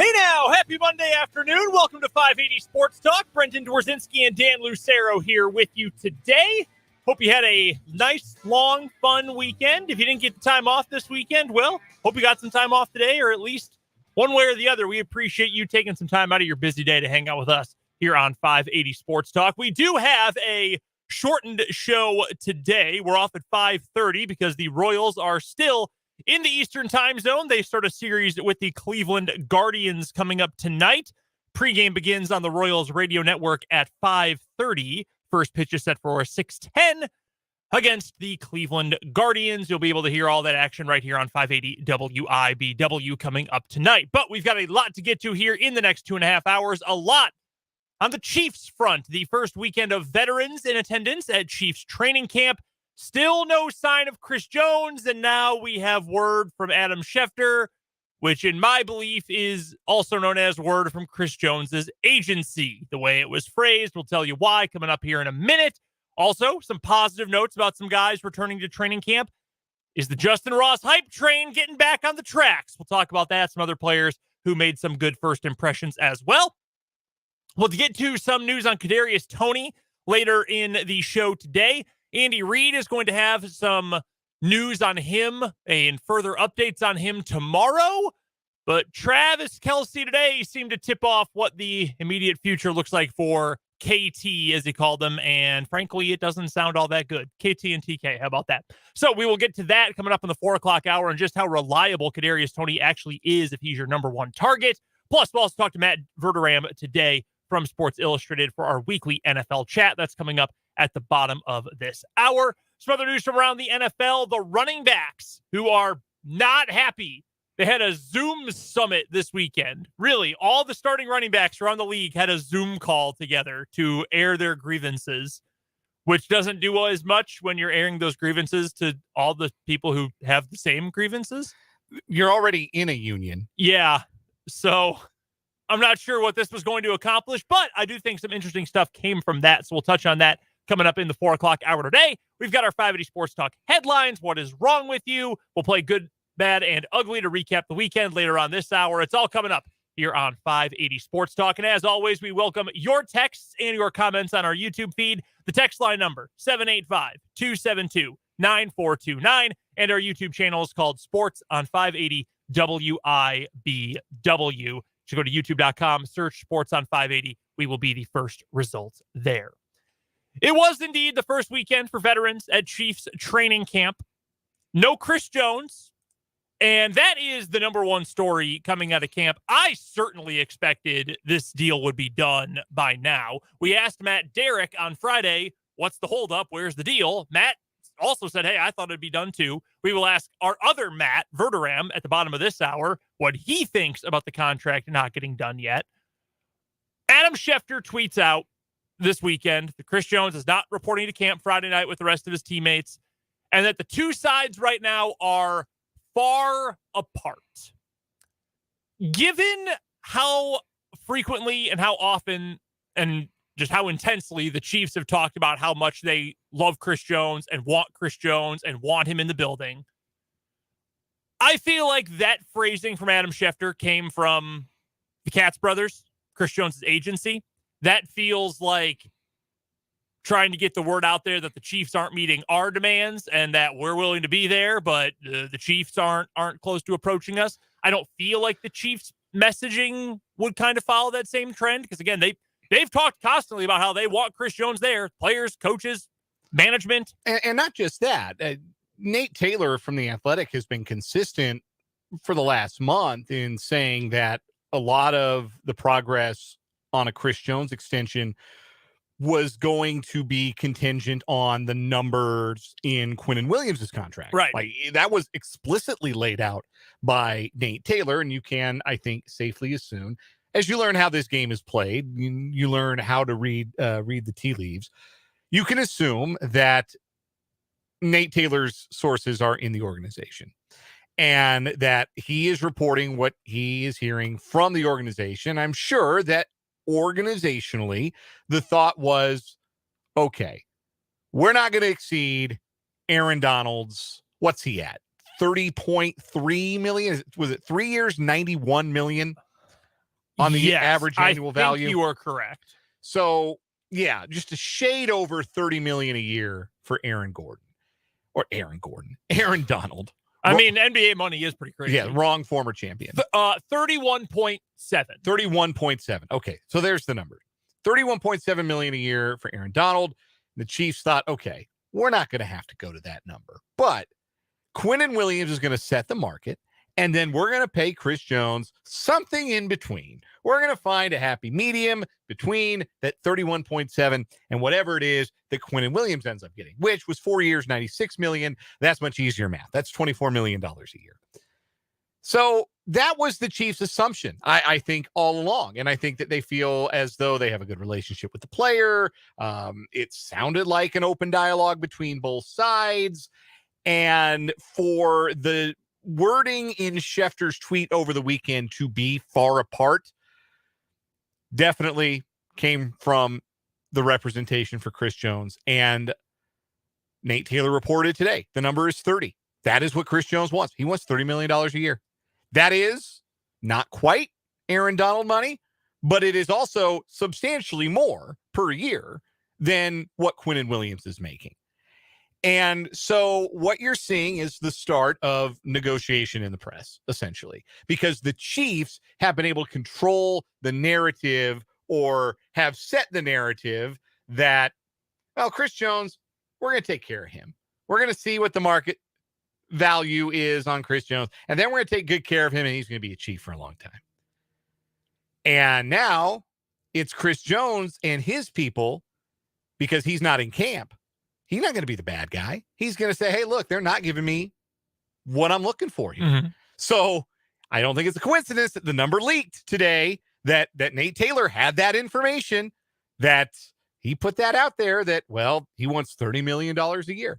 Hey now, happy Monday afternoon. Welcome to 580 Sports Talk. Brendan Dworzinski and Dan Lucero here with you today. Hope you had a nice, long, fun weekend. If you didn't get the time off this weekend, well, hope you got some time off today, or at least one way or the other. We appreciate you taking some time out of your busy day to hang out with us here on 580 Sports Talk. We do have a shortened show today. We're off at 5:30 because the Royals are still in the Eastern time zone. They start a series with the Cleveland Guardians coming up tonight. Pregame begins on the Royals radio network at 5:30. First pitch is set for 6:10 against the Cleveland Guardians. You'll be able to hear all that action right here on 580 WIBW coming up tonight. But we've got a lot to get to here in the next 2.5 hours. A lot on the Chiefs front. The first weekend of veterans in attendance at Chiefs training camp. Still no sign of Chris Jones, and now we have word from Adam Schefter, which in my belief is also known as word from Chris Jones's agency. The way it was phrased, we'll tell you why coming up here in a minute. Also, some positive notes about some guys returning to training camp. Is the Justin Ross hype train getting back on the tracks? We'll talk about that. Some other players who made some good first impressions as well. We'll get to some news on Kadarius Toney later in the show today. Andy Reid is going to have some news on him and further updates on him tomorrow. But Travis Kelce today seemed to tip off what the immediate future looks like for KT, as he called him. And frankly, it doesn't sound all that good. KT and TK, how about that? So we will get to that coming up in the 4 o'clock hour and just how reliable Kadarius Toney actually is if he's your number one target. Plus, we'll also talk to Matt Verderame today from Sports Illustrated for our weekly NFL chat. That's coming up at the bottom of this hour. Some other news from around the NFL. The running backs who are not happy. They had a Zoom summit this weekend. Really, all the starting running backs around the league had a Zoom call together to air their grievances, which doesn't do as much when you're airing those grievances to all the people who have the same grievances. You're already in a union. Yeah. So I'm not sure what this was going to accomplish, but I do think some interesting stuff came from that. So we'll touch on that coming up in the 4 o'clock hour today. We've got our 580 Sports Talk headlines. What is wrong with you? We'll play good, bad, and ugly to recap the weekend later on this hour. It's all coming up here on 580 Sports Talk. And as always, we welcome your texts and your comments on our YouTube feed. The text line number, 785-272-9429. And our YouTube channel is called Sports on 580 WIBW. You should go to youtube.com, search Sports on 580. We will be the first results there. It was indeed the first weekend for veterans at Chiefs training camp. No Chris Jones. And that is the number one story coming out of camp. I certainly expected this deal would be done by now. We asked Matt Derrick on Friday, what's the holdup? Where's the deal? Matt also said, hey, I thought it'd be done too. We will ask our other Matt, Verderame, at the bottom of this hour, what he thinks about the contract not getting done yet. Adam Schefter tweets out this weekend that Chris Jones is not reporting to camp Friday night with the rest of his teammates, and that the two sides right now are far apart. Given how frequently and how often and just how intensely the Chiefs have talked about how much they love Chris Jones and want him in the building, I feel like that phrasing from Adam Schefter came from the Katz brothers, Chris Jones' agency. That feels like trying to get the word out there that the Chiefs aren't meeting our demands and that we're willing to be there, but the Chiefs aren't close to approaching us. I don't feel like the Chiefs messaging would kind of follow that same trend because, again, they've talked constantly about how they want Chris Jones there, players, coaches, management. And not just that. Nate Taylor from The Athletic has been consistent for the last month in saying that a lot of the progress on a Chris Jones extension was going to be contingent on the numbers in Quinnen Williams' contract. Right. Like that was explicitly laid out by Nate Taylor. And you can, I think, safely assume as you learn how this game is played, you learn how to read the tea leaves. You can assume that Nate Taylor's sources are in the organization and that he is reporting what he is hearing from the organization. I'm sure that organizationally, the thought was, okay, we're not going to exceed Aaron Donald's, what's he at? 30.3 million? Was it 3 years, 91 million? on the Yes, average annual value. You are correct. So, yeah, just a shade over $30 million a year for Aaron Donald. I mean, NBA money is pretty crazy. Yeah, wrong former champion. 31.7. 31.7. Okay, so there's the number. $31.7 million a year for Aaron Donald. The Chiefs thought, okay, we're not going to have to go to that number. But Quinnen Williams is going to set the market, and then we're going to pay Chris Jones something in between. We're going to find a happy medium between that 31.7 and whatever it is that Quinnen Williams ends up getting, which was 4 years, $96 million. That's much easier math. That's $24 million a year. So that was the Chiefs' assumption, I think, all along. And I think that they feel as though they have a good relationship with the player. It sounded like an open dialogue between both sides. And for the wording in Schefter's tweet over the weekend to be far apart, definitely came from the representation for Chris Jones. And Nate Taylor reported today, the number is 30. That is what Chris Jones wants. He wants $30 million a year. That is not quite Aaron Donald money, but it is also substantially more per year than what Quinnen Williams is making. And so what you're seeing is the start of negotiation in the press, essentially, because the Chiefs have been able to control the narrative or have set the narrative that, well, Chris Jones, we're going to take care of him. We're going to see what the market value is on Chris Jones, and then we're going to take good care of him, and he's going to be a Chief for a long time. And now it's Chris Jones and his people, because he's not in camp. He's not going to be the bad guy. He's going to say, hey, look, they're not giving me what I'm looking for here. Mm-hmm. So I don't think it's a coincidence that the number leaked today, that Nate Taylor had that information, that he put that out there, that, well, he wants $30 million a year.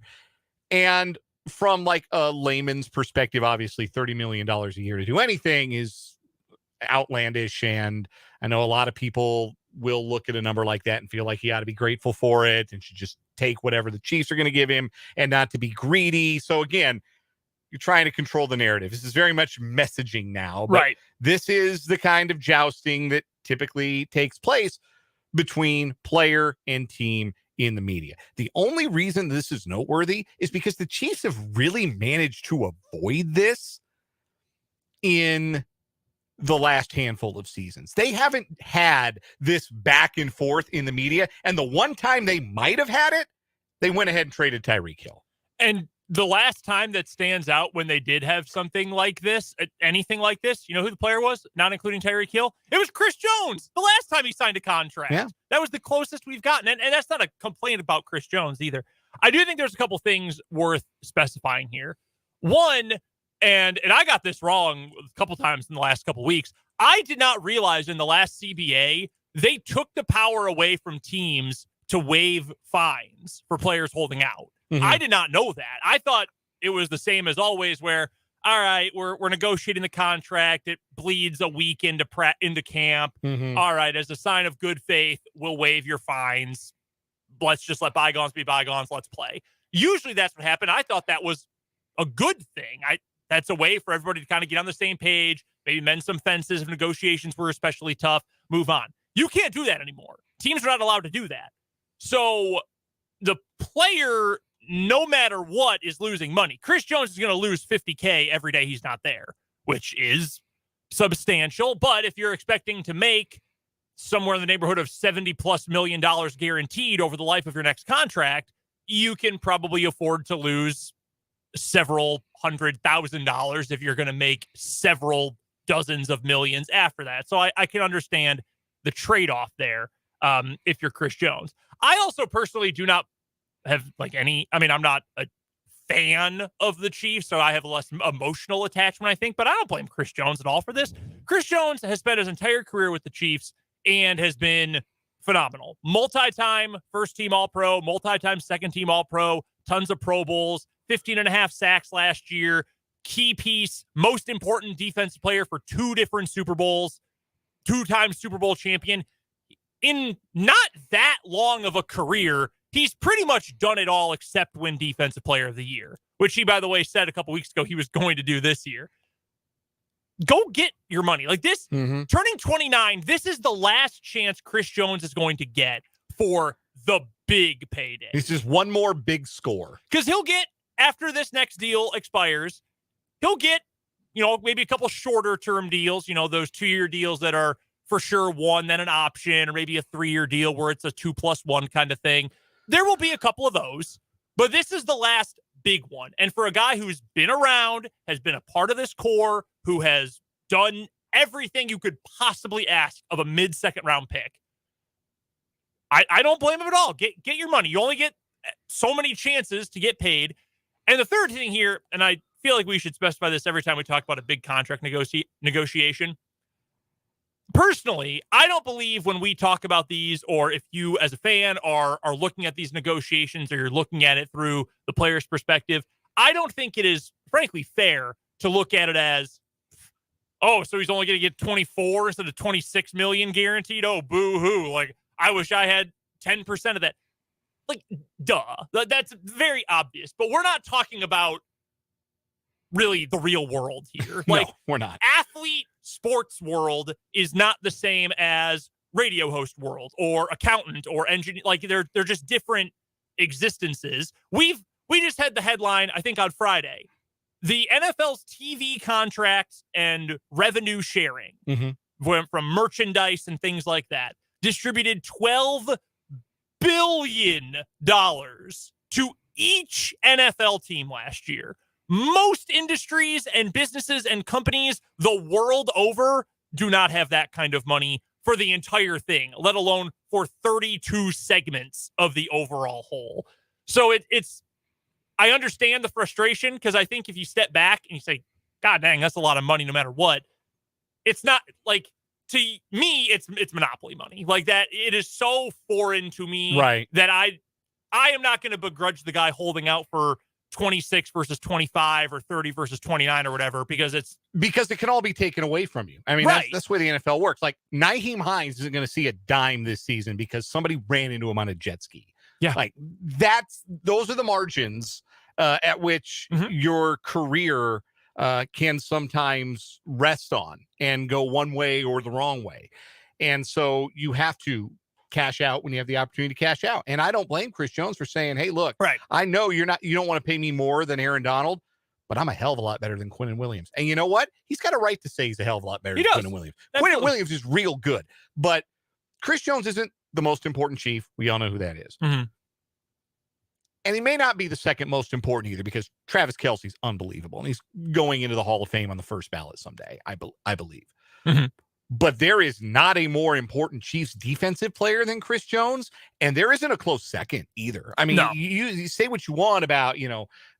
And from like a layman's perspective, obviously $30 million a year to do anything is outlandish. And I know a lot of people will look at a number like that and feel like he ought to be grateful for it and should just take whatever the Chiefs are going to give him and not to be greedy. So again, you're trying to control the narrative. This is very much messaging now, but right. This is the kind of jousting that typically takes place between player and team in the media. The only reason this is noteworthy is because the Chiefs have really managed to avoid this in the last handful of seasons. They haven't had this back and forth in the media, and the one time they might have had it, they went ahead and traded Tyreek Hill. And the last time that stands out when they did have something like this, anything like this, you know who the player was, not including Tyreek Hill? It was Chris Jones, the last time he signed a contract. Yeah. That was the closest we've gotten. And that's not a complaint about Chris Jones either. I do think there's a couple things worth specifying here. One, and I got this wrong a couple times in the last couple weeks, I did not realize in the last CBA, they took the power away from teams to waive fines for players holding out. Mm-hmm. I did not know that. I thought it was the same as always where, all right, we're negotiating the contract. It bleeds a week into camp. Mm-hmm. All right, as a sign of good faith, we'll waive your fines. Let's just let bygones be bygones. Let's play. Usually that's what happened. I thought that was a good thing. That's a way for everybody to kind of get on the same page, maybe mend some fences if negotiations were especially tough, move on. You can't do that anymore. Teams are not allowed to do that. So the player, no matter what, is losing money. Chris Jones is going to lose $50K every day he's not there, which is substantial. But if you're expecting to make somewhere in the neighborhood of $70+ million guaranteed over the life of your next contract, you can probably afford to lose several $100,000 if you're going to make several dozens of millions after that. So I can understand the trade-off there if you're Chris Jones. I also personally do not have I'm not a fan of the Chiefs, so I have a less emotional attachment, I think, but I don't blame Chris Jones at all for this. Chris Jones has spent his entire career with the Chiefs and has been phenomenal. Multi-time first-team All-Pro, multi-time second-team All-Pro, tons of Pro Bowls, 15.5 sacks last year, key piece, most important defensive player for 2 different Super Bowls, 2-time Super Bowl champion. In not that long of a career, he's pretty much done it all except win Defensive Player of the Year, which he, by the way, said a couple weeks ago he was going to do this year. go get your money. Like this, Mm-hmm. turning 29, this is the last chance Chris Jones is going to get for the big payday. It's just one more big score. Because he'll get, after this next deal expires, he'll get, maybe a couple shorter term deals, those 2-year deals that are for sure one, then an option, or maybe a 3-year deal where it's a 2+1 kind of thing. There will be a couple of those, but this is the last big one. And for a guy who's been around, has been a part of this core, who has done everything you could possibly ask of a mid-second round pick, I don't blame him at all. Get your money. You only get so many chances to get paid. And the third thing here, and I feel like we should specify this every time we talk about a big contract negotiation. Personally, I don't believe when we talk about these, or if you as a fan are looking at these negotiations, or you're looking at it through the player's perspective, I don't think it is, frankly, fair to look at it as, oh, so he's only going to get 24 instead of 26 million guaranteed. Oh, boo-hoo. Like, I wish I had 10% of that. Like, duh. That's very obvious. But we're not talking about really the real world here. Like, no, we're not. Athlete sports world is not the same as radio host world or accountant or engineer. Like, they're just different existences. We just had the headline, I think, on Friday. The NFL's TV contracts and revenue sharing went from merchandise and things like that, distributed $12 billion to each NFL team last year. Most industries and businesses and companies the world over do not have that kind of money for the entire thing, let alone for 32 segments of the overall whole. So it's, I understand the frustration, because I think if you step back and you say, God dang, that's a lot of money no matter what, it's not like, to me, it's monopoly money. Like, that, it is so foreign to me, right, that I am not going to begrudge the guy holding out for 26 versus 25 or 30 versus 29 or whatever, because it can all be taken away from you. I mean, right. that's the way the NFL works. Like, Nyheim Hines isn't going to see a dime this season because somebody ran into him on a jet ski. Yeah. Like, those are the margins at which your career can sometimes rest on and go one way or the wrong way. And so you have to cash out when you have the opportunity to cash out. And I don't blame Chris Jones for saying, hey, look, right, I know you don't want to pay me more than Aaron Donald, but I'm a hell of a lot better than Quinnen Williams. And you know what? He's got a right to say he's a hell of a lot better than Quinnen Williams. Quinnen Williams is real good, but Chris Jones isn't the most important chief. We all know who that is. Mm-hmm. And he may not be the second most important either, because Travis Kelce's unbelievable. And he's going into the Hall of Fame on the first ballot someday, I believe. Mm-hmm. But there is not a more important Chiefs defensive player than Chris Jones, and there isn't a close second either. I mean, you say what you want about,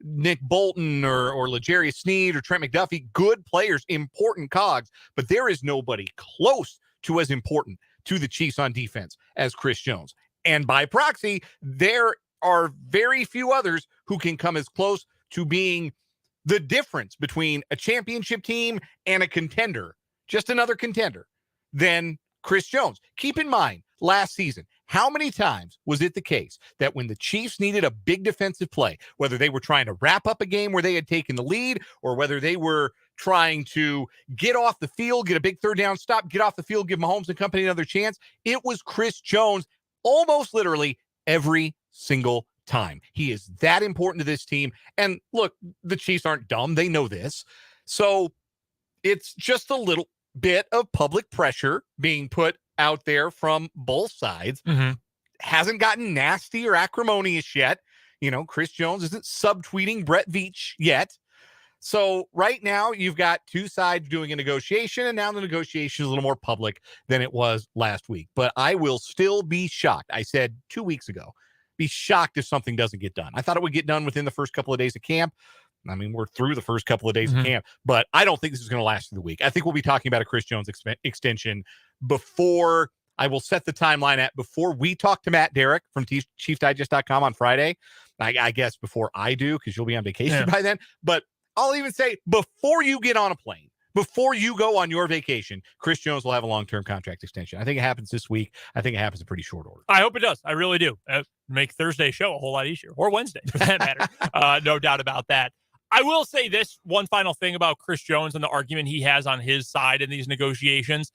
Nick Bolton or L'Jarius Sneed or Trent McDuffie, good players, important cogs, but there is nobody close to as important to the Chiefs on defense as Chris Jones. And by proxy, there are very few others who can come as close to being the difference between a championship team and a contender, just another contender, than Chris Jones. Keep in mind, last season, how many times was it the case that when the Chiefs needed a big defensive play, whether they were trying to wrap up a game where they had taken the lead, or whether they were trying to get off the field, get a big third down stop, get off the field, give Mahomes and company another chance, it was Chris Jones almost literally every single time. He is that important to this team. And look, the Chiefs aren't dumb. They know this. So it's just a little bit of public pressure being put out there from both sides. Hasn't gotten nasty or acrimonious yet. Chris Jones isn't subtweeting Brett Veach yet. So right now you've got two sides doing a negotiation, and now the negotiation is a little more public than it was last week. But I will still be shocked. I said 2 weeks ago, be shocked if something doesn't get done. I thought it would get done within the first couple of days of camp. I mean, we're through the first couple of days of camp, but I don't think this is going to last through the week. I think we'll be talking about a Chris Jones extension before I will set the timeline before we talk to Matt Derrick from ChiefDigest.com on Friday. I guess before I do, because you'll be on vacation by then. But I'll even say before you get on a plane, before you go on your vacation, Chris Jones will have a long-term contract extension. I think it happens this week. I think it happens in pretty short order. I hope it does. I really do. Make Thursday's show a whole lot easier, or Wednesday for that matter. No doubt about that. I will say this one final thing about Chris Jones and the argument he has on his side in these negotiations.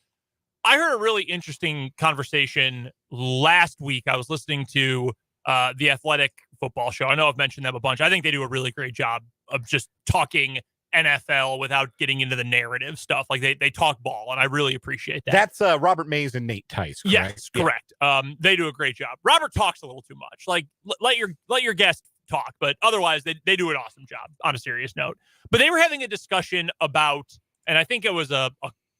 I heard a really interesting conversation last week. I was listening to the Athletic football show. I know I've mentioned them a bunch. I think they do a really great job of just talking NFL without getting into the narrative stuff. Like they talk ball, and I really appreciate that. That's Robert Mays and Nate Tice, correct? Yes, correct. Yeah. They do a great job. Robert talks a little too much. Like let your guest talk, but otherwise they do an awesome job on a serious note. But they were having a discussion about, and I think it was a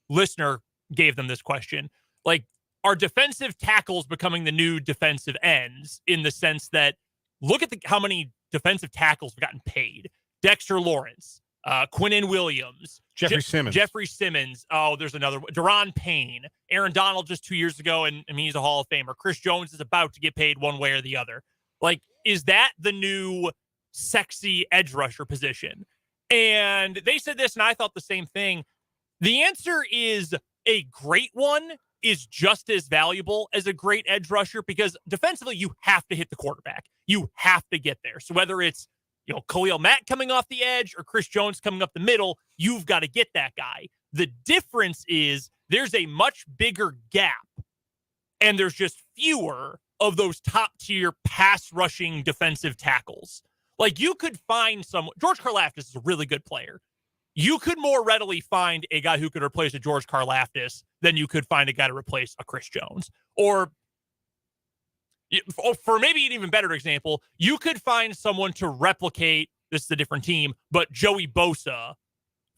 listener gave them this question, like, are defensive tackles becoming the new defensive ends, in the sense that look at how many defensive tackles have gotten paid. Dexter Lawrence, Quinnen Williams, Jeffrey Simmons. Oh, there's another one. Deron Payne, Aaron Donald just 2 years ago, and he's a Hall of Famer. Chris Jones is about to get paid one way or the other. Like, is that the new sexy edge rusher position? And they said this, and I thought the same thing. The answer is a great one is just as valuable as a great edge rusher, because defensively you have to hit the quarterback. You have to get there. So whether it's, Khalil Mack coming off the edge or Chris Jones coming up the middle, you've got to get that guy. The difference is there's a much bigger gap, and there's just fewer of those top tier pass rushing defensive tackles. Like, you could find George Karlaftis is a really good player. You could more readily find a guy who could replace a George Karlaftis than you could find a guy to replace a Chris Jones. Or for maybe an even better example, you could find someone to replicate, this is a different team, but Joey Bosa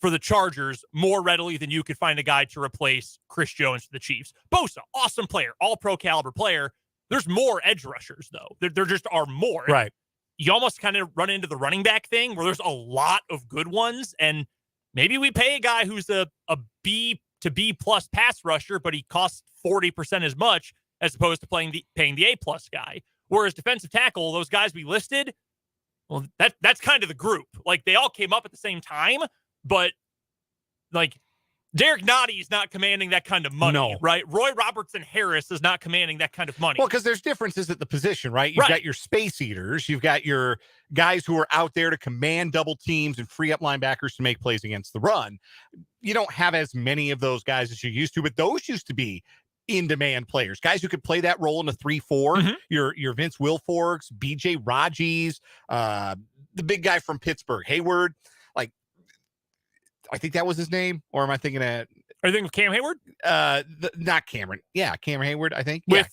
for the Chargers more readily than you could find a guy to replace Chris Jones for the Chiefs. Bosa, awesome player, all pro caliber player. There's more edge rushers, though. There just are more. Right. You almost kind of run into the running back thing where there's a lot of good ones, and maybe we pay a guy who's a B to B plus pass rusher, but he costs 40% as much as opposed to paying the A plus guy. Whereas defensive tackle, those guys we listed, well, that's kind of the group. Like, they all came up at the same time, but like Derek Nottie is not commanding that kind of money, right? Roy Robertson-Harris is not commanding that kind of money. Well, because there's differences at the position, right? You've got your space eaters. You've got your guys who are out there to command double teams and free up linebackers to make plays against the run. You don't have as many of those guys as you used to, but those used to be in-demand players, guys who could play that role in a 3-4. Mm-hmm. Your Vince Wilforks, B.J. Raji's, the big guy from Pittsburgh, Hayward. Like, I think that was his name, or am I thinking of? Are you thinking of Cam Hayward? Not Cameron. Yeah, Cameron Hayward, I think. With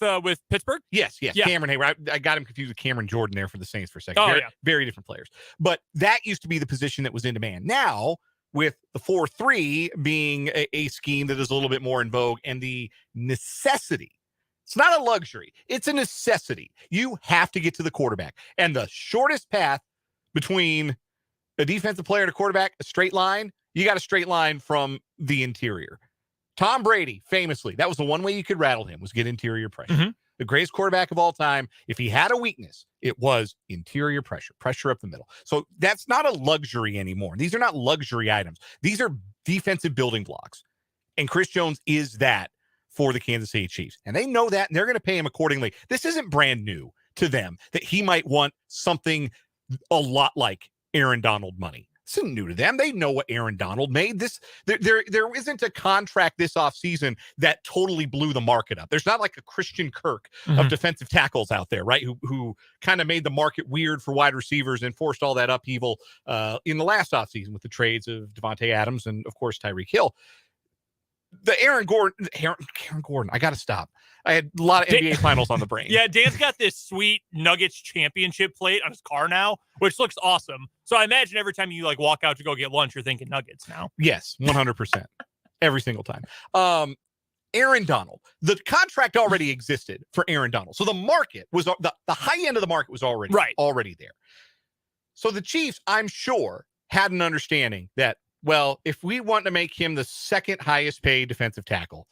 Pittsburgh? Yes. Yeah. Cameron Hayward. I got him confused with Cameron Jordan there for the Saints for a second. Very different players. But that used to be the position that was in demand. Now, with the 4-3 being a scheme that is a little bit more in vogue, and the necessity. It's not a luxury. It's a necessity. You have to get to the quarterback. And the shortest path between a defensive player and a quarterback, a straight line, you got a straight line from the interior. Tom Brady, famously, that was the one way you could rattle him, was get interior pressure. Mm-hmm. The greatest quarterback of all time, if he had a weakness, it was interior pressure up the middle. So that's not a luxury anymore. These are not luxury items. These are defensive building blocks. And Chris Jones is that for the Kansas City Chiefs. And they know that, and they're going to pay him accordingly. This isn't brand new to them that he might want something a lot like Aaron Donald money. This isn't new to them. They know what Aaron Donald made. There isn't a contract this offseason that totally blew the market up. There's not like a Christian Kirk of defensive tackles out there, right? Who kind of made the market weird for wide receivers and forced all that upheaval in the last offseason with the trades of Devontae Adams and, of course, Tyreek Hill. The Aaron Gordon, I got to stop. I had a lot of NBA finals on the brain. Yeah, Dan's got this sweet Nuggets championship plate on his car now, which looks awesome. So I imagine every time you walk out to go get lunch, you're thinking Nuggets now. Yes, 100%. Every single time. Aaron Donald, the contract already existed for Aaron Donald. So the market was, the high end of the market was already there. So the Chiefs, I'm sure, had an understanding that, well, if we want to make him the second highest paid defensive tackle,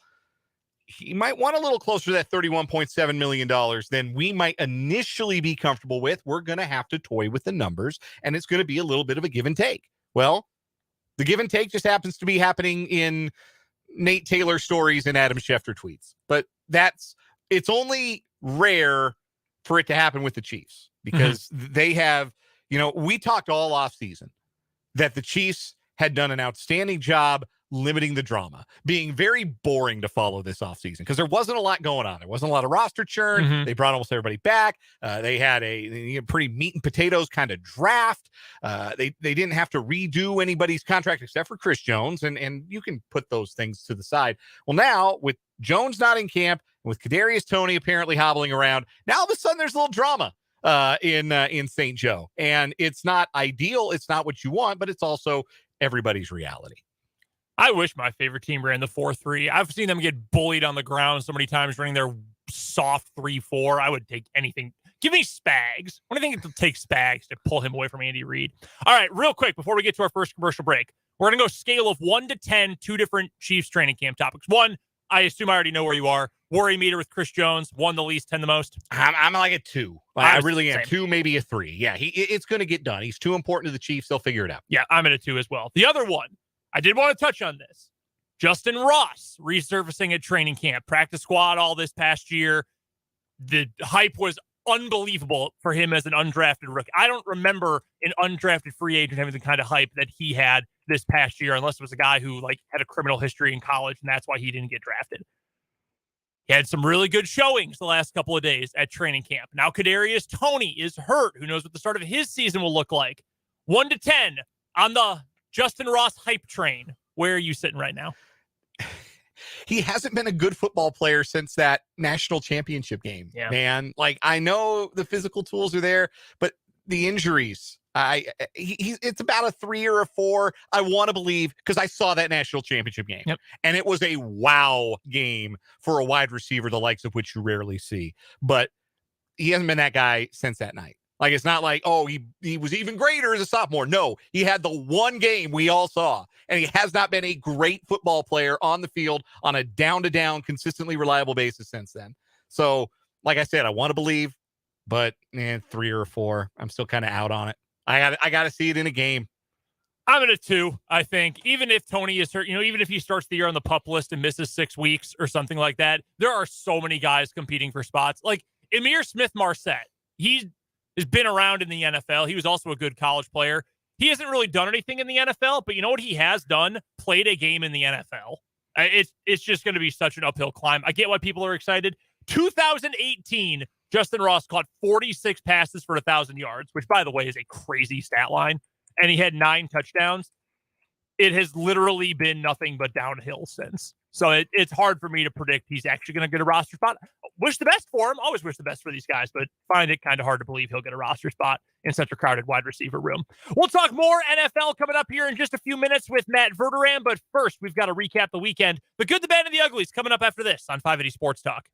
he might want a little closer to that $31.7 million than we might initially be comfortable with. We're going to have to toy with the numbers, and it's going to be a little bit of a give and take. Well, the give and take just happens to be happening in Nate Taylor stories and Adam Schefter tweets. But it's only rare for it to happen with the Chiefs because they have, we talked all off season that the Chiefs had done an outstanding job limiting the drama, being very boring to follow this offseason because there wasn't a lot going on. There wasn't a lot of roster churn. Mm-hmm. They brought almost everybody back. They had a pretty meat and potatoes kind of draft. They didn't have to redo anybody's contract except for Chris Jones, and you can put those things to the side. Well, now with Jones not in camp, with Kadarius Toney apparently hobbling around, now all of a sudden there's a little drama in St. Joe, and it's not ideal. It's not what you want, but it's also everybody's reality. I wish my favorite team ran the 4-3. I've seen them get bullied on the ground so many times running their soft 3-4. I would take anything. Give me Spags. What do you think it'll take Spags to pull him away from Andy Reid? All right, real quick, before we get to our first commercial break, we're going to go scale of 1 to 10, 2 different Chiefs training camp topics. 1, I assume I already know where you are. Worry meter with Chris Jones. 1 the least, 10 the most. I'm like a 2. I really am. Same. 2, maybe a 3. Yeah, it's going to get done. He's too important to the Chiefs. They'll figure it out. Yeah, I'm at a 2 as well. The other one, I did want to touch on this. Justin Ross resurfacing at training camp, practice squad all this past year. The hype was unbelievable for him as an undrafted rookie. I don't remember an undrafted free agent having the kind of hype that he had this past year, unless it was a guy who had a criminal history in college, and that's why he didn't get drafted. He had some really good showings the last couple of days at training camp. Now Kadarius Toney is hurt. Who knows what the start of his season will look like? 1 to 10 on the Justin Ross hype train. Where are you sitting right now? He hasn't been a good football player since that national championship game, man. I know the physical tools are there, but the injuries, it's about a 3 or a 4. I want to believe because I saw that national championship game, and it was a wow game for a wide receiver, the likes of which you rarely see. But he hasn't been that guy since that night. It's not like, oh, he was even greater as a sophomore. No, he had the one game we all saw, and he has not been a great football player on the field on a down-to-down, consistently reliable basis since then. So, like I said, I want to believe, but 3 or 4, I'm still kind of out on it. I got to see it in a game. I'm at a 2, I think. Even if Toney is hurt, even if he starts the year on the PUP list and misses 6 weeks or something like that, there are so many guys competing for spots. Like Emir Smith-Marset, he has been around in the NFL. He was also a good college player. He hasn't really done anything in the NFL, but you know what he has done? Played a game in the NFL. It's just going to be such an uphill climb. I get why people are excited. 2018, Justin Ross caught 46 passes for 1,000 yards, which, by the way, is a crazy stat line. And he had 9 touchdowns. It has literally been nothing but downhill since. So it's hard for me to predict he's actually going to get a roster spot. Wish the best for him. Always wish the best for these guys, but find it kind of hard to believe he'll get a roster spot in such a crowded wide receiver room. We'll talk more NFL coming up here in just a few minutes with Matt Verderame, but first we've got to recap the weekend. The good, the bad, and the uglies coming up after this on 580 Sports Talk.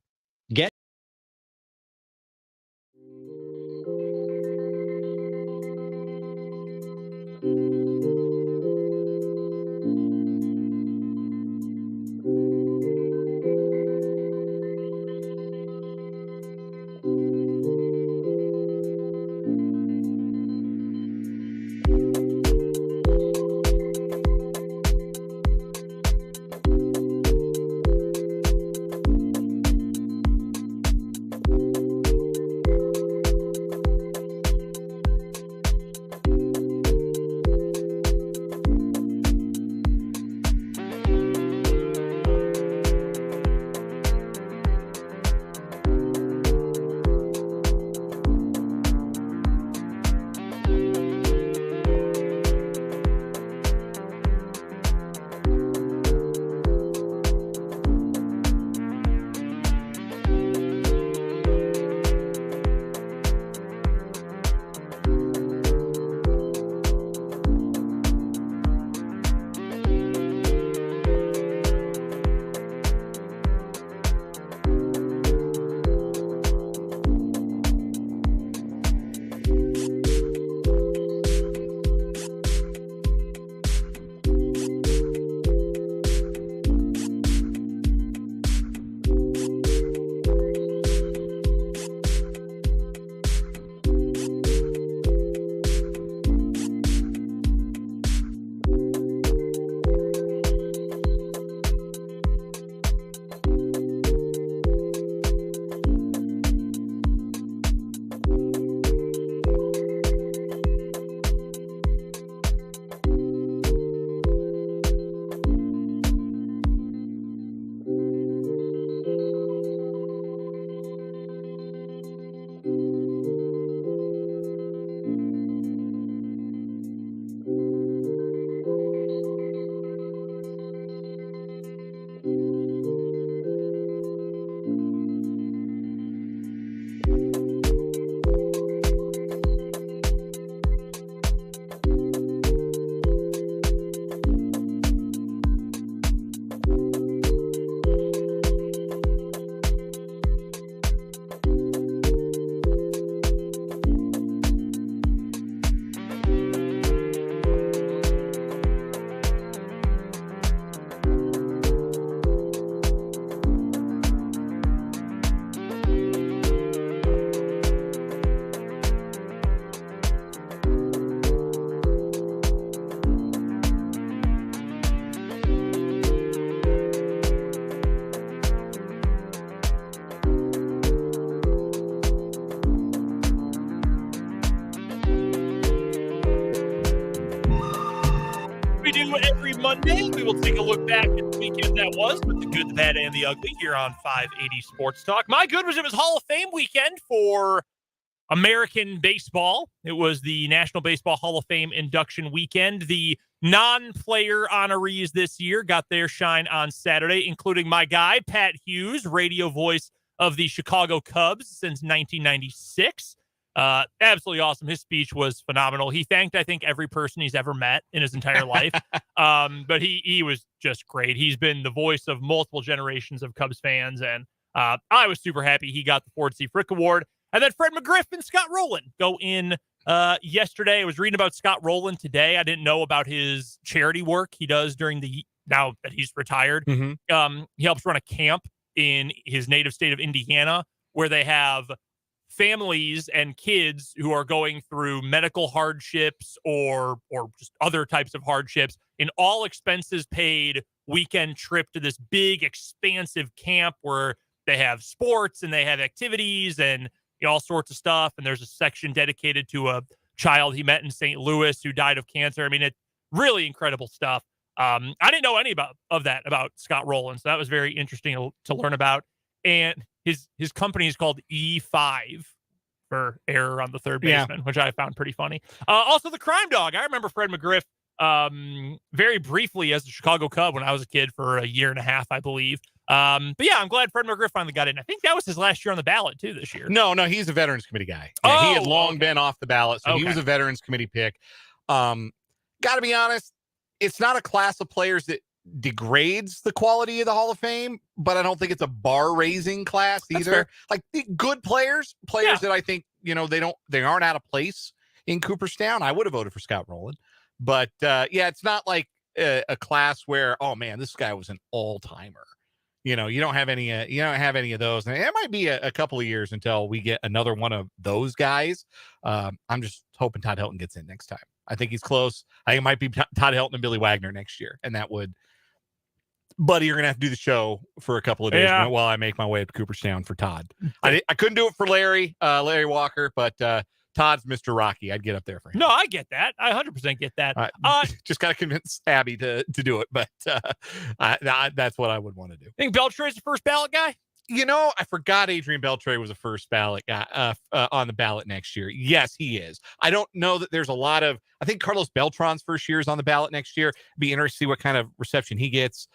Monday. We will take a look back at the weekend that was with the good, the bad, and the ugly here on 580 Sports Talk. My good was it was Hall of Fame weekend for American baseball. It was the National Baseball Hall of Fame induction weekend. The non-player honorees this year got their shine on Saturday, including my guy, Pat Hughes, radio voice of the Chicago Cubs since 1996. Absolutely awesome. His speech was phenomenal. He thanked, I think, every person he's ever met in his entire life. But he was just great. He's been the voice of multiple generations of Cubs fans, and I was super happy he got the Ford C. Frick Award. And then Fred McGriff and Scott Rowland go in yesterday. I was reading about Scott Rowland today. I didn't know about his charity work he does now that he's retired. Mm-hmm. He helps run a camp in his native state of Indiana where they have families and kids who are going through medical hardships or just other types of hardships, in all expenses paid weekend trip to this big, expansive camp where they have sports and they have activities and all sorts of stuff. And there's a section dedicated to a child he met in St. Louis who died of cancer. I mean, it's really incredible stuff. I didn't know any about Scott Rowland, so that was very interesting to learn about. And his company is called E5 for error on the third baseman, which I found pretty funny. Also, the Crime Dog. I remember Fred McGriff very briefly as a Chicago Cub when I was a kid for a year and a half, I believe. But yeah, I'm glad Fred McGriff finally got in. I think that was his last year on the ballot too this year. No, he's a Veterans Committee guy. Yeah, he had long been off the ballot, so he was a Veterans Committee pick. Got to be honest, it's not a class of players that degrades the quality of the Hall of Fame, but I don't think it's a bar-raising class either. Like the good players that I think, they aren't out of place in Cooperstown. I would have voted for Scott Rowland. But it's not like a class where, oh man, this guy was an all-timer. You don't have any of those. And it might be a couple of years until we get another one of those guys. I'm just hoping Todd Helton gets in next time. I think he's close. I think it might be Todd Helton and Billy Wagner next year. And that would, buddy, you're going to have to do the show for a couple of days while I make my way up to Cooperstown for Todd. I couldn't do it for Larry Walker, but Todd's Mr. Rocky. I'd get up there for him. No, I get that. I 100% get that. Just got to convince Abby to do it, but that's what I would want to do. Think Beltre's the first ballot guy? I forgot Adrian Beltre was the first ballot guy on the ballot next year. Yes, he is. I don't know that there's a lot of. I think Carlos Beltran's first year is on the ballot next year. Be interested to see what kind of reception he gets,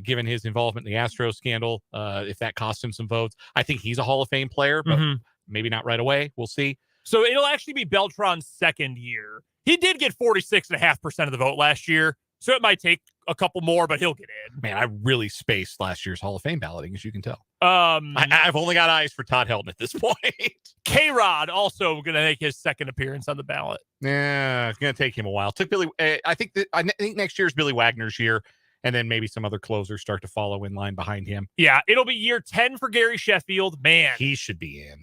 given his involvement in the Astros scandal. If that costs him some votes, I think he's a Hall of Fame player, but maybe not right away. We'll see. So it'll actually be Beltran's second year. He did get 46.5% of the vote last year, so it might take a couple more, but he'll get in. Man, I really spaced last year's Hall of Fame balloting, as you can tell. I've only got eyes for Todd Helton at this point. K-Rod also going to make his second appearance on the ballot. Yeah, it's going to take him a while. Took Billy. I think next year is Billy Wagner's year. And then maybe some other closers start to follow in line behind him. Yeah, it'll be year 10 for Gary Sheffield. Man, he should be in.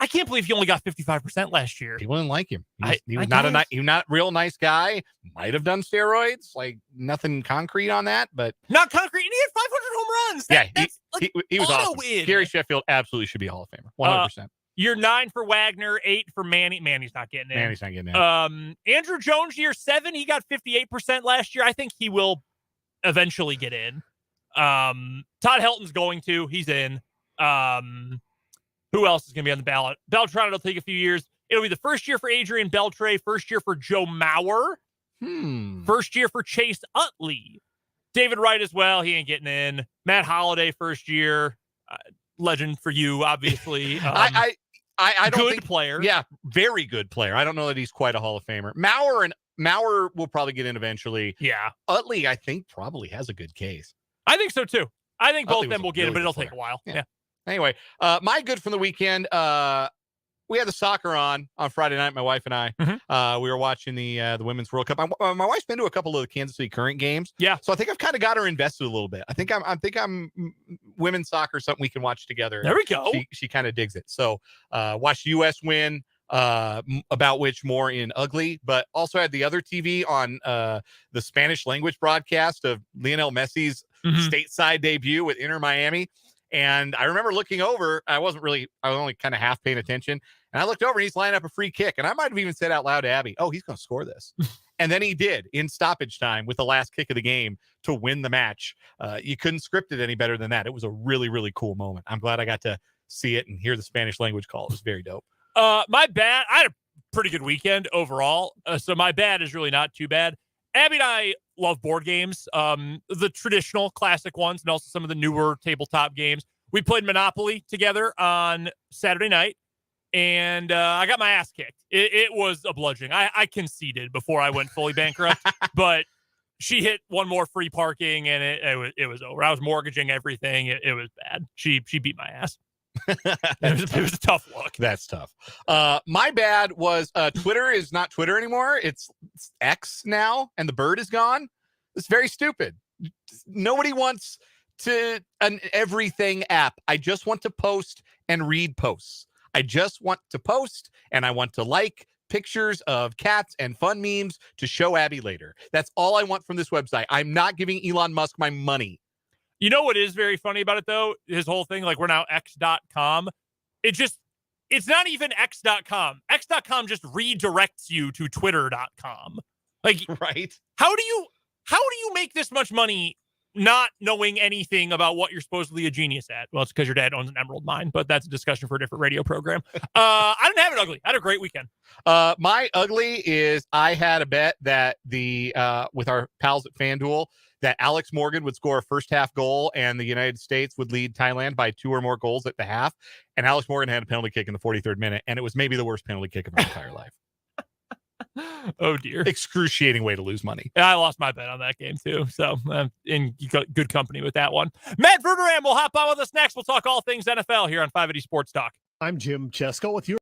I can't believe he only got 55% last year. People didn't like him. He was not a real nice guy. Might have done steroids. Like nothing concrete on that, but not concrete. And he had 500 home runs. He was awesome. Gary Sheffield absolutely should be a Hall of Famer. 100%. Year 9 for Wagner, 8 for Manny. Manny's not getting in. Andrew Jones, year 7, he got 58% last year. I think he will eventually get in. Todd Helton's going to. He's in. Who else is going to be on the ballot? Beltran, it'll take a few years. It'll be the first year for Adrian Beltre, first year for Joe Mauer, first year for Chase Utley. David Wright as well. He ain't getting in. Matt Holliday, first year. Legend for you, obviously. I don't good think, player. Yeah, very good player. I don't know that he's quite a Hall of Famer. Mauer will probably get in eventually. Yeah. Utley, I think, probably has a good case. I think so, too. I think both of them will get in, but it'll take a while. Yeah. Anyway, my good from the weekend, we had the soccer on Friday night, my wife and I. We were watching the Women's World Cup. My wife's been to a couple of the Kansas City Current games. Yeah. So I think I've kind of got her invested a little bit. I think I'm women's soccer, something we can watch together. There we go. She kind of digs it. So watched U.S. win. About which more in ugly, but also had the other TV on the Spanish language broadcast of Lionel Messi's stateside debut with Inter Miami. And I remember looking over, I was only kind of half paying attention. And I looked over and he's lining up a free kick. And I might have even said out loud to Abby, oh, he's going to score this. And then he did in stoppage time with the last kick of the game to win the match. You couldn't script it any better than that. It was a really, really cool moment. I'm glad I got to see it and hear the Spanish language call. It was very dope. My bad. I had a pretty good weekend overall. So my bad is really not too bad. Abby and I love board games, the traditional classic ones and also some of the newer tabletop games. We played Monopoly together on Saturday night, and I got my ass kicked. It was a bludgeoning. I conceded before I went fully bankrupt, but she hit one more free parking, and it was over. I was mortgaging everything. It was bad. She beat my ass. It was a tough look. That's tough. My bad was Twitter is not Twitter anymore. It's X now, and the bird is gone. It's very stupid. Nobody wants an everything app. I just want to post and read posts. I just want to post, and I want to like pictures of cats and fun memes to show Abby later. That's all I want from this website. I'm not giving Elon Musk my money. You know what is very funny about it, though? His whole thing, like, we're now X.com. It's not even X.com. X.com just redirects you to Twitter.com. Like, right? How do you make this much money not knowing anything about what you're supposedly a genius at? Well, it's because your dad owns an emerald mine, but that's a discussion for a different radio program. I didn't have it ugly. I had a great weekend. My ugly is I had a bet that with our pals at FanDuel that Alex Morgan would score a first half goal and the United States would lead Thailand by 2 or more goals at the half. And Alex Morgan had a penalty kick in the 43rd minute, and it was maybe the worst penalty kick of my entire life. Oh, dear. Excruciating way to lose money. I lost my bet on that game, too. So in good company with that one. Matt Verderame will hop on with us next. We'll talk all things NFL here on 580 Sports Talk. I'm Jim Chesko with you.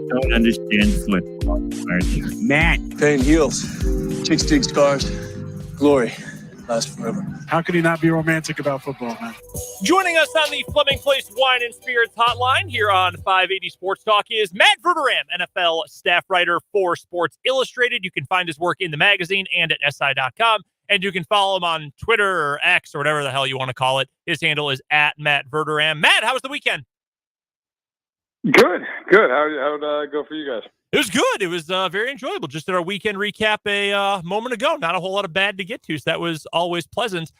Don't understand football. Matt. Pain heals. Chicks dig scars. Glory lasts forever. How could he not be romantic about football, man? Joining us on the Fleming Place Wine and Spirits hotline here on 580 Sports Talk is Matt Verderame, NFL staff writer for Sports Illustrated. You can find his work in the magazine and at SI.com. And you can follow him on Twitter or X or whatever the hell you want to call it. His handle is at Matt Verderame. Matt, how was the weekend? Good. How'd it go for you guys? It was good. It was very enjoyable. Just did our weekend recap a moment ago. Not a whole lot of bad to get to, so that was always pleasant.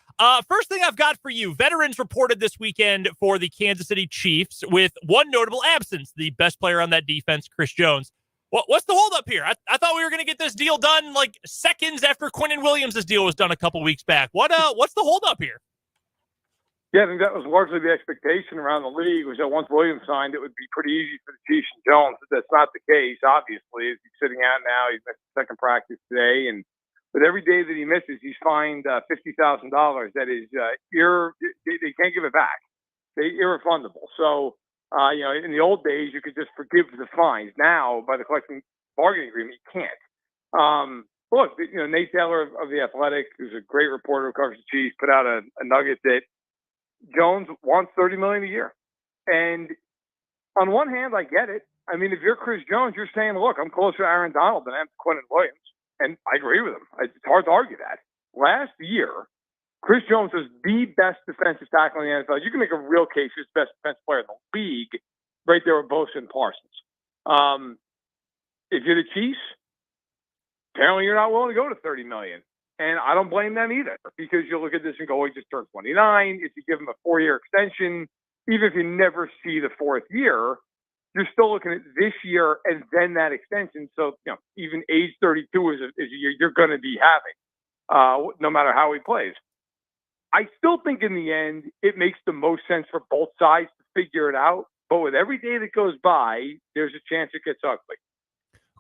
First thing I've got for you, veterans reported this weekend for the Kansas City Chiefs with one notable absence, the best player on that defense, Chris Jones. What's the holdup here? I thought we were going to get this deal done like seconds after Quinnen Williams' deal was done a couple weeks back. What's the holdup here? Yeah, I think that was largely the expectation around the league, was that once Williams signed, it would be pretty easy for the Chiefs and Jones. But that's not the case, obviously. As he's sitting out now, he's missed the second practice today, and but every day that he misses, he's fined $50,000. That is, they can't give it back. They irrefundable. So, in the old days, you could just forgive the fines. Now, by the collective bargaining agreement, you can't. Look, Nate Taylor of The Athletic, who's a great reporter who covers the Chiefs, put out a nugget that Jones wants $30 million a year. And on one hand, I get it. I mean, if you're Chris Jones, you're saying, look, I'm closer to Aaron Donald than I am to Quentin Williams. And I agree with him. It's hard to argue that. Last year, Chris Jones was the best defensive tackle in the NFL. You can make a real case for the best defensive player in the league right there with Bosa and Parsons. If you're the Chiefs, apparently you're not willing to go to $30 million. And I don't blame them either, because you look at this and go, he just turned 29. If you give him a 4-year extension, even if you never see the fourth year, you're still looking at this year and then that extension. So, even age 32 is a year you're going to be having, no matter how he plays. I still think in the end, it makes the most sense for both sides to figure it out. But with every day that goes by, there's a chance it gets ugly.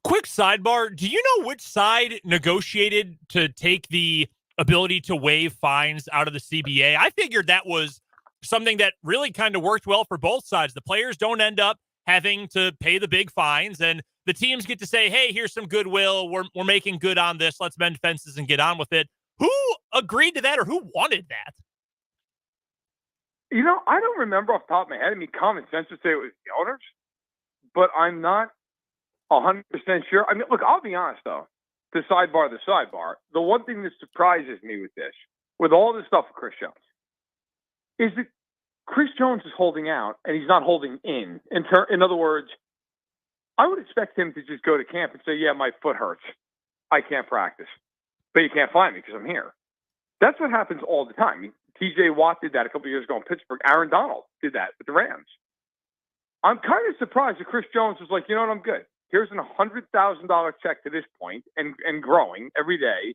Quick sidebar. Do you know which side negotiated to take the ability to waive fines out of the CBA? I figured that was something that really kind of worked well for both sides. The players don't end up having to pay the big fines, and the teams get to say, hey, here's some goodwill. We're making good on this. Let's mend fences and get on with it. Who agreed to that, or who wanted that? I don't remember off the top of my head. I mean, common sense would say it was the owners, but I'm not 100% sure. I mean, look, I'll be honest, though. The sidebar. The one thing that surprises me with all this stuff with Chris Jones, is that Chris Jones is holding out, and he's not holding in. In other words, I would expect him to just go to camp and say, yeah, my foot hurts. I can't practice. But you can't find me because I'm here. That's what happens all the time. I mean, T.J. Watt did that a couple of years ago in Pittsburgh. Aaron Donald did that with the Rams. I'm kind of surprised that Chris Jones was like, you know what, I'm good. Here's a $100,000 check to this point and growing every day.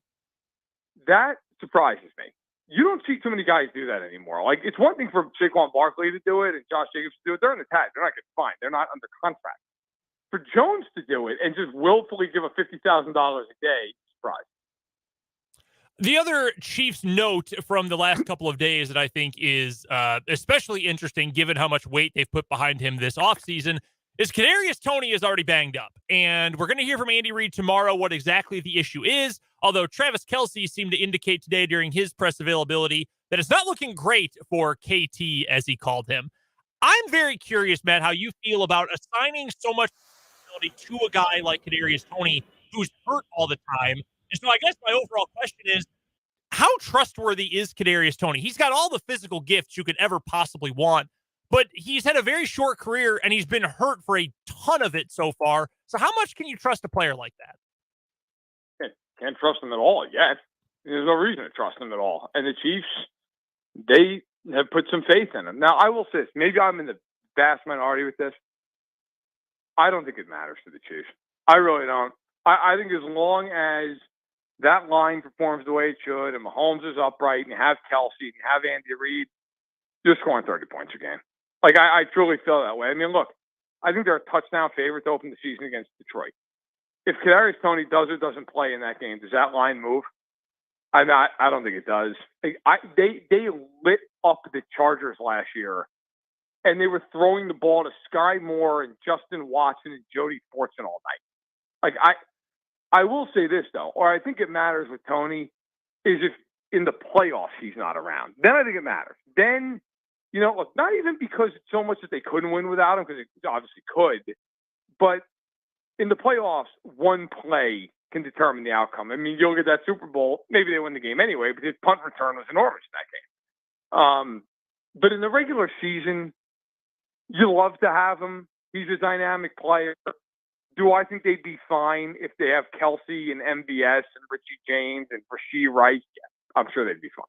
That surprises me. You don't see too many guys do that anymore. Like, it's one thing for Saquon Barkley to do it and Josh Jacobs to do it. They're in the tag. They're not getting fined. They're not under contract. For Jones to do it and just willfully give a $50,000 a day, surprise. The other Chiefs note from the last couple of days that I think is especially interesting, given how much weight they've put behind him this offseason, is Kadarius Toney is already banged up. And we're going to hear from Andy Reid tomorrow what exactly the issue is, although Travis Kelce seemed to indicate today during his press availability that it's not looking great for KT, as he called him. I'm very curious, Matt, how you feel about assigning so much responsibility to a guy like Kadarius Toney, who's hurt all the time. And so I guess my overall question is, how trustworthy is Kadarius Toney? He's got all the physical gifts you could ever possibly want, but he's had a very short career and he's been hurt for a ton of it so far. So how much can you trust a player like that? Can't trust him at all yet. There's no reason to trust him at all. And the Chiefs, they have put some faith in him. Now, I will say this. Maybe I'm in the vast minority with this. I don't think it matters to the Chiefs. I really don't. I think as long as that line performs the way it should and Mahomes is upright and you have Kelce and you have Andy Reid, you're scoring 30 points a game. Like, I truly feel that way. I mean, look, I think they're a touchdown favorite to open the season against Detroit. If Kadarius Toney does or doesn't play in that game, does that line move? I don't think it does. They lit up the Chargers last year, and they were throwing the ball to Sky Moore and Justin Watson and Jody Fortson all night. Like, I will say this, though, or I think it matters with Toney, is if in the playoffs he's not around. Then I think it matters. Then, look, not even because it's so much that they couldn't win without him, because they obviously could, but in the playoffs, one play can determine the outcome. I mean, you'll get that Super Bowl. Maybe they win the game anyway, but his punt return was enormous in that game. But in the regular season, you love to have him. He's a dynamic player. Do I think they'd be fine if they have Kelce and MVS and Richie James and Rashee Rice? Yeah, I'm sure they'd be fine.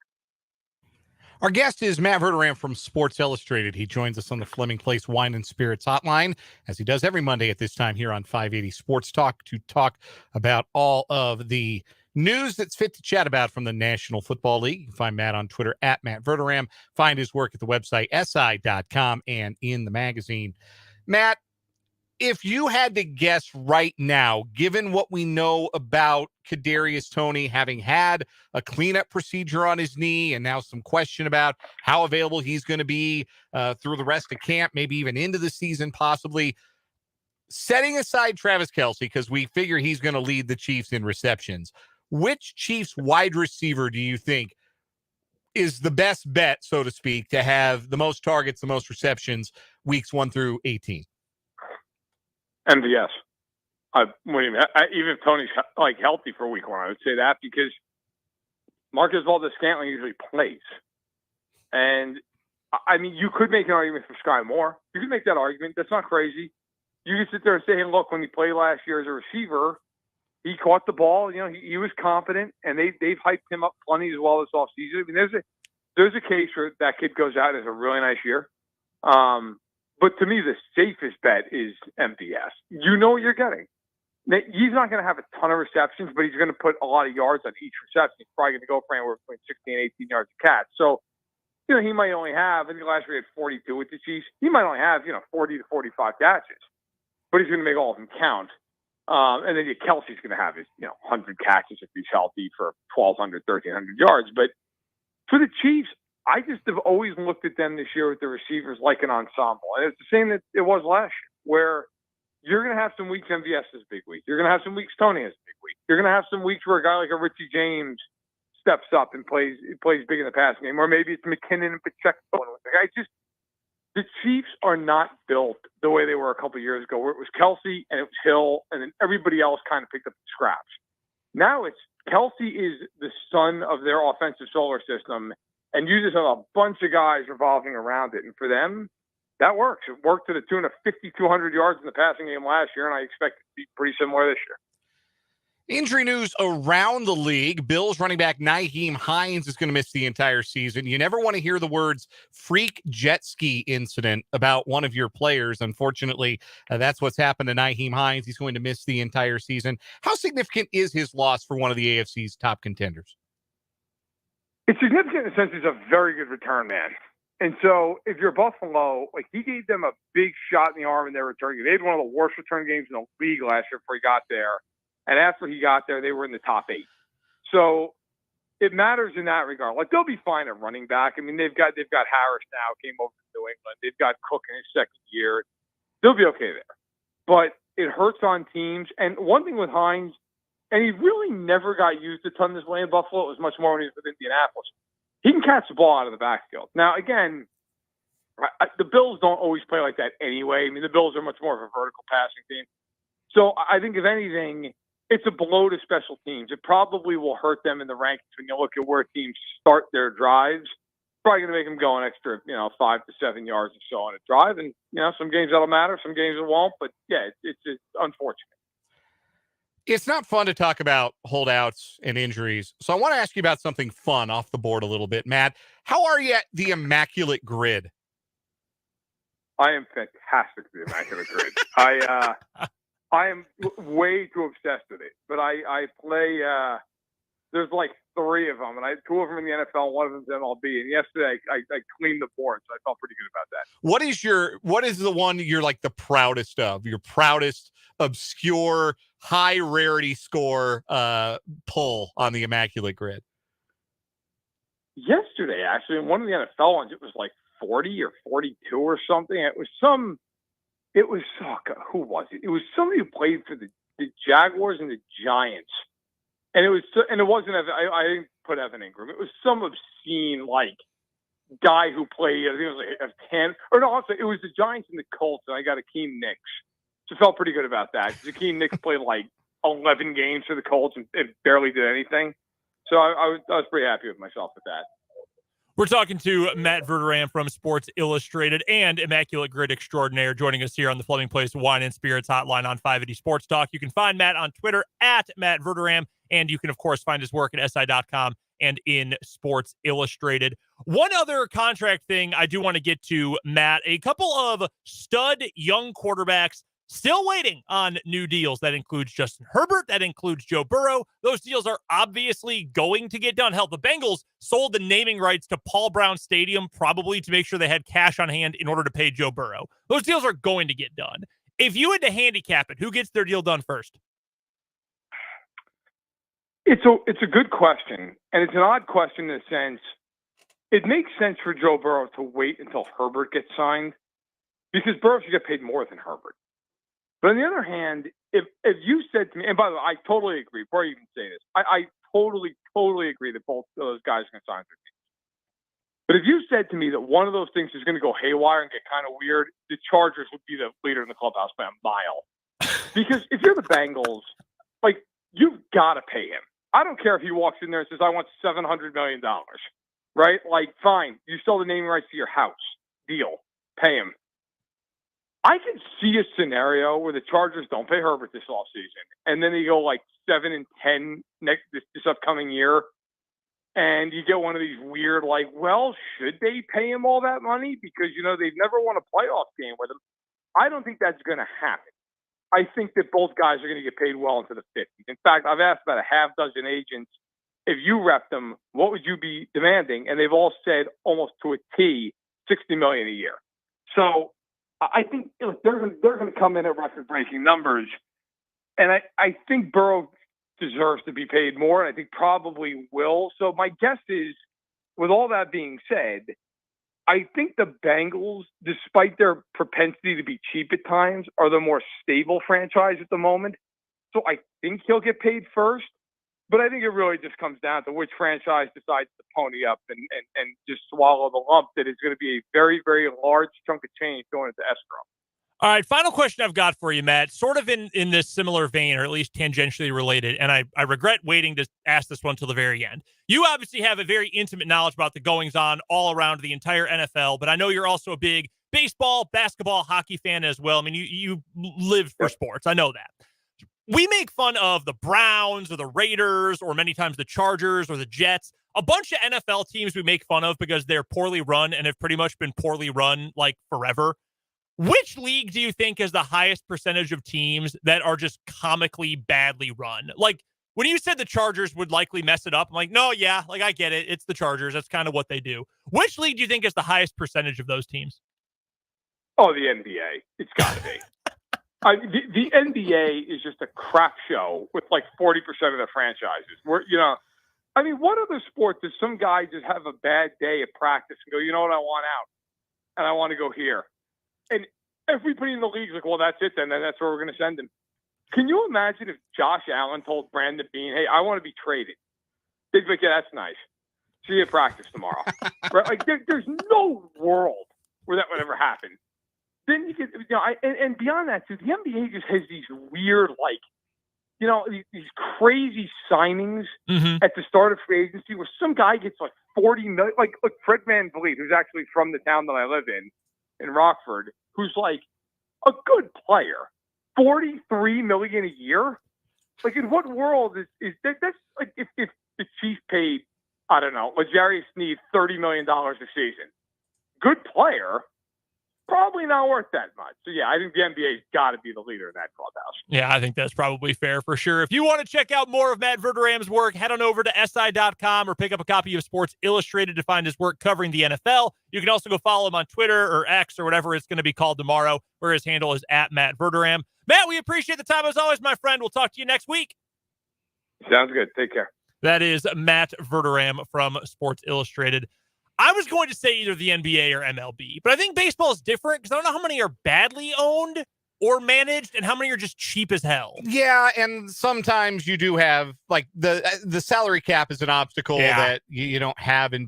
Our guest is Matt Verderame from Sports Illustrated. He joins us on the Fleming Place Wine and Spirits hotline, as he does every Monday at this time here on 580 Sports Talk, to talk about all of the news that's fit to chat about from the National Football League. You can find Matt on Twitter at Matt Verderame. Find his work at the website si.com and in the magazine. Matt, if you had to guess right now, given what we know about Kadarius Toney having had a cleanup procedure on his knee and now some question about how available he's going to be through the rest of camp, maybe even into the season possibly, setting aside Travis Kelce, because we figure he's going to lead the Chiefs in receptions, which Chiefs wide receiver do you think is the best bet, so to speak, to have the most targets, the most receptions weeks 1 through 18? MVS. Even if Tony's healthy for week 1, I would say that, because Marcus Valdes-Scantling usually plays. And I mean, you could make an argument for Sky Moore. You could make that argument. That's not crazy. You could sit there and say, hey, look, when he played last year as a receiver, he caught the ball. He was confident, and they've hyped him up plenty as well this offseason. I mean, there's a case where that kid goes out as a really nice year. But to me, the safest bet is MVS. You know what you're getting. He's not going to have a ton of receptions, but he's going to put a lot of yards on each reception. He's probably going to go for anywhere between 16 and 18 yards a catch. So, he might only have, I think last year he had 42 with the Chiefs. He might only have, 40 to 45 catches, but he's going to make all of them count. And then Kelsey's going to have his, 100 catches if he's healthy for 1,200, 1,300 yards. But for the Chiefs, I just have always looked at them this year with the receivers like an ensemble. And it's the same that it was last year, where you're going to have some weeks MVS is a big week. You're going to have some weeks Toney is a big week. You're going to have some weeks where a guy like a Richie James steps up and plays big in the passing game. Or maybe it's McKinnon and Pacheco. The Chiefs are not built the way they were a couple of years ago, where it was Kelsey and it was Hill, and then everybody else kind of picked up the scraps. Now it's Kelsey is the son of their offensive solar system, and you just have a bunch of guys revolving around it. And for them, that works. It worked to the tune of 5,200 yards in the passing game last year, and I expect it to be pretty similar this year. Injury news around the league. Bills running back Nyheim Hines is going to miss the entire season. You never want to hear the words freak jet ski incident about one of your players. Unfortunately, that's what's happened to Nyheim Hines. He's going to miss the entire season. How significant is his loss for one of the AFC's top contenders? It's significant in the sense he's a very good return man. And so if you're Buffalo, he gave them a big shot in the arm in their return game. They had one of the worst return games in the league last year before he got there. And after he got there, they were in the top 8. So it matters in that regard. They'll be fine at running back. I mean, they've got Harris now, came over to New England. They've got Cook in his second year. They'll be okay there. But it hurts on teams. And one thing with Hines, and he really never got used a ton this way in Buffalo. It was much more when he was with Indianapolis. He can catch the ball out of the backfield. Now, again, the Bills don't always play like that anyway. I mean, the Bills are much more of a vertical passing team. So I think, if anything, it's a blow to special teams. It probably will hurt them in the rankings when you look at where teams start their drives. Probably going to make them go an extra, 5 to 7 yards or so on a drive. And, some games that'll matter, some games it won't. But, yeah, it's unfortunate. It's not fun to talk about holdouts and injuries. So I want to ask you about something fun off the board a little bit, Matt. How are you at the Immaculate Grid? I am fantastic at the Immaculate Grid. I am way too obsessed with it. But I play there's 3 of them, and 2 of them in the NFL, 1 of them's MLB. And yesterday I cleaned the board, so I felt pretty good about that. What is the one you're the proudest of? Your proudest obscure high rarity score pull on the Immaculate Grid? Yesterday, actually, in one of the NFL ones, it was 40 or 42 or something. Who was it? It was somebody who played for the Jaguars and the Giants. And it wasn't, I didn't put Evan Ingram. It was some obscene, guy who played, I think it was a 10, or no, it was the Giants and the Colts, and I got Akeem Nicks. So I felt pretty good about that. Akeem Nicks played 11 games for the Colts and barely did anything. So I was pretty happy with myself with that. We're talking to Matt Verderame from Sports Illustrated and Immaculate Grid Extraordinaire, joining us here on the Fleming Place Wine and Spirits Hotline on 580 Sports Talk. You can find Matt on Twitter at Matt Verderame, and you can, of course, find his work at si.com and in Sports Illustrated. One other contract thing I do want to get to, Matt, a couple of stud young quarterbacks Still waiting on new deals. That includes Justin Herbert. That includes Joe Burrow. Those deals are obviously going to get done. Hell, the Bengals sold the naming rights to Paul Brown Stadium probably to make sure they had cash on hand in order to pay Joe Burrow. Those deals are going to get done. If you had to handicap it, who gets their deal done first? It's a good question, and it's an odd question in a sense. It makes sense for Joe Burrow to wait until Herbert gets signed because Burrow should get paid more than Herbert. But on the other hand, if you said to me, and by the way, I totally agree, before you even say this, I totally agree that both of those guys are going to sign their teams. But if you said to me that one of those things is going to go haywire and get kind of weird, the Chargers would be the leader in the clubhouse by a mile. Because if you're the Bengals, like, you've got to pay him. I don't care if he walks in there and says, I want $700 million, right? Like, fine, you sell the naming rights to your house. Deal. Pay him. I can see a scenario where the Chargers don't pay Herbert this offseason, and then they go like 7-10 this upcoming year, and you get one of these weird, like, well, should they pay him all that money? Because, they've never won a playoff game with him. I don't think that's going to happen. I think that both guys are going to get paid well into the 50s. In fact, I've asked about a half dozen agents, if you rep them, what would you be demanding? And they've all said almost to a T, $60 million a year. So I think they're going to come in at record-breaking numbers, and I think Burrow deserves to be paid more, and I think probably will. So my guess is, with all that being said, I think the Bengals, despite their propensity to be cheap at times, are the more stable franchise at the moment. So I think he'll get paid first, but I think it really just comes down to which franchise decides to pony up and just swallow the lump that is going to be a very, very large chunk of change going into escrow. All right, final question I've got for you, Matt, sort of in this similar vein, or at least tangentially related, and I regret waiting to ask this one till the very end. You obviously have a very intimate knowledge about the goings-on all around the entire NFL, but I know you're also a big baseball, basketball, hockey fan as well. I mean, you live for sports. I know that. We make fun of the Browns or the Raiders or many times the Chargers or the Jets. A bunch of NFL teams we make fun of because they're poorly run and have pretty much been poorly run like forever. Which league do you think has the highest percentage of teams that are just comically badly run? Like, when you said the Chargers would likely mess it up, I'm like, no, yeah, like, I get it. It's the Chargers. That's kind of what they do. Which league do you think has the highest percentage of those teams? Oh, the NBA. It's got to be. The NBA is just a crap show with like 40% of the franchises. What other sport does some guy just have a bad day at practice and go, you know what, I want out, and I want to go here? And everybody in the league is like, well, that's it then. That's where we're going to send him. Can you imagine if Josh Allen told Brandon Beane, hey, I want to be traded? They'd be like, yeah, that's nice. See you at practice tomorrow. Right? Like, there's no world where that would ever happen. Then you get, and beyond that, too, the NBA just has these weird, like, these crazy signings at the start of free agency where some guy gets like $40 million. Like, look, Fred VanVleet, who's actually from the town that I live in Rockford, who's like a good player, $43 million a year. Like, in what world is that? That's like if the Chiefs paid, I don't know, L'Jarius Sneed $30 million a season. Good player. Probably not worth that much. So, yeah, I think the NBA's got to be the leader in that clubhouse. Yeah, I think that's probably fair for sure. If you want to check out more of Matt Verderame's work, head on over to SI.com or pick up a copy of Sports Illustrated to find his work covering the NFL. You can also go follow him on Twitter or X or whatever it's going to be called tomorrow, where his handle is @Matt Verderame. Matt, we appreciate the time as always, my friend. We'll talk to you next week. Sounds good. Take care. That is Matt Verderame from Sports Illustrated. I was going to say either the NBA or MLB, but I think baseball is different because I don't know how many are badly owned or managed and how many are just cheap as hell. Yeah, and sometimes you do have, like, the salary cap is an obstacle that you don't have in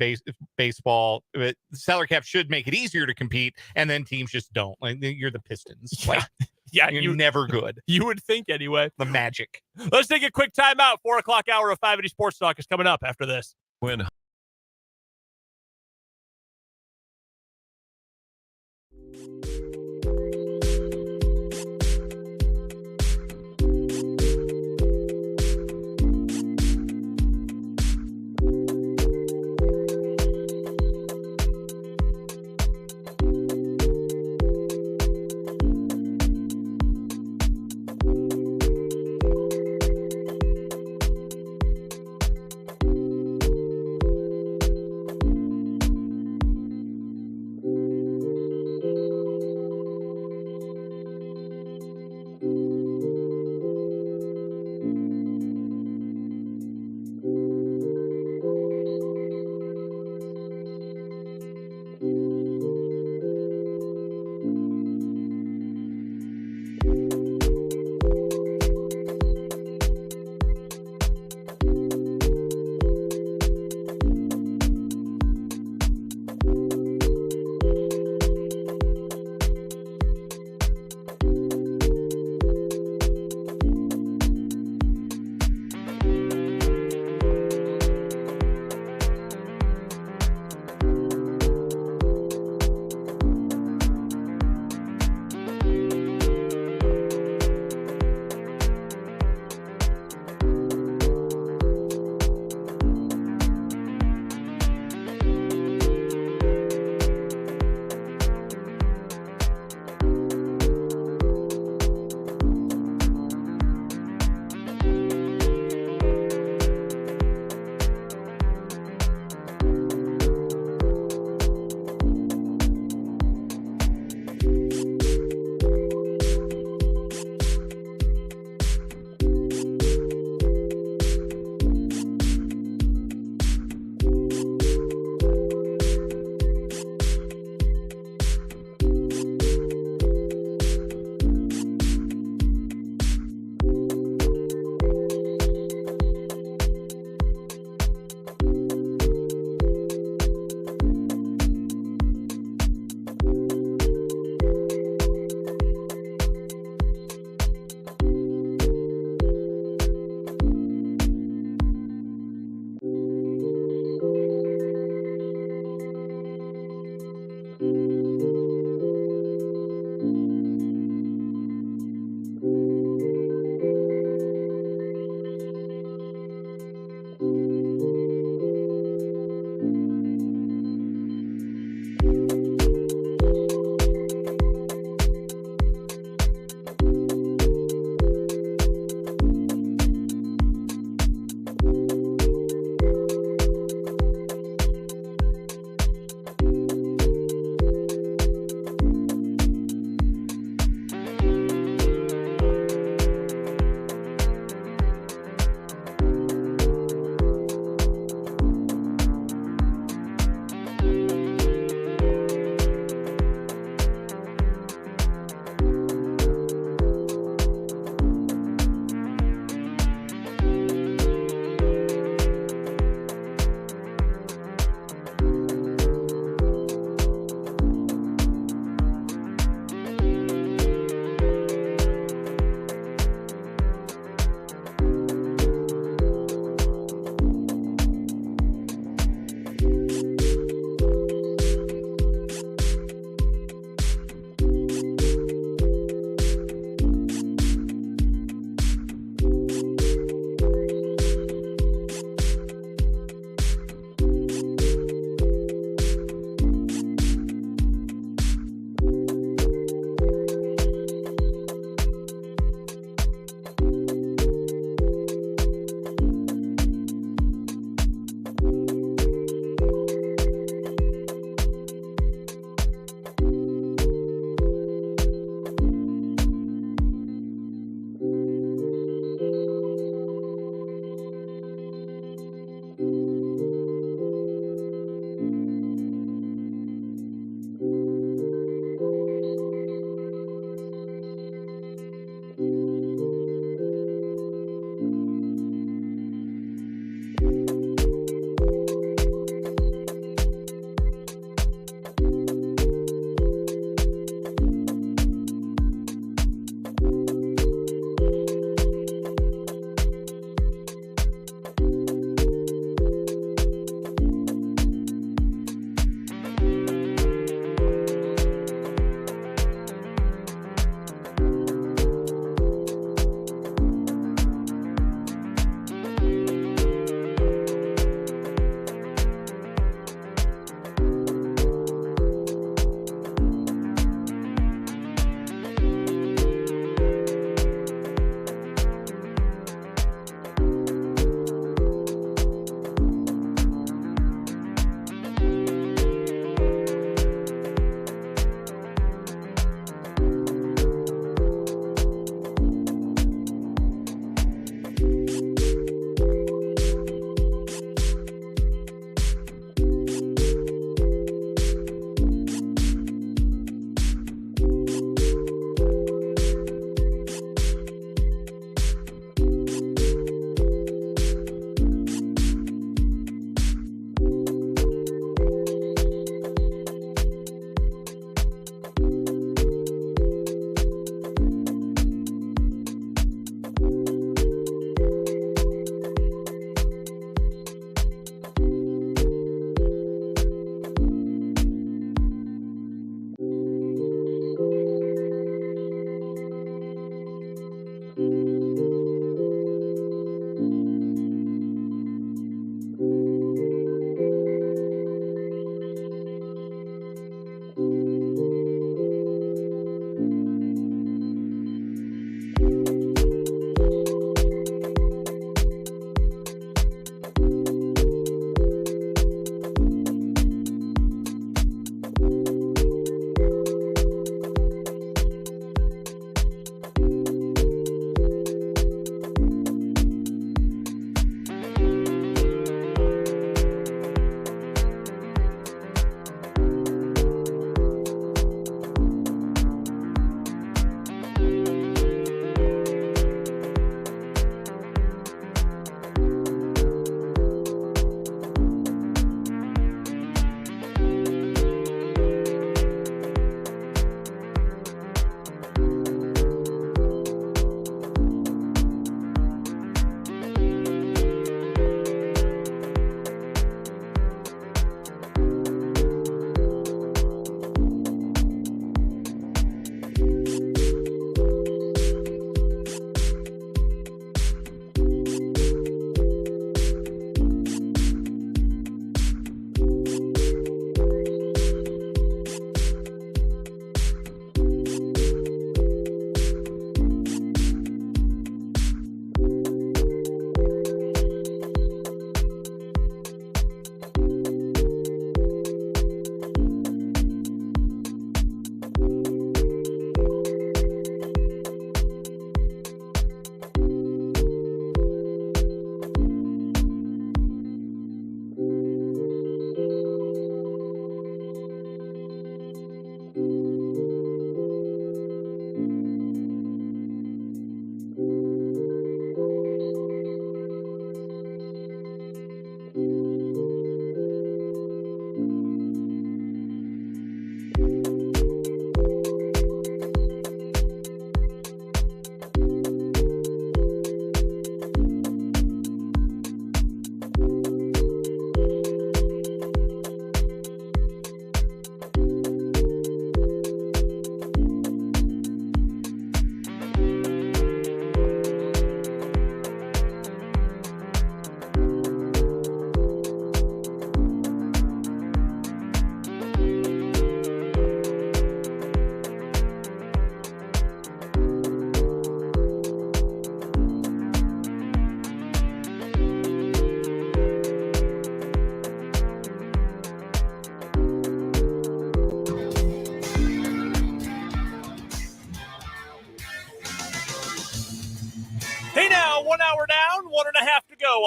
baseball. But the salary cap should make it easier to compete, and then teams just don't. Like, you're the Pistons. Like, you're never good. You would think anyway. The Magic. Let's take a quick timeout. 4 o'clock hour of 580 Sports Talk is coming up after this. When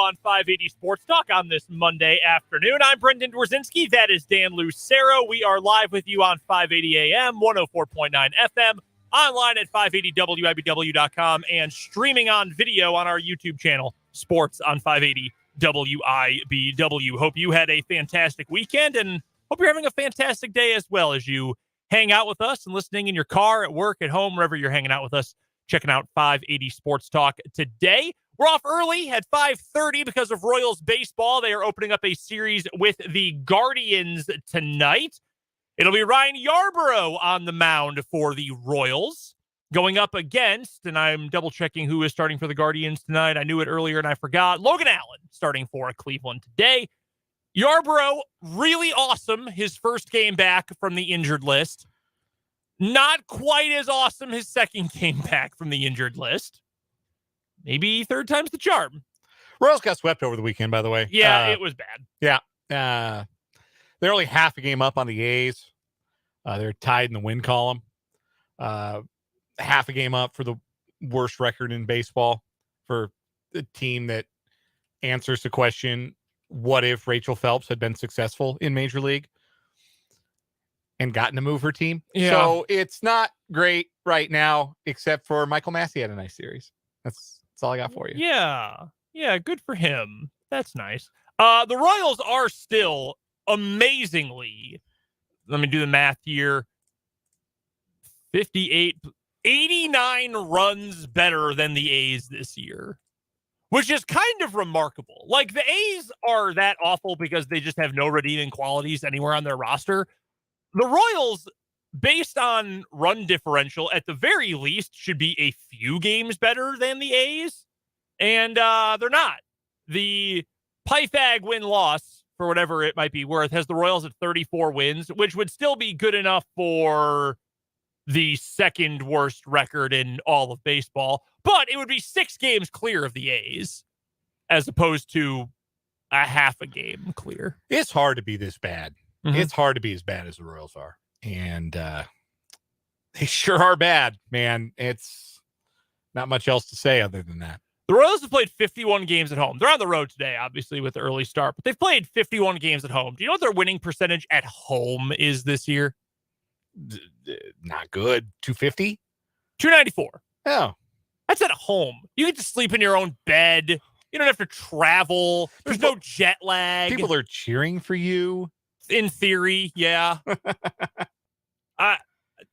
on 580 Sports Talk on this Monday afternoon. I'm Brendan Dworzinski. That is Dan Lucero. We are live with you on 580 AM, 104.9 FM, online at 580WIBW.com, and streaming on video on our YouTube channel, Sports on 580 WIBW. Hope you had a fantastic weekend, and hope you're having a fantastic day as well as you hang out with us and listening in your car, at work, at home, wherever you're hanging out with us, checking out 580 Sports Talk today. We're off early at 5:30 because of Royals baseball. They are opening up a series with the Guardians tonight. It'll be Ryan Yarbrough on the mound for the Royals, going up against, and I'm double-checking who is starting for the Guardians tonight. I knew it earlier and I forgot. Logan Allen starting for Cleveland today. Yarbrough, really awesome. His first game back from the injured list. Not quite as awesome his second game back from the injured list. Maybe third time's the charm. Royals got swept over the weekend, by the way. Yeah, it was bad. Yeah. They're only half a game up on the A's. They're tied in the win column. Half a game up for the worst record in baseball for the team that answers the question, what if Rachel Phelps had been successful in Major League and gotten to move her team? Yeah. So it's not great right now, except for Michael Massey had a nice series. That's all I got for you. Yeah, good for him. That's nice. The Royals are still amazingly, let me do the math here, 89 runs better than the A's this year, which is kind of remarkable. Like, the A's are that awful because they just have no redeeming qualities anywhere on their roster. The Royals, based on run differential, at the very least, should be a few games better than the A's, and they're not. The Pythag win-loss, for whatever it might be worth, has the Royals at 34 wins, which would still be good enough for the second worst record in all of baseball, but it would be 6 games clear of the A's as opposed to a half a game clear. It's hard to be this bad. Mm-hmm. It's hard to be as bad as the Royals are. And they sure are bad, man. It's not much else to say other than that. The Royals have played 51 games at home. They're on the road today, obviously, with the early start, but they've played 51 games at home. Do you know what their winning percentage at home is this year? Not good. 250? 294. Oh. That's at home. You get to sleep in your own bed. You don't have to travel. There's no jet lag. People are cheering for you. In theory, yeah.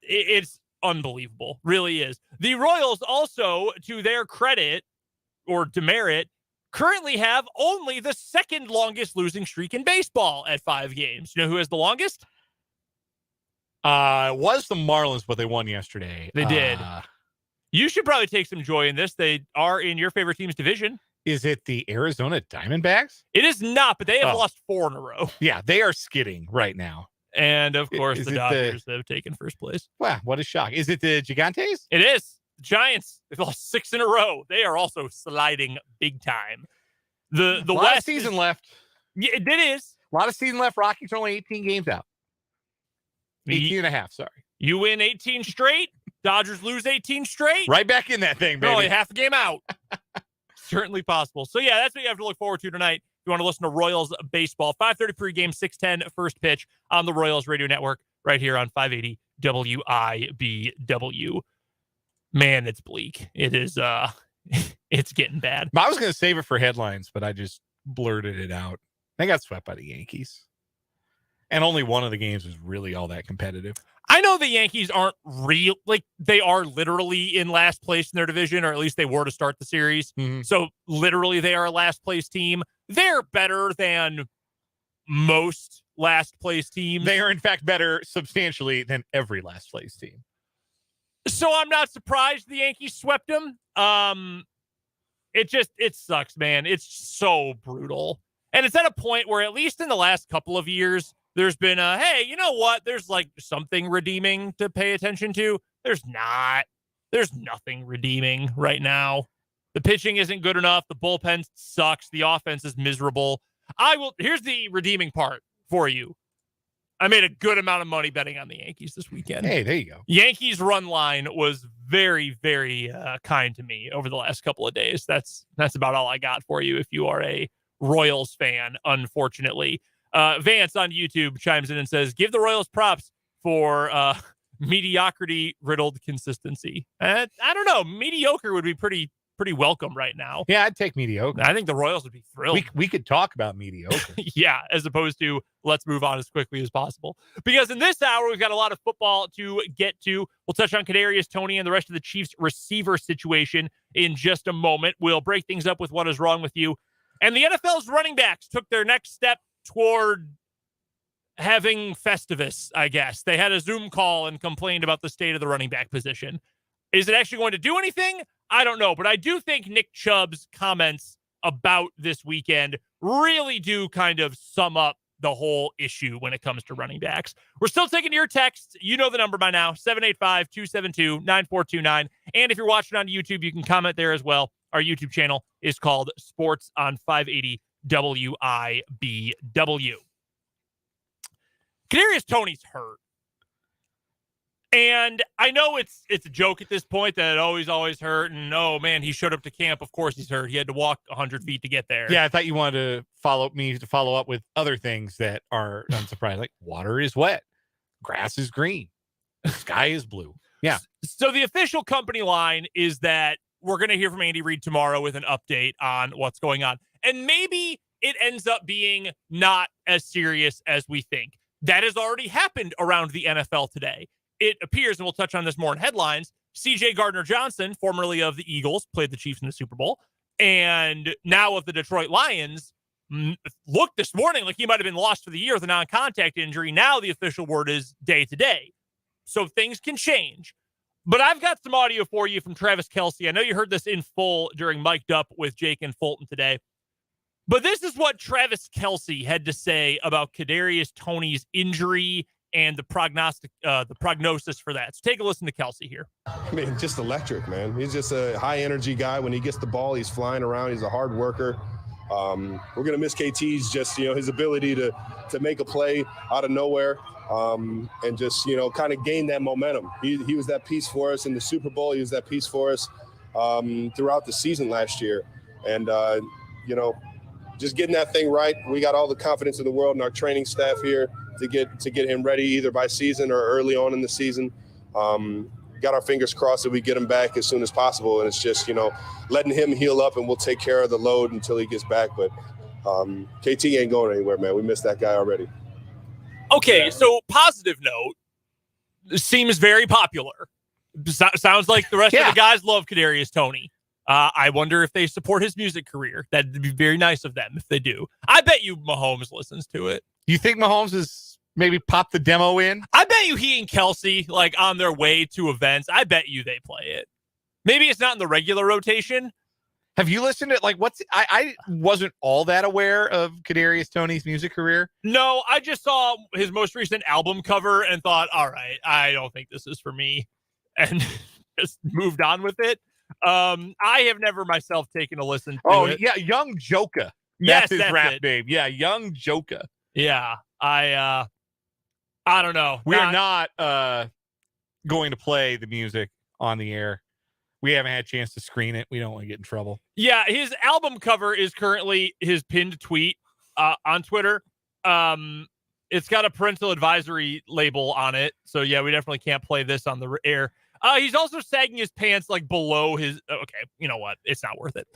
It's unbelievable. Really is. The Royals also, to their credit or demerit, currently have only the second longest losing streak in baseball at 5 games. You know who has the longest? It was the Marlins, but they won yesterday. They did. You should probably take some joy in this. They are in your favorite team's division. Is it the Arizona Diamondbacks? It is not, but they have lost 4 in a row. Yeah, they are skidding right now. And, of course, Is the it Dodgers have taken first place. Wow, what a shock. Is it the Gigantes? It is. The Giants, they've lost 6 in a row. They are also sliding big time. The a lot West of season left. Yeah, it is. A lot of season left. Rockies are only 18 games out. 18 and a half, sorry. You win 18 straight. Dodgers lose 18 straight. Right back in that thing, They're baby. only half a game out. Certainly possible. So, yeah, that's what you have to look forward to tonight. If you want to listen to Royals baseball, 5:30 pregame, 6:10 first pitch on the Royals radio network right here on 580 WIBW. Man, it's bleak. It is, it's getting bad. I was going to save it for headlines, but I just blurted it out. They got swept by the Yankees. And only one of the games was really all that competitive. I know the Yankees aren't real, like they are literally in last place in their division, or at least they were to start the series. Mm-hmm. So literally they are a last place team. They're better than most last place teams. They are in fact better substantially than every last place team. So I'm not surprised the Yankees swept them. It sucks, man. It's so brutal. And it's at a point where, at least in the last couple of years, there's been hey, you know what? There's like something redeeming to pay attention to. There's not. There's nothing redeeming right now. The pitching isn't good enough. The bullpen sucks. The offense is miserable. Here's the redeeming part for you. I made a good amount of money betting on the Yankees this weekend. Hey, there you go. Yankees run line was very, very kind to me over the last couple of days. That's about all I got for you if you are a Royals fan, unfortunately. Vance on YouTube chimes in and says, give the Royals props for mediocrity-riddled consistency. I don't know. Mediocre would be pretty welcome right now. Yeah, I'd take mediocre. I think the Royals would be thrilled. We could talk about mediocre. Yeah, as opposed to let's move on as quickly as possible. Because in this hour, we've got a lot of football to get to. We'll touch on Kadarius Toney and the rest of the Chiefs receiver situation in just a moment. We'll break things up with what is wrong with you. And the NFL's running backs took their next step toward having Festivus, I guess. They had a Zoom call and complained about the state of the running back position. Is it actually going to do anything? I don't know, but I do think Nick Chubb's comments about this weekend really do kind of sum up the whole issue when it comes to running backs. We're still taking your texts. You know the number by now, 785-272-9429. And if you're watching on YouTube, you can comment there as well. Our YouTube channel is called Sports on 580 WIBW. Kadarius Toney's hurt. And I know it's a joke at this point that it always hurt. And, oh, man, he showed up to camp. Of course he's hurt. He had to walk 100 feet to get there. Yeah, I thought you wanted to follow up with other things that are unsurprising. Like water is wet. Grass is green. Sky is blue. Yeah. So the official company line is that we're going to hear from Andy Reid tomorrow with an update on what's going on. And maybe it ends up being not as serious as we think. That has already happened around the NFL today. It appears, and we'll touch on this more in headlines, C.J. Gardner-Johnson, formerly of the Eagles, played the Chiefs in the Super Bowl, and now of the Detroit Lions, looked this morning like he might have been lost for the year with a non-contact injury. Now the official word is day-to-day. So things can change. But I've got some audio for you from Travis Kelce. I know you heard this in full during Mic'd Up with Jake and Fulton today. But this is what Travis Kelce had to say about Kadarius Toney's injury and the prognosis for that. So take a listen to Kelce here. I mean, just electric, man. He's just a high-energy guy. When he gets the ball, he's flying around. He's a hard worker. We're going to miss KT's just, his ability to make a play out of nowhere and just, kind of gain that momentum. He was that piece for us in the Super Bowl. He was that piece for us throughout the season last year. And, just getting that thing right. We got all the confidence in the world in our training staff here to get him ready either by season or early on in the season. Got our fingers crossed that we get him back as soon as possible. And it's just, letting him heal up and we'll take care of the load until he gets back. But KT ain't going anywhere, man. We missed that guy already. Okay, so positive note, seems very popular. Sounds like the rest of the guys love Kadarius Toney. I wonder if they support his music career. That'd be very nice of them if they do. I bet you Mahomes listens to it. You think Mahomes has maybe popped the demo in? I bet you he and Kelce, like on their way to events, I bet you they play it. Maybe it's not in the regular rotation. Have you listened to I wasn't all that aware of Kadarius Toney's music career. No, I just saw his most recent album cover and thought, all right, I don't think this is for me. And just moved on with it. I have never myself taken a listen to it. Yeah, Young Joka. Yes, that's his rap name. Yeah, Young Joka. Yeah, I don't know. We are not going to play the music on the air. We haven't had a chance to screen it. We don't want to get in trouble. Yeah, his album cover is currently his pinned tweet on Twitter. It's got a parental advisory label on it. So, yeah, we definitely can't play this on the air. He's also sagging his pants like below his. Okay, you know what? It's not worth it.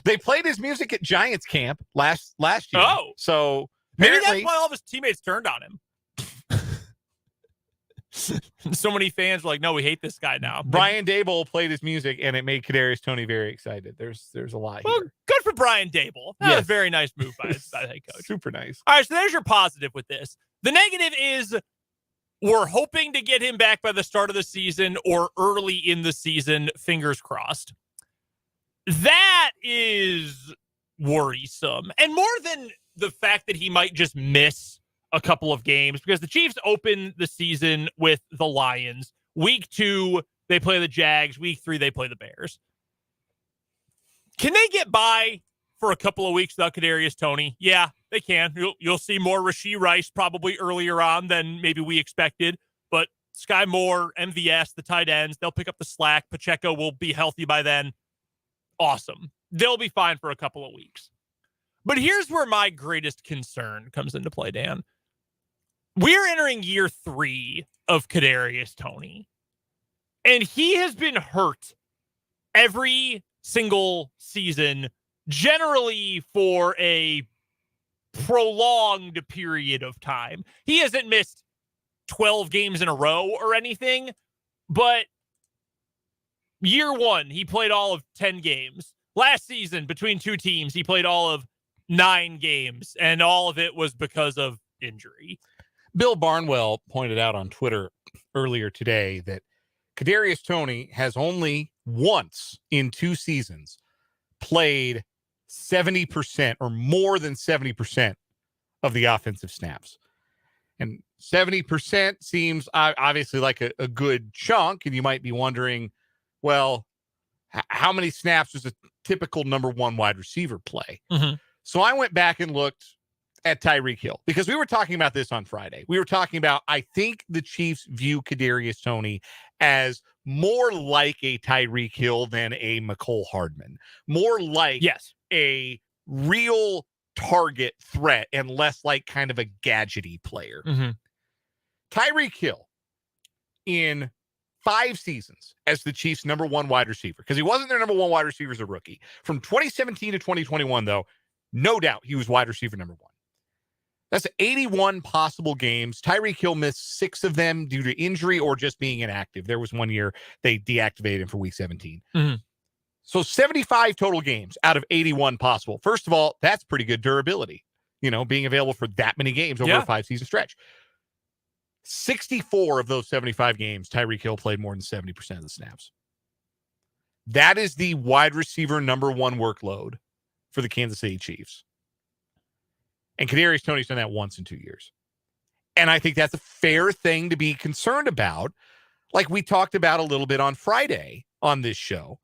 They played his music at Giants camp last year. Oh, so maybe that's why all of his teammates turned on him. So many fans were like, "No, we hate this guy now." Brian Daboll played his music, and it made Kadarius Toney very excited. There's a lot well, here. Good for Brian Daboll. That was a very nice move by the head coach. Super nice. All right, so there's your positive with this. The negative is we're hoping to get him back by the start of the season or early in the season. Fingers crossed. That is worrisome, and more than the fact that he might just miss a couple of games, because the Chiefs open the season with the Lions. Week 2, they play the Jags. Week 3, they play the Bears. Can they get by for a couple of weeks without Kadarius Toney? Yeah, they can. You'll see more Rashee Rice probably earlier on than maybe we expected, but Sky Moore, MVS, the tight ends, they'll pick up the slack. Pacheco will be healthy by then. Awesome. They'll be fine for a couple of weeks. But here's where my greatest concern comes into play, Dan. We're entering year 3 of Kadarius Toney, and he has been hurt every single season, generally for a prolonged period of time. He hasn't missed 12 games in a row or anything, but year 1, he played all of 10 games. Last season, between 2 teams, he played all of 9 games, and all of it was because of injury. Bill Barnwell pointed out on Twitter earlier today that Kadarius Toney has only once in 2 seasons played 70% or more than 70% of the offensive snaps. And 70% seems obviously like a good chunk, and you might be wondering, well, how many snaps does a typical number 1 wide receiver play? Mm-hmm. So I went back and looked at Tyreek Hill, because we were talking about this on Friday. We were talking about, I think the Chiefs view Kadarius Toney as more like a Tyreek Hill than a McCole Hardman, more like a real target threat and less like kind of a gadgety player. Mm-hmm. Tyreek Hill in 5 seasons as the Chiefs' number 1 wide receiver, because he wasn't their number 1 wide receiver as a rookie. From 2017 to 2021, though, no doubt he was wide receiver number 1. That's 81 possible games. Tyreek Hill missed 6 of them due to injury or just being inactive. There was one year they deactivated him for week 17. Mm-hmm. So 75 total games out of 81 possible. First of all, that's pretty good durability, being available for that many games over a 5-season stretch. 64 of those 75 games, Tyreek Hill played more than 70% of the snaps. That is the wide receiver number 1 workload for the Kansas City Chiefs. And Kadarius Toney's done that once in 2 years. And I think that's a fair thing to be concerned about. Like we talked about a little bit on Friday on this show,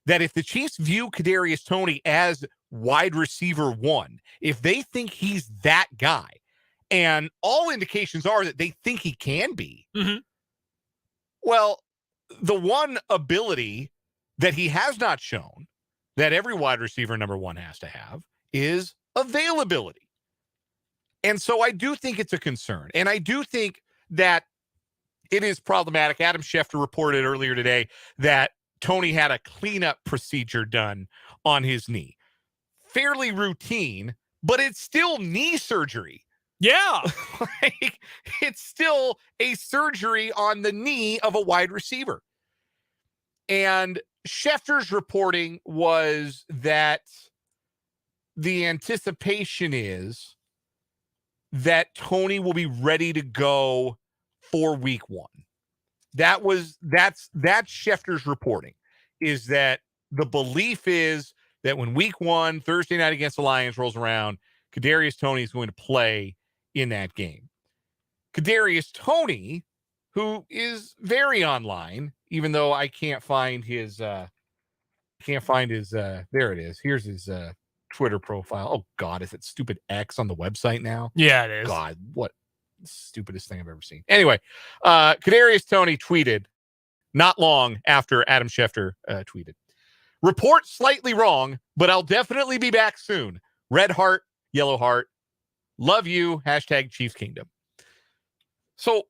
that if the Chiefs view Kadarius Toney as wide receiver 1, if they think he's that guy, and all indications are that they think he can be, well, the one ability that he has not shown that every wide receiver number 1 has to have is availability. And so I do think it's a concern. And I do think that it is problematic. Adam Schefter reported earlier today that Toney had a cleanup procedure done on his knee. Fairly routine, but it's still knee surgery. Yeah. Like, it's still a surgery on the knee of a wide receiver. And Schefter's reporting was that the anticipation is that Toney will be ready to go for week 1. That's Schefter's reporting, is that the belief is that when week 1, Thursday night against the Lions, rolls around, Kadarius Toney is going to play in that game. Kadarius Toney, who is very online, even though I can't find his there it is. Here's his Twitter profile. Oh God, is it stupid X on the website now? Yeah, it is. God, what stupidest thing I've ever seen. Anyway, Kadarius Toney tweeted not long after Adam Schefter tweeted. Report slightly wrong, but I'll definitely be back soon. Red heart, yellow heart. Love you. # Chiefs Kingdom. So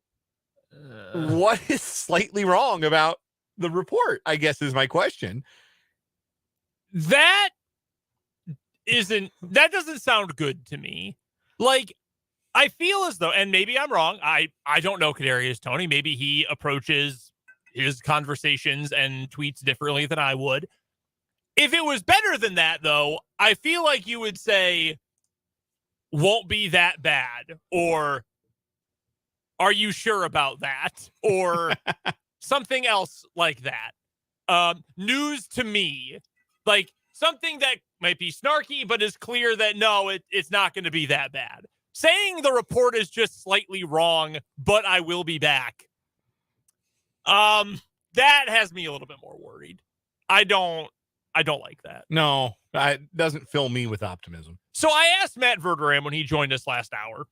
what is slightly wrong about the report, I guess, is my question. That doesn't sound good to me. Like, I feel as though, and maybe I'm wrong, I don't know Kadarius Toney. Maybe he approaches his conversations and tweets differently than I would. If it was better than that, though, I feel like you would say, won't be that bad, or are you sure about that, or something else like that. News to me, like something that might be snarky, but is clear that no, it's not going to be that bad. Saying the report is just slightly wrong, but I will be back. That has me a little bit more worried. I don't like that. No, It doesn't fill me with optimism. So I asked Matt Verderame when he joined us last hour,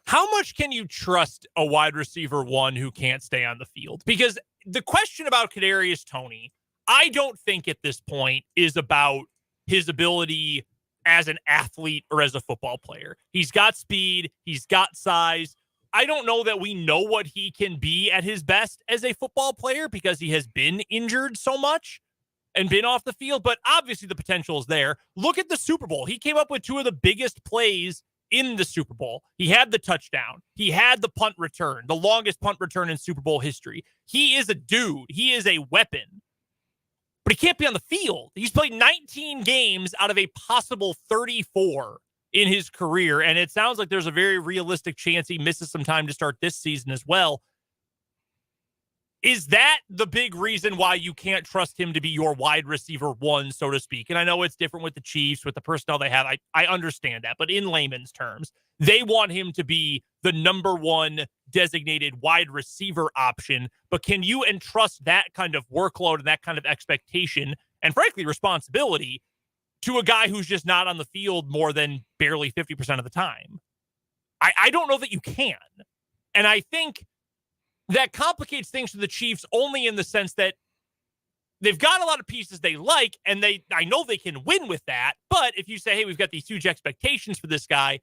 how much can you trust a wide receiver one who can't stay on the field? Because the question about Kadarius Toney, I don't think at this point is about his ability as an athlete or as a football player. He's got speed. He's got size. I don't know that we know what he can be at his best as a football player because he has been injured so much and been off the field, but obviously the potential is there. Look at the Super Bowl. He came up with two of the biggest plays in the Super Bowl. He had the touchdown. He had the punt return, the longest punt return in Super Bowl history. He is a dude. He is a weapon. But he can't be on the field. He's played 19 games out of a possible 34 in his career, and it sounds like there's a very realistic chance he misses some time to start this season as well. Is that the big reason why you can't trust him to be your wide receiver one, so to speak? And I know it's different with the Chiefs, with the personnel they have. I understand that. But in layman's terms, they want him to be the number one designated wide receiver option. But can you entrust that kind of workload and that kind of expectation and, frankly, responsibility to a guy who's just not on the field more than barely 50% of the time? I don't know that you can. And I think that complicates things for the Chiefs only in the sense that they've got a lot of pieces they like, and I know they can win with that. But if you say, hey, we've got these huge expectations for this guy,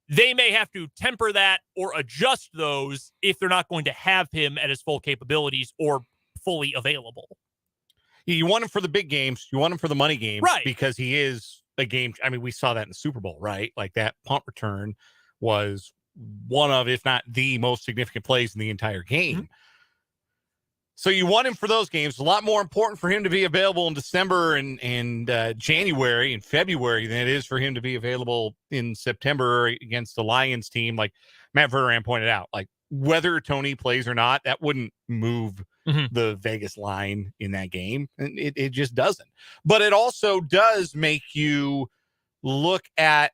they may have to temper that or adjust those if they're not going to have him at his full capabilities or fully available. You want him for the big games. You want him for the money games. Right. Because he is a game. I mean, we saw that in the Super Bowl, right? Like that punt return was one of, if not the most significant plays in the entire game. Mm-hmm. So you want him for those games. A lot more important for him to be available in December and January and February than it is for him to be available in September against the Lions team. Like Matt Verderame pointed out, like whether Toney plays or not, that wouldn't move the Vegas line in that game. And it just doesn't. But it also does make you look at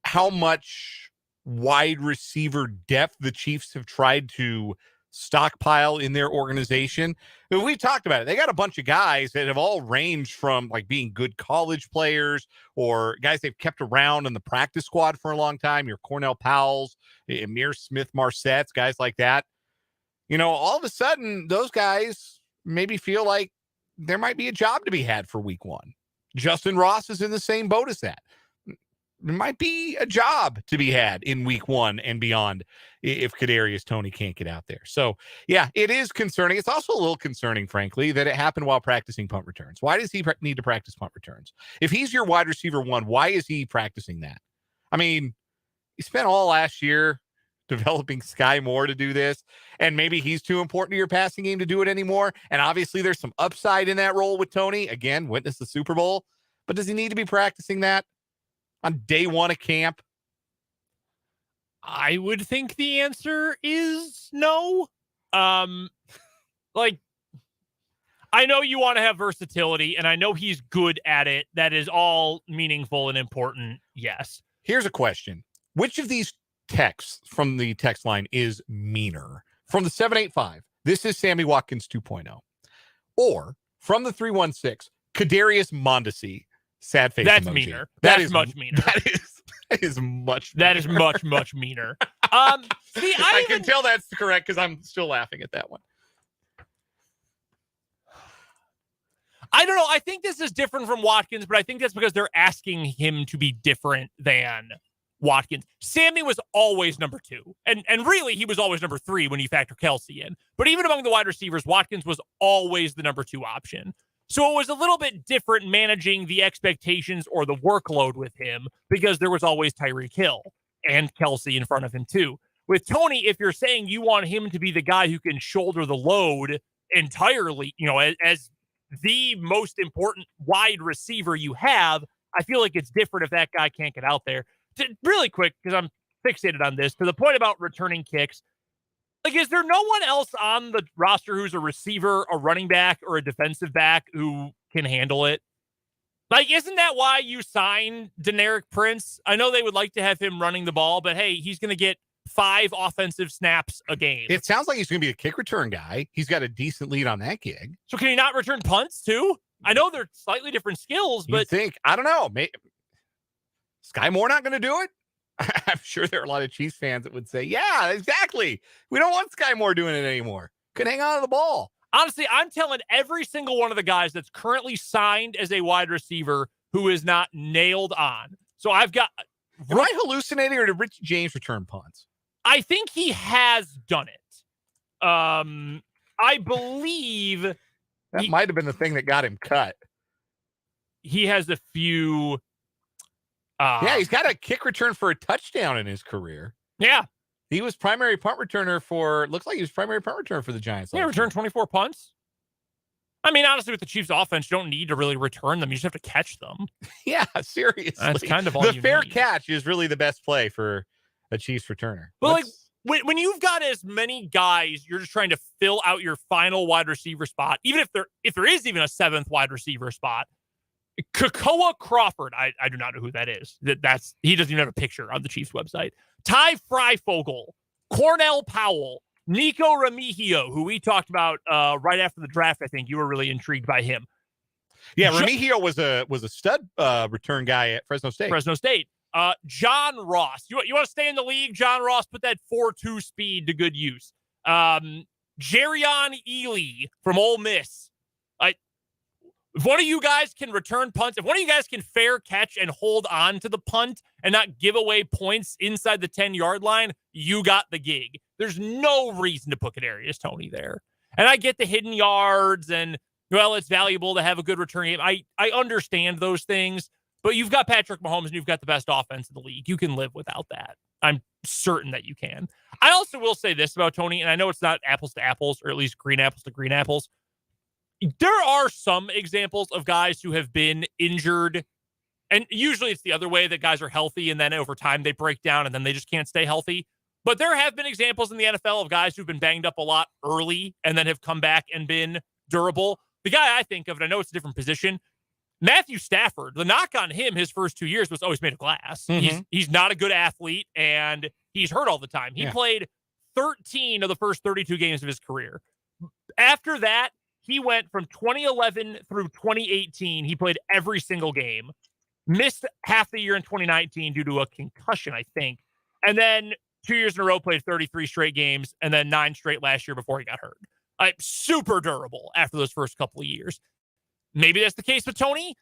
how much wide receiver depth the Chiefs have tried to stockpile in their organization. We talked about it. They got a bunch of guys that have all ranged from like being good college players or guys they've kept around in the practice squad for a long time. Your Cornell Powells, Amir Smith-Marsette's, guys like that. You know, all of a sudden, those guys maybe feel like there might be a job to be had for week one. Justin Ross is in the same boat as that. There might be a job to be had in week one and beyond if Kadarius Toney can't get out there. So, yeah, it is concerning. It's also a little concerning, frankly, that it happened while practicing punt returns. Why does he need to practice punt returns? If he's your wide receiver one, why is he practicing that? I mean, he spent all last year developing Sky Moore to do this, and maybe he's too important to your passing game to do it anymore. And obviously there's some upside in that role with Toney. Again, witness the Super Bowl. But does he need to be practicing that on day one of camp? I would think the answer is no. Like, I know you want to have versatility, and I know he's good at it. That is all meaningful and important. Yes. Here's a question. Which of these texts from the text line is meaner? From the 785, this is Sammy Watkins 2.0. Or from the 316, Kadarius Mondesi. Sad face. That's emoji. meaner. That is much meaner. That is much meaner. That is much, much meaner. See, I can tell that's correct because I'm still laughing at that one. I don't know. I think this is different from Watkins, but I think that's because they're asking him to be different than Watkins. Sammy was always number 2. And really, he was always number 3 when you factor Kelsey in. But even among the wide receivers, Watkins was always the number 2 option. So it was a little bit different managing the expectations or the workload with him because there was always Tyreek Hill and Kelsey in front of him too. With Toney, if you're saying you want him to be the guy who can shoulder the load entirely, you know, as the most important wide receiver you have, I feel like it's different if that guy can't get out there. Really quick, because I'm fixated on this, to the point about returning kicks. Like, is there no one else on the roster who's a receiver, a running back, or a defensive back who can handle it? Like, isn't that why you signed Deneric Prince? I know they would like to have him running the ball, but hey, he's going to get 5 offensive snaps a game. It sounds like he's going to be a kick return guy. He's got a decent lead on that gig. So can he not return punts too? I know they're slightly different skills, but I don't know. Sky Moore not going to do it? I'm sure there are a lot of Chiefs fans that would say, yeah, exactly. We don't want Sky Moore doing it anymore. Could hang on to the ball. Honestly, I'm telling every single one of the guys that's currently signed as a wide receiver who is not nailed on. So I've got... Am I hallucinating, or did Rich James return punts? I think he has done it. I believe... That might have been the thing that got him cut. He has a few... yeah, he's got a kick return for a touchdown in his career. Yeah. He was primary punt returner for the Giants. Yeah, returned 24 punts. I mean, honestly, with the Chiefs offense, you don't need to really return them. You just have to catch them. Yeah, seriously. That's kind of all the you fair need. catch is really the best play for a Chiefs returner. But when you've got as many guys, you're just trying to fill out your final wide receiver spot, even if there is even a seventh wide receiver spot. Kakoa Crawford, I do not know who that is. He doesn't even have a picture on the Chiefs website. Ty Freifogel, Cornell Powell, Nico Remigio, who we talked about right after the draft. I think you were really intrigued by him. Yeah, Remigio was a stud return guy at Fresno State. John Ross. You want to stay in the league? John Ross, put that 4.2 speed to good use. Jerion Ely from Ole Miss. If one of you guys can return punts, if one of you guys can fair catch and hold on to the punt and not give away points inside the 10-yard line, you got the gig. There's no reason to put Kadarius Toney there. And I get the hidden yards and, well, it's valuable to have a good return game. I understand those things, but you've got Patrick Mahomes and you've got the best offense in the league. You can live without that. I'm certain that you can. I also will say this about Toney, and I know it's not apples to apples, or at least green apples to green apples. There are some examples of guys who have been injured, and usually it's the other way, that guys are healthy and then over time they break down and then they just can't stay healthy. But there have been examples in the NFL of guys who've been banged up a lot early and then have come back and been durable. The guy I think of, and I know it's a different position, Matthew Stafford. The knock on him his first 2 years was always made of glass. Mm-hmm. He's not a good athlete, and he's hurt all the time. He played 13 of the first 32 games of his career. After that, he went from 2011 through 2018. He played every single game. Missed half the year in 2019 due to a concussion, I think. And then 2 years in a row played 33 straight games, and then 9 straight last year before he got hurt. Super durable after those first couple of years. Maybe that's the case with Toney.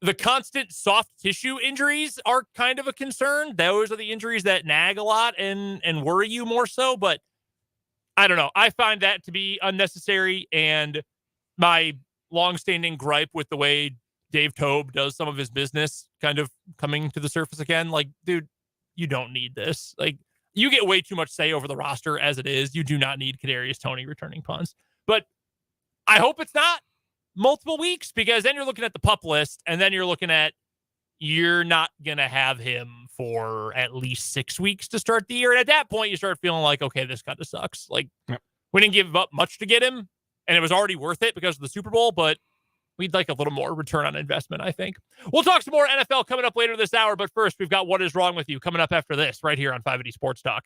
The constant soft tissue injuries are kind of a concern. Those are the injuries that nag a lot and worry you more so. But I don't know. I find that to be unnecessary, and my longstanding gripe with the way Dave Toub does some of his business kind of coming to the surface again. Like, dude, you don't need this. Like, you get way too much say over the roster as it is. You do not need Kadarius Toney returning punts. But I hope it's not multiple weeks, because then you're looking at the PUP list, and then you're not going to have him for at least 6 weeks to start the year. And at that point, you start feeling like, okay, this kind of sucks. Like, we didn't give up much to get him, and it was already worth it because of the Super Bowl, but we'd like a little more return on investment, I think. We'll talk some more NFL coming up later this hour, but first, we've got What Is Wrong With You coming up after this right here on 580 Sports Talk.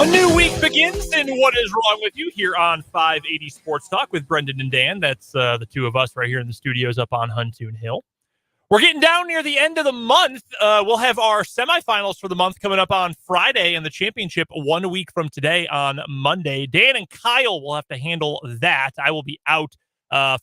A new week begins in What Is Wrong With You here on 580 Sports Talk with Brendan and Dan. That's the two of us right here in the studios up on Huntoon Hill. We're getting down near the end of the month. We'll have our semifinals for the month coming up on Friday and the championship 1 week from today on Monday. Dan and Kyle will have to handle that. I will be out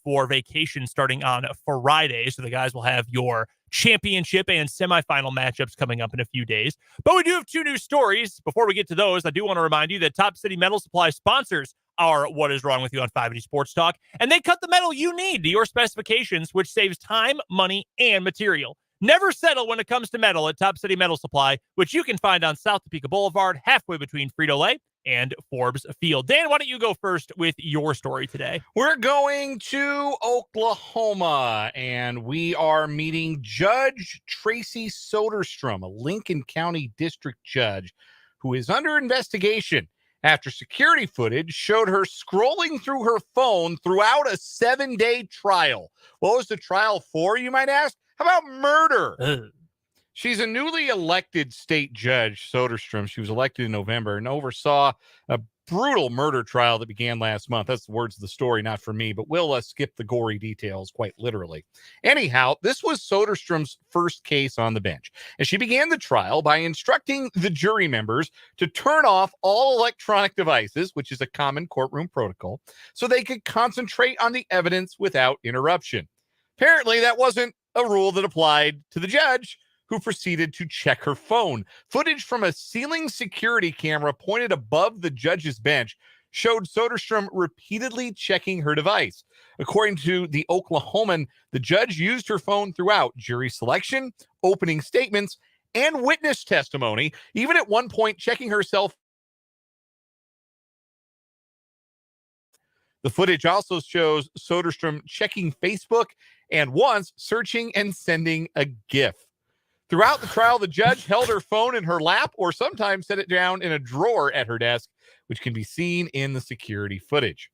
for vacation starting on Friday, so the guys will have your championship and semifinal matchups coming up in a few days. But we do have two new stories. Before we get to those, I do want to remind you that Top City Metal Supply sponsors our What Is Wrong With You on 580 Sports Talk, and they cut the metal you need to your specifications, which saves time, money, and material. Never settle when it comes to metal at Top City Metal Supply, which you can find on South Topeka Boulevard, halfway between Frito-Lay and Forbes Field. Dan, why don't you go first with your story today? We're going to Oklahoma, and we are meeting Judge Tracy Soderstrom, a Lincoln County District Judge, who is under investigation after security footage showed her scrolling through her phone throughout a 7-day trial. What was the trial for, you might ask? How about murder? She's a newly elected state judge, Soderstrom. She was elected in November and oversaw a brutal murder trial that began last month. That's the words of the story, not for me, but we'll skip the gory details quite literally. Anyhow, this was Soderstrom's first case on the bench, and she began the trial by instructing the jury members to turn off all electronic devices, which is a common courtroom protocol, so they could concentrate on the evidence without interruption. Apparently, that wasn't a rule that applied to the judge, who proceeded to check her phone. Footage from a ceiling security camera pointed above the judge's bench showed Soderstrom repeatedly checking her device. According to the Oklahoman, the judge used her phone throughout jury selection, opening statements, and witness testimony, even at one point checking herself. The footage also shows Soderstrom checking Facebook and once searching and sending a GIF. Throughout the trial, the judge held her phone in her lap or sometimes set it down in a drawer at her desk, which can be seen in the security footage.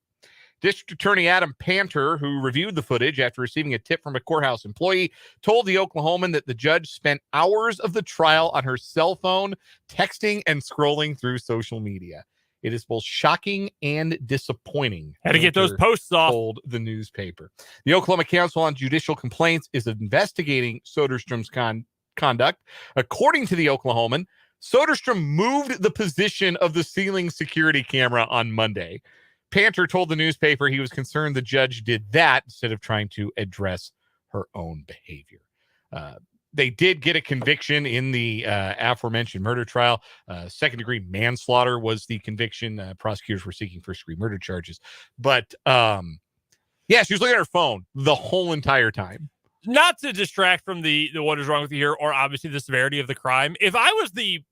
District Attorney Adam Panter, who reviewed the footage after receiving a tip from a courthouse employee, told the Oklahoman that the judge spent hours of the trial on her cell phone, texting and scrolling through social media. It is both shocking and disappointing. Had to get those posts off. Told the newspaper. The Oklahoma Council on Judicial Complaints is investigating Soderstrom's conduct. According to the Oklahoman, Soderstrom moved the position of the ceiling security camera on Monday. Panter told the newspaper he was concerned the judge did that instead of trying to address her own behavior. They did get a conviction in the aforementioned murder trial. Second-degree manslaughter was the conviction. Prosecutors were seeking first-degree murder charges. But, yeah, she was looking at her phone the whole entire time. Not to distract from the What Is Wrong With You here, or obviously the severity of the crime. If I was the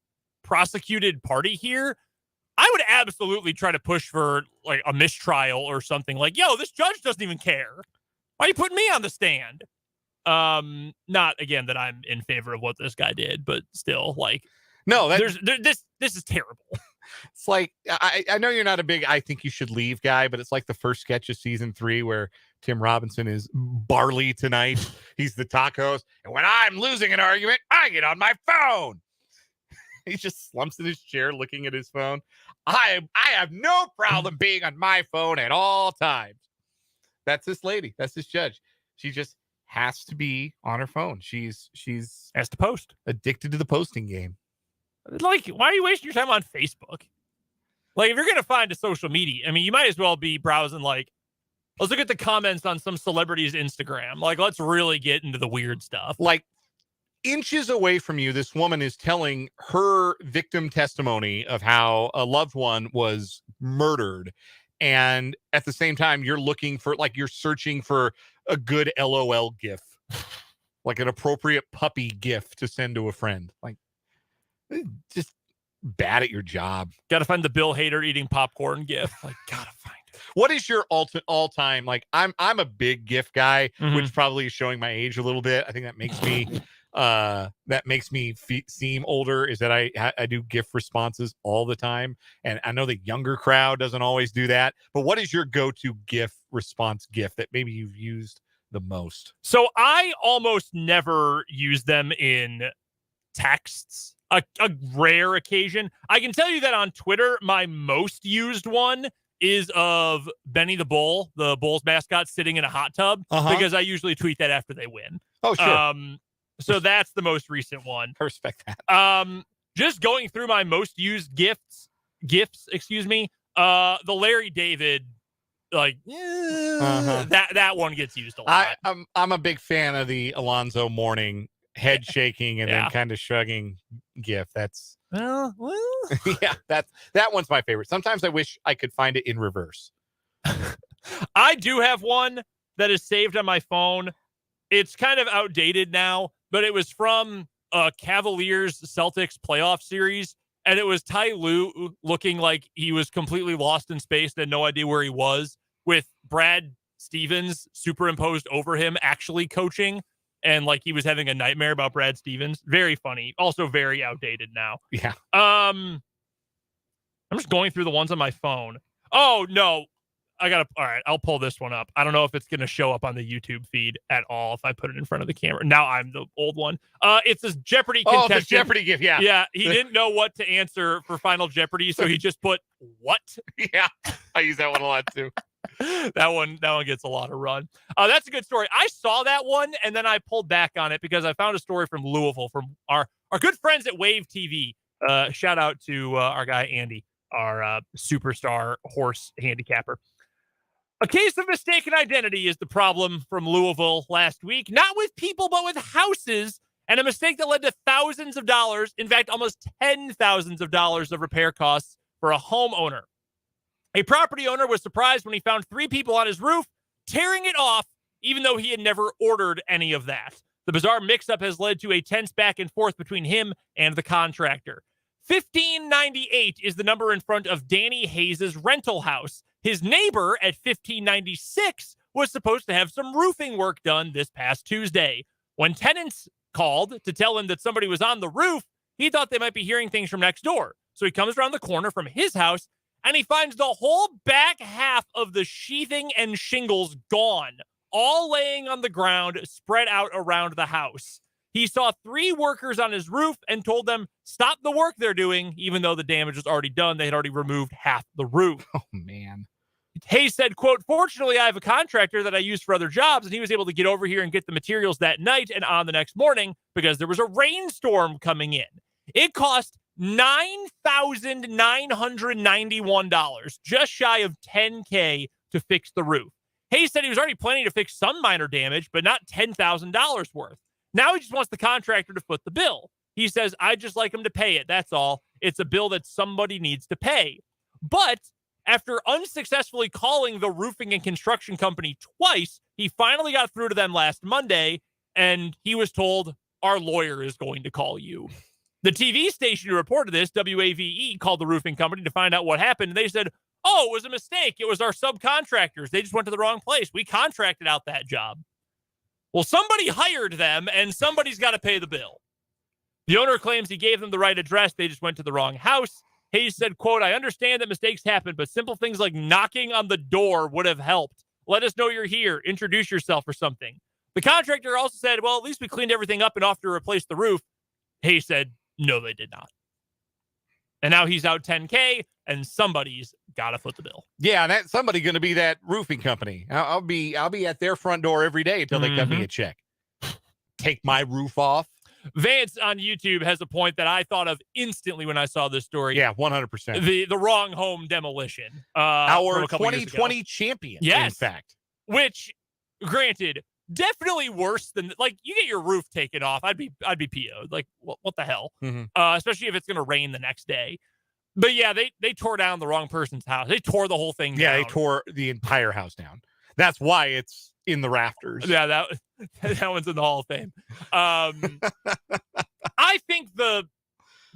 prosecuted party here, I would absolutely try to push for like a mistrial or something. Like, yo, this judge doesn't even care. Why are you putting me on the stand? Not again that I'm in favor of what this guy did, but still, like, no, this is terrible. It's like, I know you're not a big I think you should leave guy, but it's like the first sketch of season 3 where Tim Robinson is Barley tonight. He's the tacos. And when I'm losing an argument, I get on my phone. He just slumps in his chair looking at his phone. I have no problem being on my phone at all times. That's this lady. That's this judge. She just has to be on her phone. She's has to post. Addicted to the posting game. Like, why are you wasting your time on Facebook? Like, if you're going to find a social media, I mean, you might as well be browsing, like, let's look at the comments on some celebrity's Instagram. Like, let's really get into the weird stuff. Like, inches away from you, this woman is telling her victim testimony of how a loved one was murdered. And at the same time, you're looking for, like, you're searching for a good LOL gif, like an appropriate puppy gif to send to a friend. Like, just bad at your job. Got to find the Bill Hader eating popcorn gif. Like, gotta find it. What is your all-time, like, I'm a big gif guy, which probably is showing my age a little bit. I think that makes me seem older, is that I do gif responses all the time. And I know the younger crowd doesn't always do that, but what is your go-to gif response gif that maybe you've used the most? So I almost never use them in texts. a rare occasion. I can tell you that on Twitter, my most used one is of Benny the Bull, the Bulls mascot, sitting in a hot tub, because I usually tweet that after they win. Oh, sure. So that's the most recent one. I respect that. Just going through my most used gifts, excuse me. The Larry David, like that one gets used a lot. I'm a big fan of the Alonzo Mourning head shaking and then kind of shrugging gif. That's well. Yeah, that one's my favorite. Sometimes I wish I could find it in reverse. I do have one that is saved on my phone. It's kind of outdated now, but it was from Cavaliers Celtics playoff series, and it was Ty Lue looking like he was completely lost in space and had no idea where he was, with Brad Stevens superimposed over him actually coaching, and like he was having a nightmare about Brad Stevens. Very funny. Also very outdated now. Yeah. I'm just going through the ones on my phone. Oh, no. All right, I'll pull this one up. I don't know if it's going to show up on the YouTube feed at all if I put it in front of the camera. Now I'm the old one. It's this Jeopardy contestant. Oh, the Jeopardy gift, yeah. Yeah, he didn't know what to answer for Final Jeopardy, so he just put, what? Yeah, I use that one a lot, too. That one gets a lot of run. That's a good story. I saw that one, and then I pulled back on it because I found a story from Louisville from our good friends at Wave TV. Shout out to our guy, Andy, our superstar horse handicapper. A case of mistaken identity is the problem from Louisville last week, not with people, but with houses, and a mistake that led to thousands of dollars, in fact, almost $10,000 of repair costs for a homeowner. A property owner was surprised when he found 3 people on his roof tearing it off, even though he had never ordered any of that. The bizarre mix-up has led to a tense back and forth between him and the contractor. 1598 is the number in front of Danny Hayes' rental house. His neighbor at 1596 was supposed to have some roofing work done this past Tuesday. When tenants called to tell him that somebody was on the roof, he thought they might be hearing things from next door. So he comes around the corner from his house, and he finds the whole back half of the sheathing and shingles gone, all laying on the ground, spread out around the house. He saw 3 workers on his roof and told them, stop the work they're doing, even though the damage was already done. They had already removed half the roof. Oh, man. Hayes said, quote, fortunately, I have a contractor that I use for other jobs, and he was able to get over here and get the materials that night and on the next morning because there was a rainstorm coming in. It cost $9,991, just shy of $10K to fix the roof. Hayes said he was already planning to fix some minor damage, but not $10,000 worth. Now he just wants the contractor to foot the bill. He says, I'd just like him to pay it. That's all. It's a bill that somebody needs to pay. But after unsuccessfully calling the roofing and construction company twice, he finally got through to them last Monday, and he was told, our lawyer is going to call you. The TV station who reported this, WAVE, called the roofing company to find out what happened, and they said, oh, it was a mistake. It was our subcontractors. They just went to the wrong place. We contracted out that job. Well, somebody hired them, and somebody's got to pay the bill. The owner claims he gave them the right address. They just went to the wrong house. Hayes said, quote, I understand that mistakes happen, but simple things like knocking on the door would have helped. Let us know you're here. Introduce yourself or something. The contractor also said, well, at least we cleaned everything up and offered to replace the roof. Hayes said, no, they did not. And now he's out $10K, and somebody's got to foot the bill. Yeah, and that somebody's going to be that roofing company. I'll be at their front door every day until they cut me a check. Take my roof off. Vance on YouTube has a point that I thought of instantly when I saw this story. Yeah, 100%. The wrong home demolition. Our 2020 champion, yes, in fact. Which, granted, definitely worse than, like, you get your roof taken off. I'd be PO'd. Like, what the hell? Especially if it's going to rain the next day. But yeah, they tore down the wrong person's house. They tore the whole thing down. Yeah, they tore the entire house down. That's why it's in the rafters. Yeah, that one's in the Hall of Fame. I think the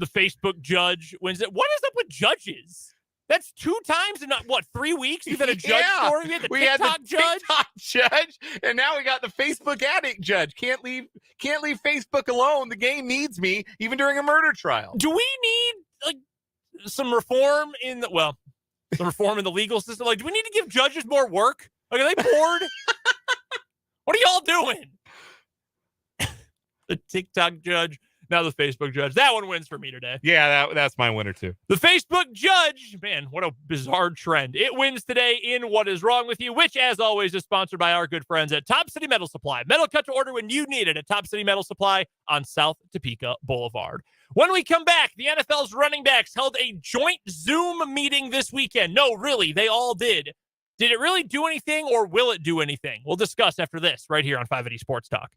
Facebook judge wins it. What is up with judges? That's 2 times in 3 weeks? We've had a judge story. We had the TikTok judge, and now we got the Facebook addict judge. Can't leave Facebook alone. The game needs me, even during a murder trial. Do we need some reform in the legal system? Like, do we need to give judges more work? Like, are they bored? What are y'all doing? The TikTok judge. Now the Facebook judge. That one wins for me today. Yeah, that's my winner too. The Facebook judge, man, what a bizarre trend. It wins today in What Is Wrong With You, which, as always, is sponsored by our good friends at Top City Metal Supply. Metal cut to order when you need it at Top City Metal Supply on South Topeka Boulevard. When we come back, the NFL's running backs held a joint Zoom meeting this weekend. No, really, they all did. Did it really do anything, or will it do anything? We'll discuss after this right here on 580 Sports Talk.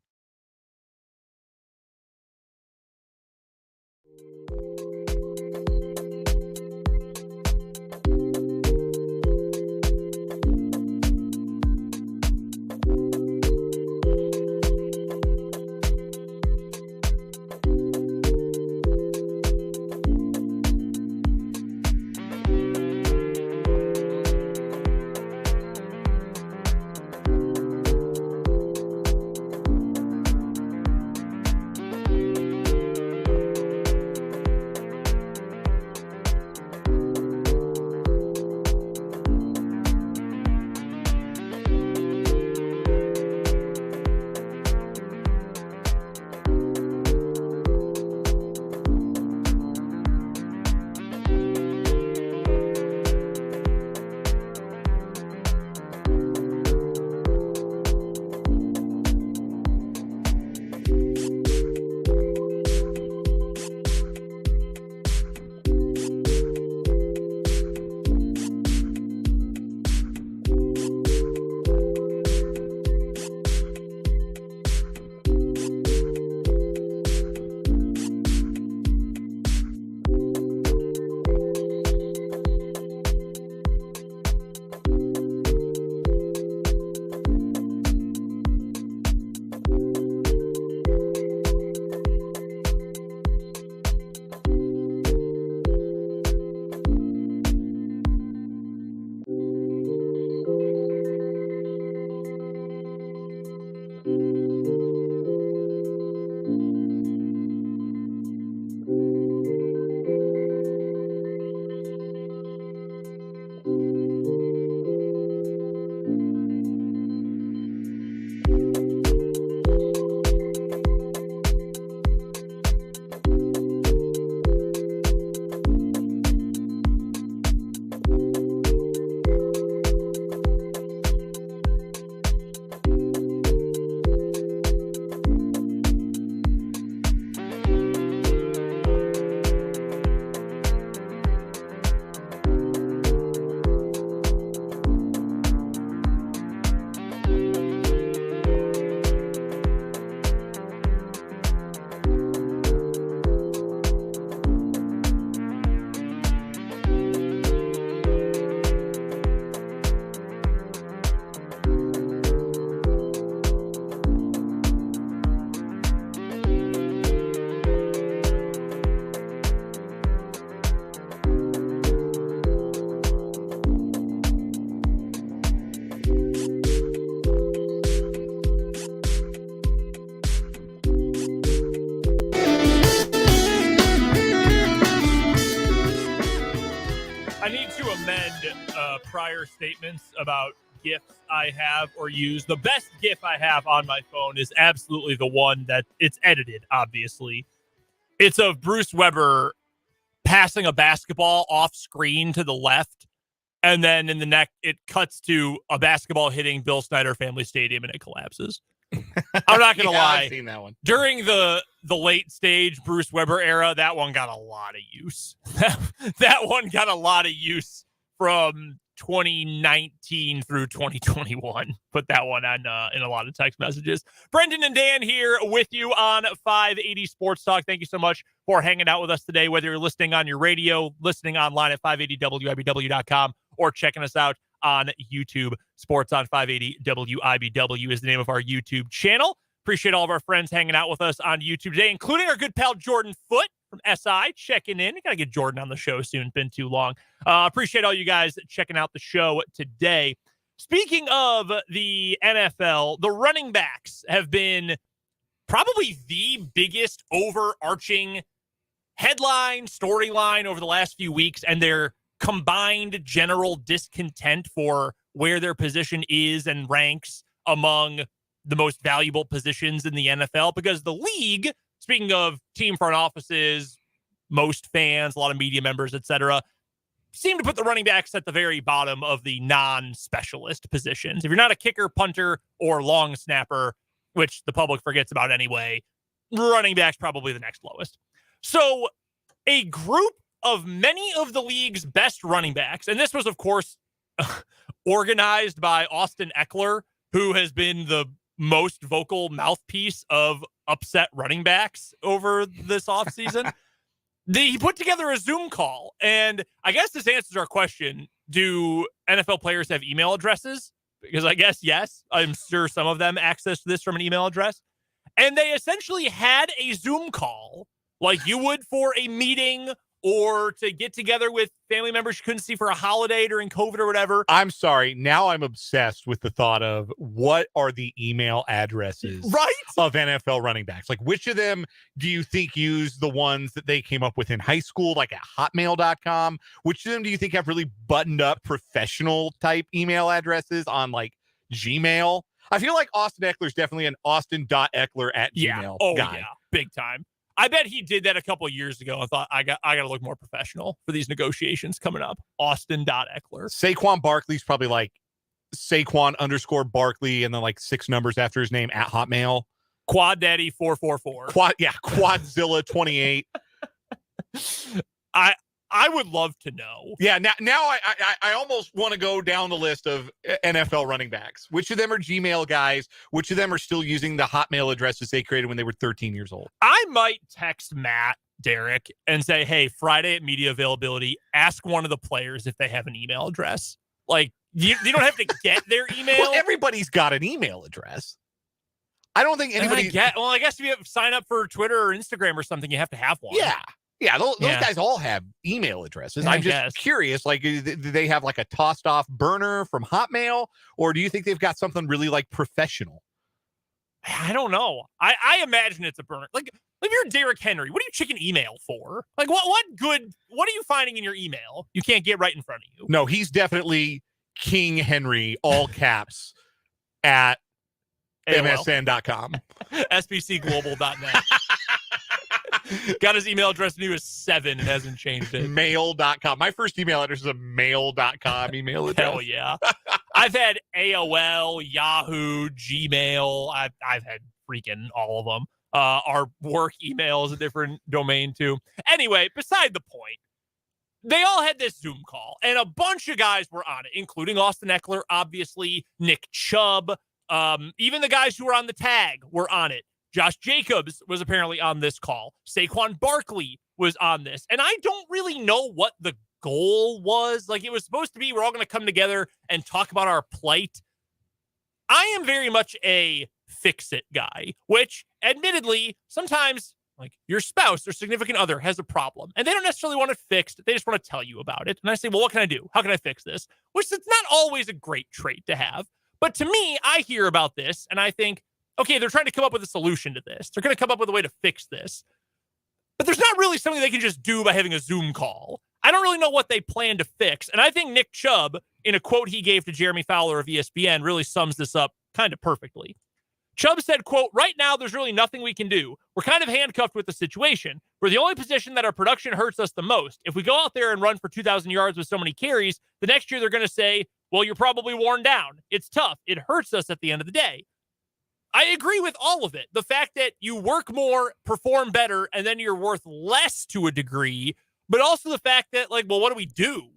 Prior statements about gifts I have or use. The best gif I have on my phone is absolutely the one that it's edited, obviously. It's of Bruce Weber passing a basketball off screen to the left, and then in the neck, it cuts to a basketball hitting Bill Snyder Family Stadium, and it collapses. I'm not going to lie. I've seen that one. During the late stage Bruce Weber era, that one got a lot of use. That one got a lot of use from 2019 through 2021. Put that one on in a lot of text messages. Brendan and Dan here with you on 580 Sports Talk. Thank you so much for hanging out with us today, whether you're listening on your radio, listening online at 580wibw.com, or checking us out on YouTube. Sports on 580 WIBW is the name of our YouTube channel. Appreciate all of our friends hanging out with us on YouTube today, including our good pal Jordan Foote from SI checking in. We got to get Jordan on the show soon. Been too long. Appreciate all you guys checking out the show today. Speaking of the NFL, the running backs have been probably the biggest overarching headline, storyline over the last few weeks, and their combined general discontent for where their position is and ranks among the most valuable positions in the NFL, because the league, speaking of team front offices, most fans, a lot of media members, etc., seem to put the running backs at the very bottom of the non-specialist positions. If you're not a kicker, punter, or long snapper, which the public forgets about anyway, running back's probably the next lowest. So a group of many of the league's best running backs, and this was, of course, organized by Austin Eckler, who has been the most vocal mouthpiece of upset running backs over this offseason. He put together a Zoom call, and I guess this answers our question. Do NFL players have email addresses? Because I guess yes. I'm sure some of them access this from an email address. And they essentially had a Zoom call like you would for a meeting or to get together with family members you couldn't see for a holiday during COVID or whatever. I'm sorry. Now I'm obsessed with the thought of what are the email addresses of NFL running backs? Like, which of them do you think use the ones that they came up with in high school, like at hotmail.com? Which of them do you think have really buttoned up professional type email addresses on like Gmail? I feel like Austin Eckler's definitely an austin.eckler@gmail guy. Yeah, big time. I bet he did that a couple of years ago and thought, I got to look more professional for these negotiations coming up. Austin.Eckler. Saquon Barkley's probably like Saquon_Barkley and then like 6 numbers after his name at Hotmail. Quad Daddy 444. Quadzilla 28. I would love to know. Yeah, now I almost want to go down the list of NFL running backs. Which of them are Gmail guys? Which of them are still using the Hotmail addresses they created when they were 13 years old? I might text Matt, Derek, and say, hey, Friday at media availability, ask one of the players if they have an email address. Like, you don't have to get their email. Well, everybody's got an email address. I don't think anybody... I guess if you sign up for Twitter or Instagram or something, you have to have one. Yeah, those guys all have email addresses. I'm just curious, like, do they have like a tossed off burner from Hotmail, or do you think they've got something really like professional? I don't know. I imagine it's a burner. Like if you're Derrick Henry, what are you checking email for? Like what are you finding in your email you can't get right in front of you? No, he's definitely King Henry, all caps, at msn.com. sbcglobal.net. Got his email address new as 7 and hasn't changed it. Mail.com. My first email address is a mail.com email address. Hell yeah. I've had AOL, Yahoo, Gmail. I've had freaking all of them. Our work email is a different domain too. Anyway, beside the point, they all had this Zoom call and a bunch of guys were on it, including Austin Eckler, obviously, Nick Chubb, even the guys who were on the tag were on it. Josh Jacobs was apparently on this call. Saquon Barkley was on this. And I don't really know what the goal was. Like, it was supposed to be, we're all going to come together and talk about our plight. I am very much a fix-it guy, which, admittedly, sometimes, like, your spouse or significant other has a problem, and they don't necessarily want it fixed. They just want to tell you about it. And I say, well, what can I do? How can I fix this? Which is not always a great trait to have. But to me, I hear about this, and I think, okay, they're trying to come up with a solution to this. They're going to come up with a way to fix this. But there's not really something they can just do by having a Zoom call. I don't really know what they plan to fix. And I think Nick Chubb, in a quote he gave to Jeremy Fowler of ESPN, really sums this up kind of perfectly. Chubb said, quote, right now, there's really nothing we can do. We're kind of handcuffed with the situation. We're the only position that our production hurts us the most. If we go out there and run for 2,000 yards with so many carries, the next year they're going to say, well, you're probably worn down. It's tough. It hurts us at the end of the day. I agree with all of it. The fact that you work more, perform better, and then you're worth less to a degree, but also the fact that, like, well, what do we do?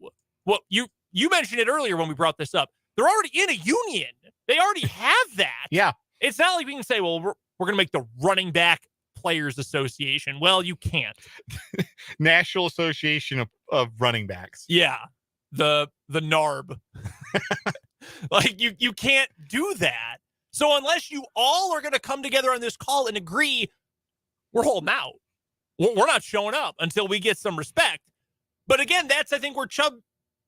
Well, you mentioned it earlier when we brought this up. They're already in a union. They already have that. Yeah. It's not like we can say, well, we're going to make the Running Back Players Association. Well, you can't. National Association of Running Backs. Yeah. The NARB. Like, you can't do that. So unless you all are going to come together on this call and agree, we're holding out. We're not showing up until we get some respect. But again, that's, I think, where Chubb,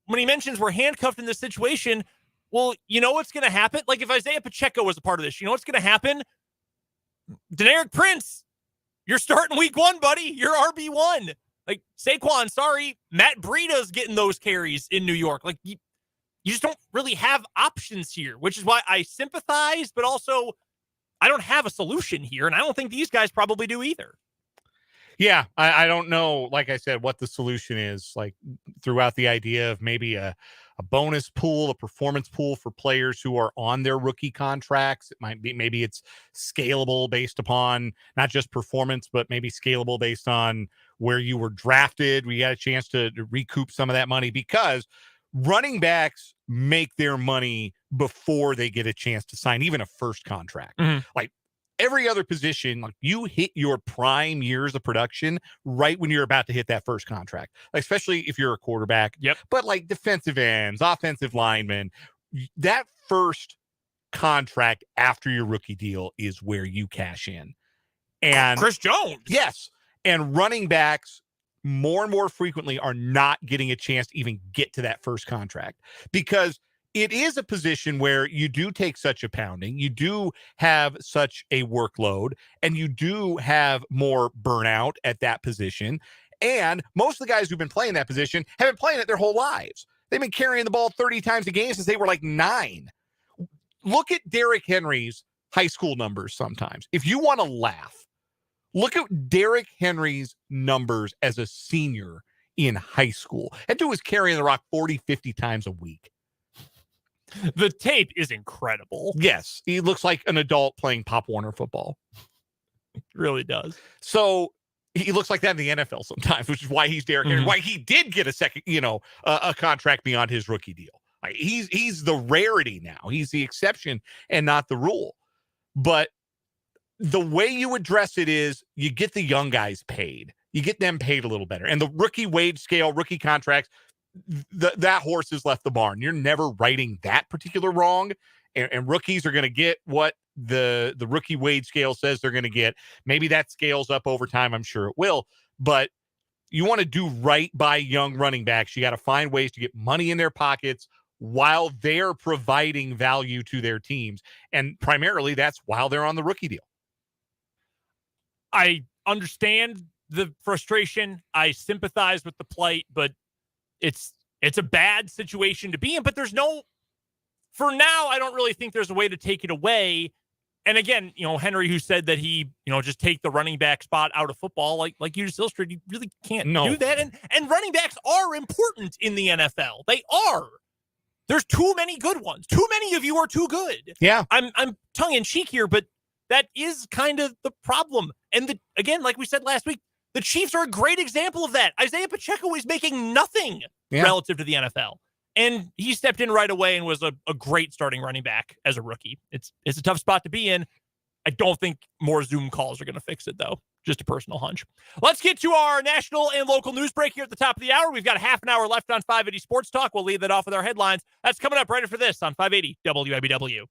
when he mentions we're handcuffed in this situation, well, you know what's going to happen? Like, if Isaiah Pacheco was a part of this, you know what's going to happen? Deneric Prince, you're starting week 1, buddy. You're RB1. Like, Saquon, sorry, Matt Breida's getting those carries in New York. Like, you just don't really have options here, which is why I sympathize, but also I don't have a solution here, and I don't think these guys probably do either. Yeah, I don't know, like I said, what the solution is, like throughout the idea of maybe a bonus pool, a performance pool for players who are on their rookie contracts. It might be, maybe it's scalable based upon not just performance, but maybe scalable based on where you were drafted. We got a chance to recoup some of that money, because running backs make their money before they get a chance to sign even a first contract. Like every other position, like you hit your prime years of production right when you're about to hit that first contract, like, especially if you're a quarterback. Yep. But like defensive ends, offensive linemen, that first contract after your rookie deal is where you cash in. And Chris Jones. Yes. And running backs more and more frequently are not getting a chance to even get to that first contract, because it is a position where you do take such a pounding, you do have such a workload, and you do have more burnout at that position. And most of the guys who've been playing that position have been playing it their whole lives. They've been carrying the ball 30 times a game since they were like 9. Look at Derrick Henry's high school numbers sometimes. If you want to laugh, look at Derrick Henry's numbers as a senior in high school. That dude was carrying the rock 40, 50 times a week. The tape is incredible. Yes, he looks like an adult playing Pop Warner football. It really does. So he looks like that in the NFL sometimes, which is why he's Derrick Henry. Why he did get a second, a contract beyond his rookie deal. Like he's the rarity now. He's the exception and not the rule. But the way you address it is you get the young guys paid. You get them paid a little better. And the rookie wage scale, rookie contracts, that horse has left the barn. You're never righting that particular wrong. And rookies are going to get what the rookie wage scale says they're going to get. Maybe that scales up over time. I'm sure it will. But you want to do right by young running backs. You got to find ways to get money in their pockets while they're providing value to their teams. And primarily that's while they're on the rookie deal. I understand the frustration. I sympathize with the plight, but it's a bad situation to be in. But for now, I don't really think there's a way to take it away. And again, Henry, who said that he, just take the running back spot out of football, like you just illustrated, you really can't do that. And running backs are important in the NFL. They are. There's too many good ones. Too many of you are too good. Yeah. I'm tongue in cheek here, but that is kind of the problem. And again, like we said last week, the Chiefs are a great example of that. Isaiah Pacheco is making nothing relative to the NFL. And he stepped in right away and was a great starting running back as a rookie. It's a tough spot to be in. I don't think more Zoom calls are going to fix it, though. Just a personal hunch. Let's get to our national and local news break here at the top of the hour. We've got half an hour left on 580 Sports Talk. We'll lead that off with our headlines. That's coming up right after this on 580 WIBW.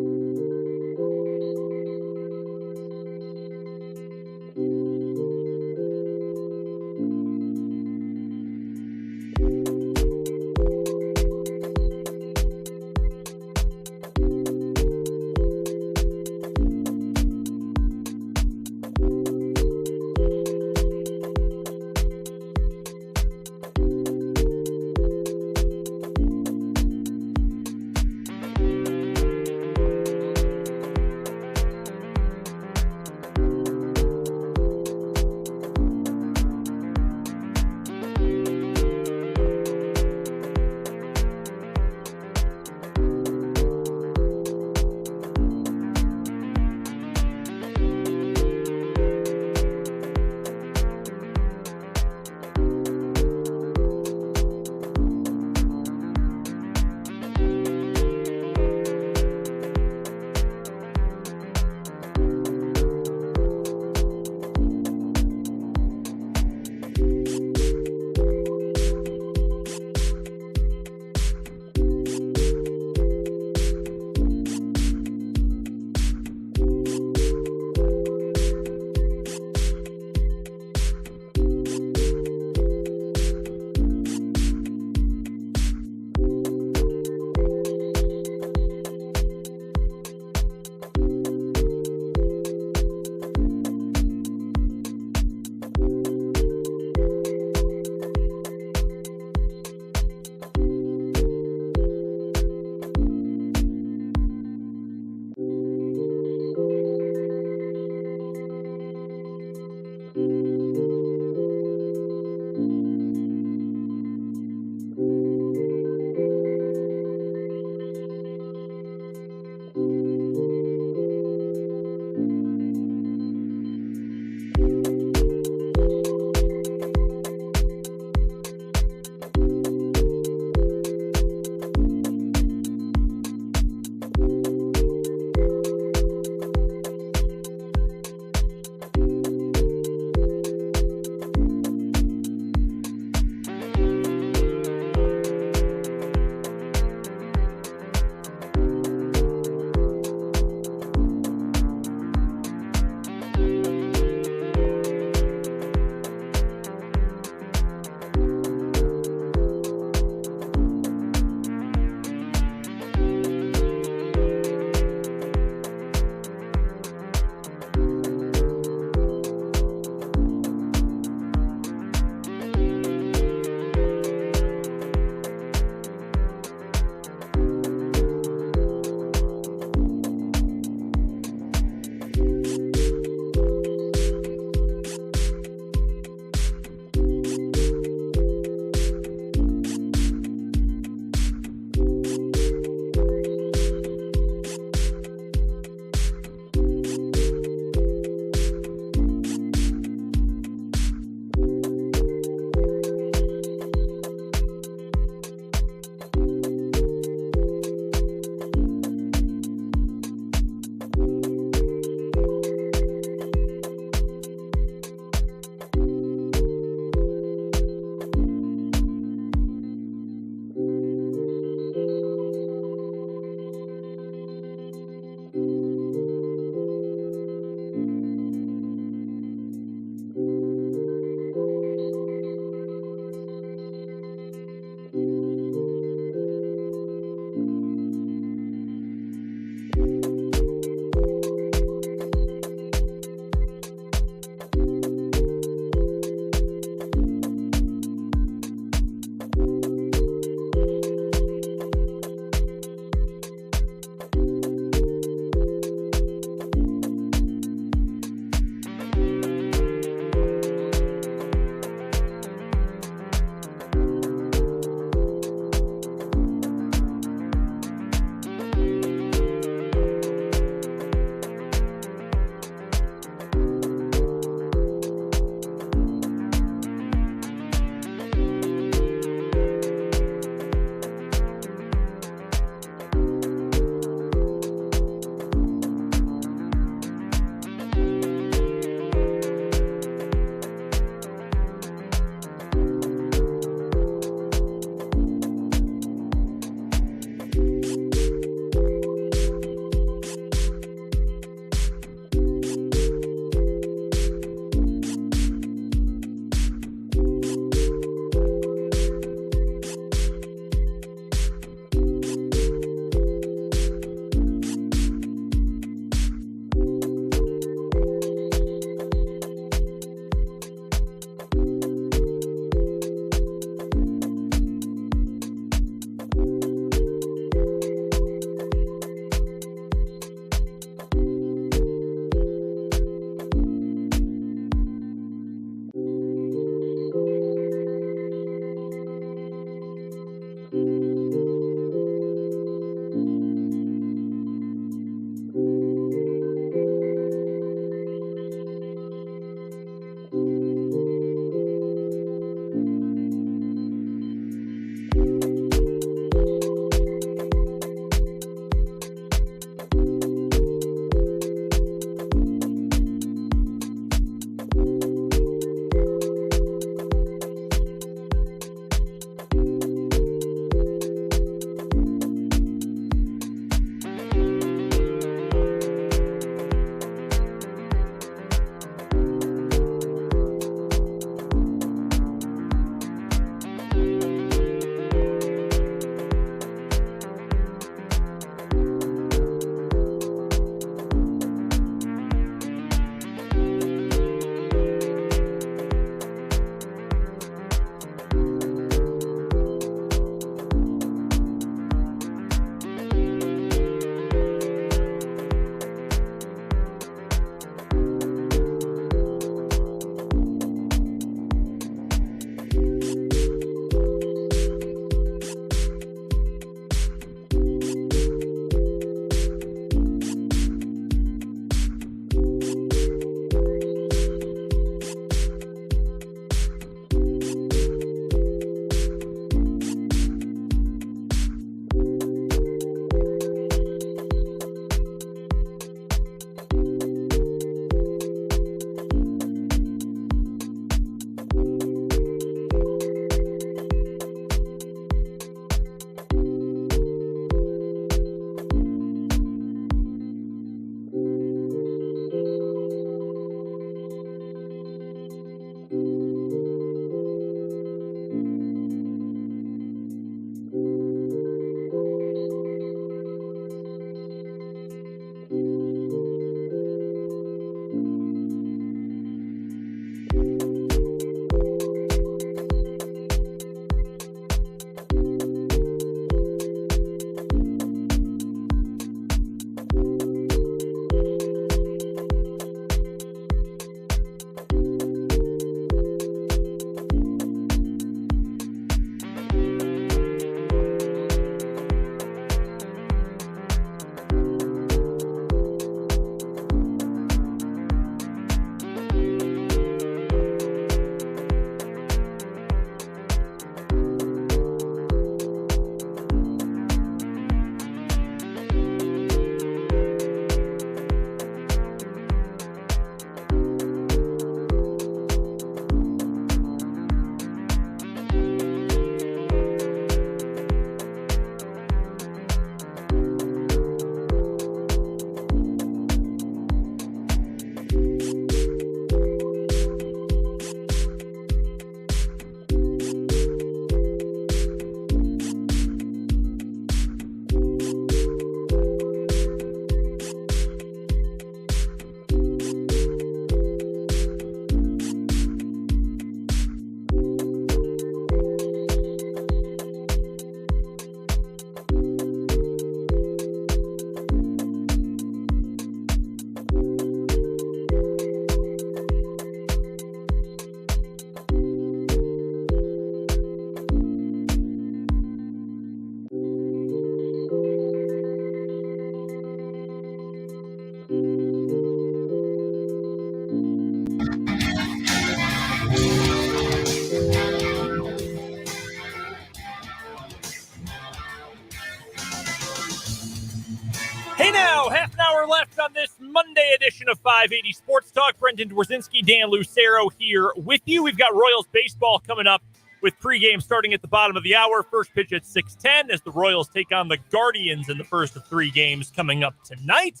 Hey now, half an hour left on this Monday edition of 580 Sports Talk. Brendan Dworzinski, Dan Lucero here with you. We've got Royals baseball coming up with pregame starting at the bottom of the hour. First pitch at 6:10 as the Royals take on the Guardians in the first of 3 games coming up tonight.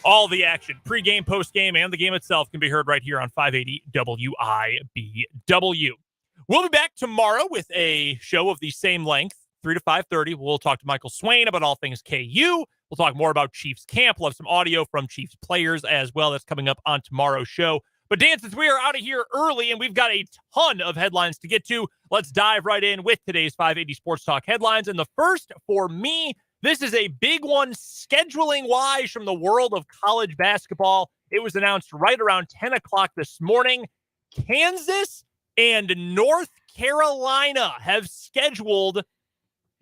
All the action, pregame, postgame, and the game itself can be heard right here on 580 WIBW. We'll be back tomorrow with a show of the same length, 3 to 5:30. We'll talk to Michael Swain about all things KU. We'll talk more about Chiefs camp. We'll have some audio from Chiefs players as well. That's coming up on tomorrow's show. But Dan, since we are out of here early and we've got a ton of headlines to get to, let's dive right in with today's 580 Sports Talk headlines. And the first for me, this is a big one scheduling-wise from the world of college basketball. It was announced right around 10 o'clock this morning. Kansas and North Carolina have scheduled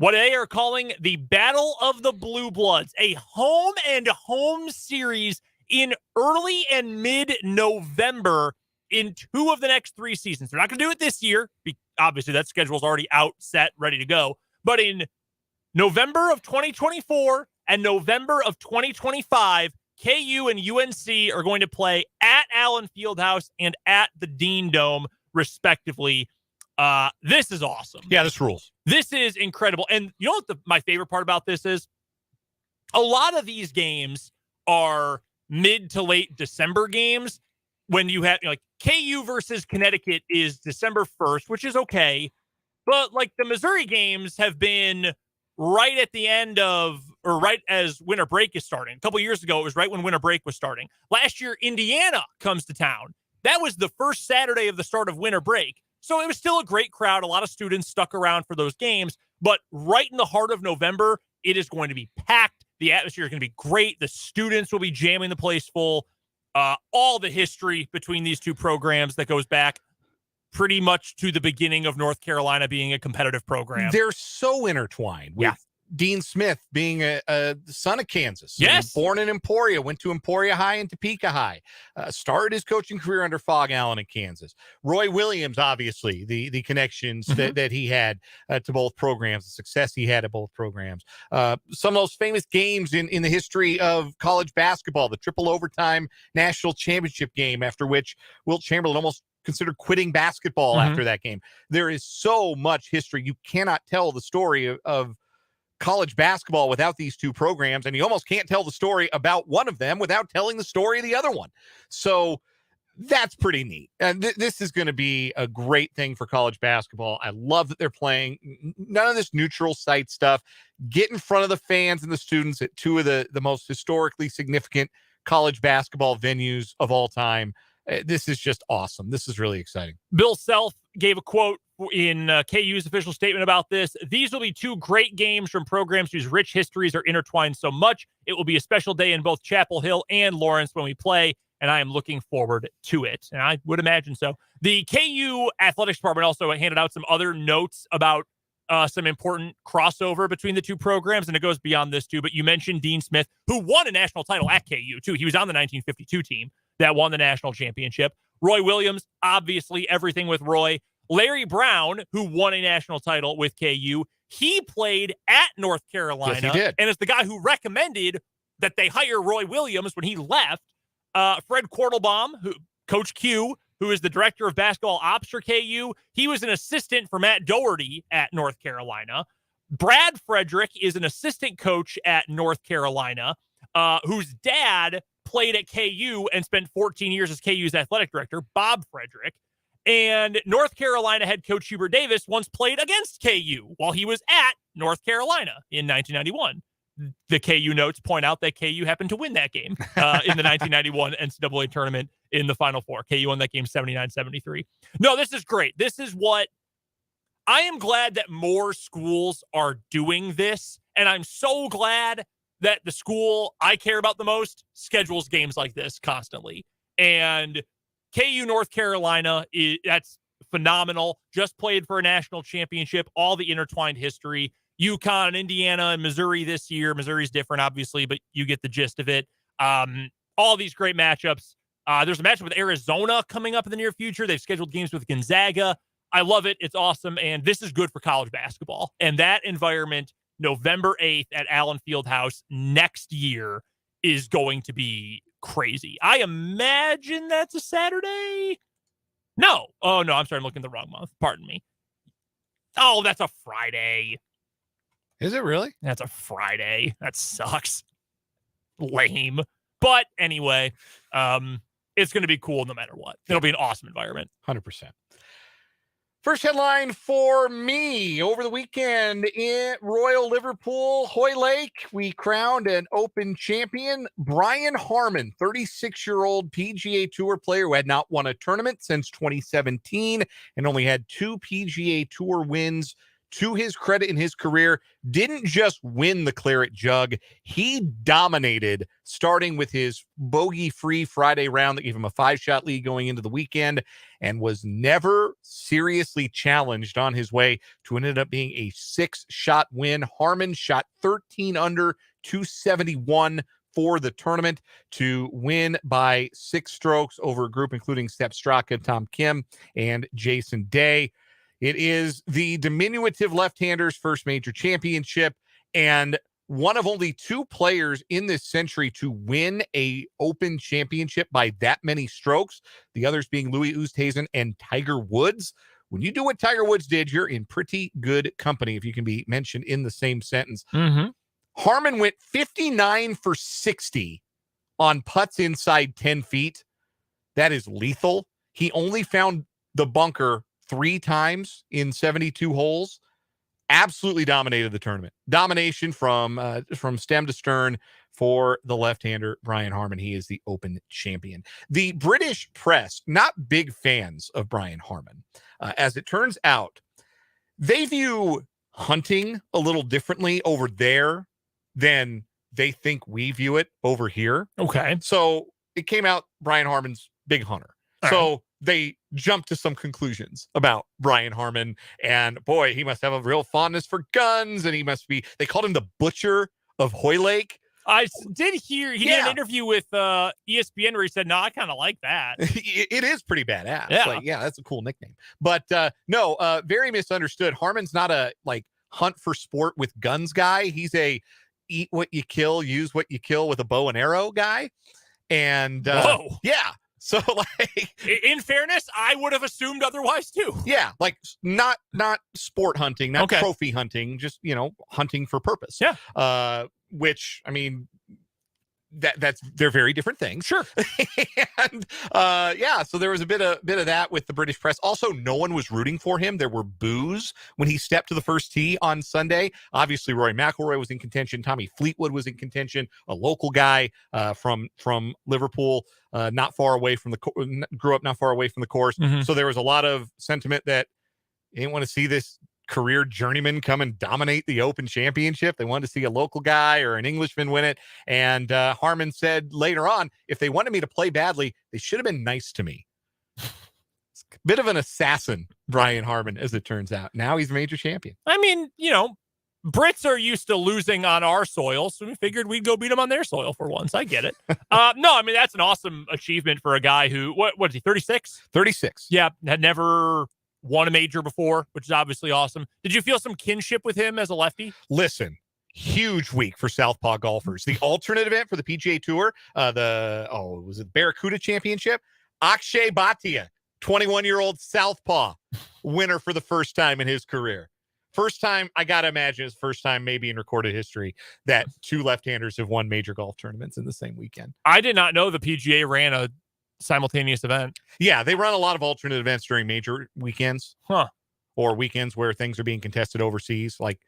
what they are calling the Battle of the Blue Bloods, a home-and-home series in early and mid-November in 2 of the next 3 seasons. They're not going to do it this year. Obviously, that schedule's already out, set, ready to go. But in November of 2024 and November of 2025, KU and UNC are going to play at Allen Fieldhouse and at the Dean Dome, respectively. This is awesome. Yeah, this rules. This is incredible. And you know what my favorite part about this is? A lot of these games are mid to late December games when you have, like, KU versus Connecticut is December 1st, which is okay. But, like, the Missouri games have been right at the end of, or right as winter break is starting. A couple years ago, it was right when winter break was starting. Last year, Indiana comes to town. That was the first Saturday of the start of winter break. So it was still a great crowd. A lot of students stuck around for those games. But right in the heart of November, it is going to be packed. The atmosphere is going to be great. The students will be jamming the place full. All the history between these two programs that goes back pretty much to the beginning of North Carolina being a competitive program. They're so intertwined with Dean Smith being a son of Kansas. Yes. Born in Emporia, went to Emporia High and Topeka High. Started his coaching career under Fog Allen in Kansas. Roy Williams, obviously, the connections that he had to both programs, the success he had at both programs. Some of those famous games in the history of college basketball, the triple overtime national championship game, after which Wilt Chamberlain almost considered quitting basketball after that game. There is so much history. You cannot tell the story of college basketball without these two programs, and you almost can't tell the story about one of them without telling the story of the other one. So that's pretty neat. And this is going to be a great thing for college basketball. I love that they're playing none of this neutral site stuff. Get in front of the fans and the students at 2 of the most historically significant college basketball venues of all time. This is just awesome. This is really exciting. Bill Self gave a quote in KU's official statement about this. These will be 2 great games from programs whose rich histories are intertwined so much. It will be a special day in both Chapel Hill and Lawrence when we play, and I am looking forward to it. And I would imagine so. The KU athletics department also handed out some other notes about some important crossover between the 2 programs, and it goes beyond this too. But you mentioned Dean Smith, who won a national title at KU too. He was on the 1952 team that won the national championship. Roy Williams, obviously everything with Roy. Larry Brown, who won a national title with KU, he played at North Carolina. Yes, he did. And is the guy who recommended that they hire Roy Williams when he left. Fred Quartelbaum, Coach Q, who is the director of basketball ops for KU, he was an assistant for Matt Doherty at North Carolina. Brad Frederick is an assistant coach at North Carolina, whose dad played at KU and spent 14 years as KU's athletic director, Bob Frederick. And North Carolina head coach Hubert Davis once played against KU while he was at North Carolina in 1991. The KU notes point out that KU happened to win that game in the 1991 NCAA tournament in the Final Four. KU won that game 79-73. No, this is great. This is what I am glad that more schools are doing this. And I'm so glad that the school I care about the most schedules games like this constantly. And KU North Carolina, that's phenomenal. Just played for a national championship, all the intertwined history. UConn, Indiana, and Missouri this year. Missouri's different, obviously, but you get the gist of it. All these great matchups. There's a matchup with Arizona coming up in the near future. They've scheduled games with Gonzaga. I love it. It's awesome. And this is good for college basketball. And that environment November 8th at Allen Fieldhouse next year is going to be crazy. I imagine that's a Saturday. No. Oh, no. I'm sorry. I'm looking at the wrong month. Pardon me. Oh, that's a Friday. Is it really? That's a Friday. That sucks. Lame. But anyway, it's going to be cool no matter what. It'll be an awesome environment. 100%. First headline for me over the weekend in Royal Liverpool, Hoylake, we crowned an Open champion, Brian Harman, 36-year-old PGA Tour player who had not won a tournament since 2017 and only had 2 PGA Tour wins. To his credit in his career, didn't just win the Claret Jug. He dominated, starting with his bogey-free Friday round that gave him a 5-shot lead going into the weekend, and was never seriously challenged on his way to ended up being a 6-shot win. Harman shot 13 under, 271 for the tournament to win by 6 strokes over a group including Sepp Straka, Tom Kim, and Jason Day. It is the diminutive left-hander's first major championship and one of only 2 players in this century to win a Open championship by that many strokes, the others being Louis Oosthuizen and Tiger Woods. When you do what Tiger Woods did, you're in pretty good company if you can be mentioned in the same sentence. Mm-hmm. Harman went 59 for 60 on putts inside 10 feet. That is lethal. He only found the bunker 3 times in 72 holes. Absolutely dominated the tournament. Domination from stem to stern for the left-hander Brian Harman. He is the Open champion. The British press, not big fans of Brian Harman. As it turns out, they view hunting a little differently over there than they think we view it over here. Okay. So it came out Brian Harman's big hunter. So they jumped to some conclusions about Brian Harman, and boy, he must have a real fondness for guns, and they called him the butcher of Hoylake. I did hear he did an interview with ESPN where he said, no, I kind of like that. It is pretty badass. Yeah. That's a cool nickname. But no, very misunderstood. Harman's not a hunt for sport with guns guy. He's a eat what you kill, use what you kill with a bow and arrow guy. And yeah. So in fairness, I would have assumed otherwise too. Yeah, not sport hunting, not trophy hunting, just hunting for purpose. Yeah. Which I mean, they're very different things. Sure. And so there was a bit of that with the British press. Also, no one was rooting for him. There were boos when he stepped to the first tee on Sunday. Obviously, Rory McIlroy was in contention. Tommy Fleetwood was in contention. A local guy from Liverpool, not far away from grew up not far away from the course. Mm-hmm. So there was a lot of sentiment that they didn't want to see this career journeyman come and dominate the Open championship. They wanted to see a local guy or an Englishman win it. And Harman said later on, if they wanted me to play badly, they should have been nice to me. Bit of an assassin, Brian Harman, as it turns out. Now he's a major champion. I mean, Brits are used to losing on our soil, so we figured we'd go beat them on their soil for once. I get it. No, I mean, that's an awesome achievement for a guy who, what is he, 36? 36. Yeah, had never won a major before, which is obviously awesome. Did you feel some kinship with him as a lefty? Listen, huge week for Southpaw golfers. The alternate event for the PGA Tour, was it Barracuda Championship? Akshay Bhatia, 21-year-old Southpaw winner for the first time in his career. First time, I got to imagine it's first time maybe in recorded history that 2 left-handers have won major golf tournaments in the same weekend. I did not know the PGA ran a simultaneous event. Yeah, they run a lot of alternate events during major weekends. Or weekends where things are being contested overseas. Like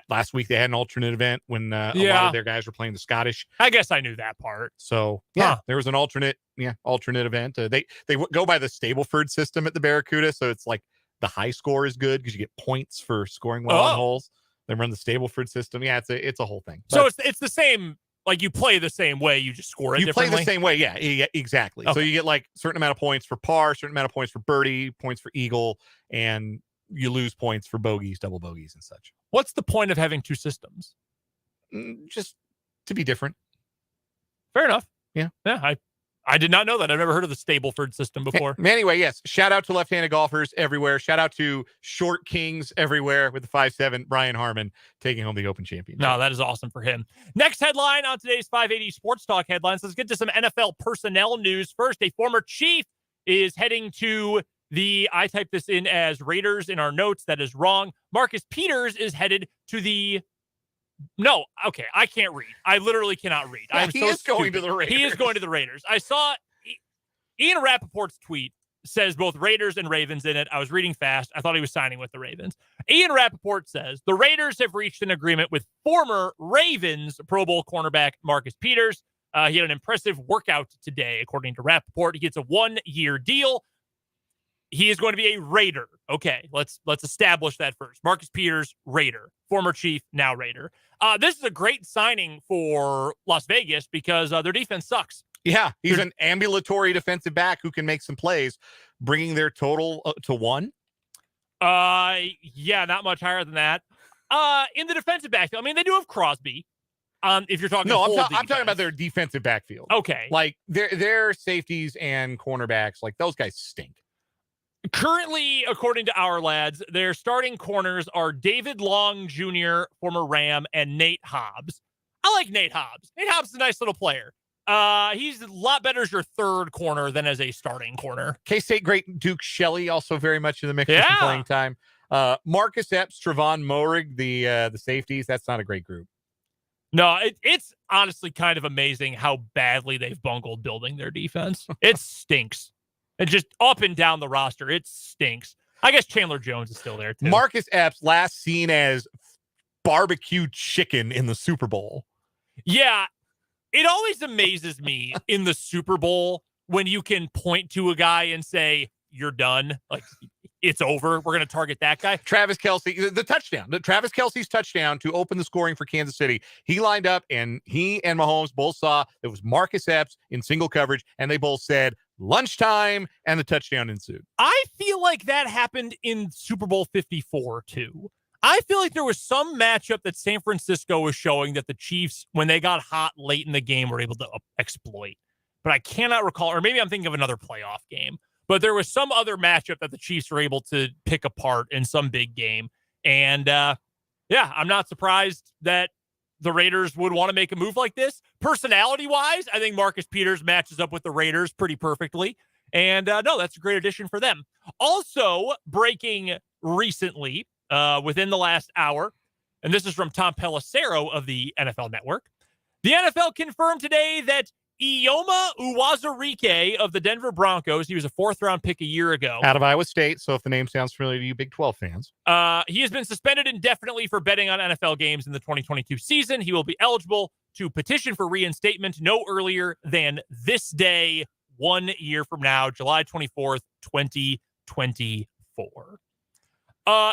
last week they had an alternate event when a lot of their guys were playing the Scottish. I guess I knew that part. So there was an alternate event. They go by the Stableford system at the Barracuda, so it's like the high score is good because you get points for scoring well on holes. They run the Stableford system. Yeah, it's a whole thing. But, so it's the same. Like you play the same way, you just score it differently? You play the same way, yeah, exactly. Okay. So you get a certain amount of points for par, certain amount of points for birdie, points for eagle, and you lose points for bogeys, double bogeys, and such. What's the point of having 2 systems? Just to be different. Fair enough. Yeah. Yeah, I did not know that. I've never heard of the Stableford system before. Anyway, yes. Shout out to left-handed golfers everywhere. Shout out to short kings everywhere with the 5'7", Brian Harmon taking home the Open Championship. No, that is awesome for him. Next headline on today's 580 Sports Talk headlines. Let's get to some NFL personnel news. First, a former Chief is heading to I typed this in as Raiders in our notes. That is wrong. Marcus Peters is headed to No, okay, I can't read. I literally cannot read. Yeah, he is going to the Raiders. He is going to the Raiders. I saw Ian Rappaport's tweet says both Raiders and Ravens in it. I was reading fast. I thought he was signing with the Ravens. Ian Rappaport says the Raiders have reached an agreement with former Ravens Pro Bowl cornerback Marcus Peters. He had an impressive workout today, according to Rappaport. He gets a 1-year deal. He is going to be a Raider. Okay, let's establish that first. Marcus Peters, Raider. Former Chief, now Raider. This is a great signing for Las Vegas because their defense sucks. Yeah, he's an ambulatory defensive back who can make some plays, bringing their total to 1. Yeah, not much higher than that. In the defensive backfield, I mean, they do have Crosby. If you're talking, no, I'm talking about their defensive backfield. Okay, like their safeties and cornerbacks, like those guys stink. Currently, according to our lads, their starting corners are David Long Jr., former Ram, and Nate Hobbs. I like Nate Hobbs. Nate Hobbs is a nice little player. He's a lot better as your third corner than as a starting corner. K-State great Duke Shelley also very much in the mix for some playing time. Marcus Epps, Trevon Moehrig, the safeties. That's not a great group. No, it's honestly kind of amazing how badly they've bungled building their defense. It stinks. And just up and down the roster, it stinks. I guess Chandler Jones is still there, too. Marcus Epps, last seen as barbecue chicken in the Super Bowl. Yeah, it always amazes me in the Super Bowl when you can point to a guy and say, you're done. Like, it's over. We're going to target that guy. Travis Kelce, the touchdown. Travis Kelce's touchdown to open the scoring for Kansas City. He lined up, and he and Mahomes both saw it was Marcus Epps in single coverage, and they both said, lunchtime, and the touchdown ensued. I feel like that happened in Super Bowl 54, too. I feel like there was some matchup that San Francisco was showing that the Chiefs, when they got hot late in the game, were able to exploit. But I cannot recall, or maybe I'm thinking of another playoff game. But there was some other matchup that the Chiefs were able to pick apart in some big game. And, yeah, I'm not surprised that the Raiders would want to make a move like this. Personality-wise, I think Marcus Peters matches up with the Raiders pretty perfectly. And, no, that's a great addition for them. Also, breaking recently, within the last hour, and this is from Tom Pelissero of the NFL Network, the NFL confirmed today that Ioma Uwazurike of the Denver Broncos, he was a 4th-round pick a year ago. Out of Iowa State, so if the name sounds familiar to you Big 12 fans. He has been suspended indefinitely for betting on NFL games in the 2022 season. He will be eligible to petition for reinstatement no earlier than this day, 1 year from now, July 24th, 2024.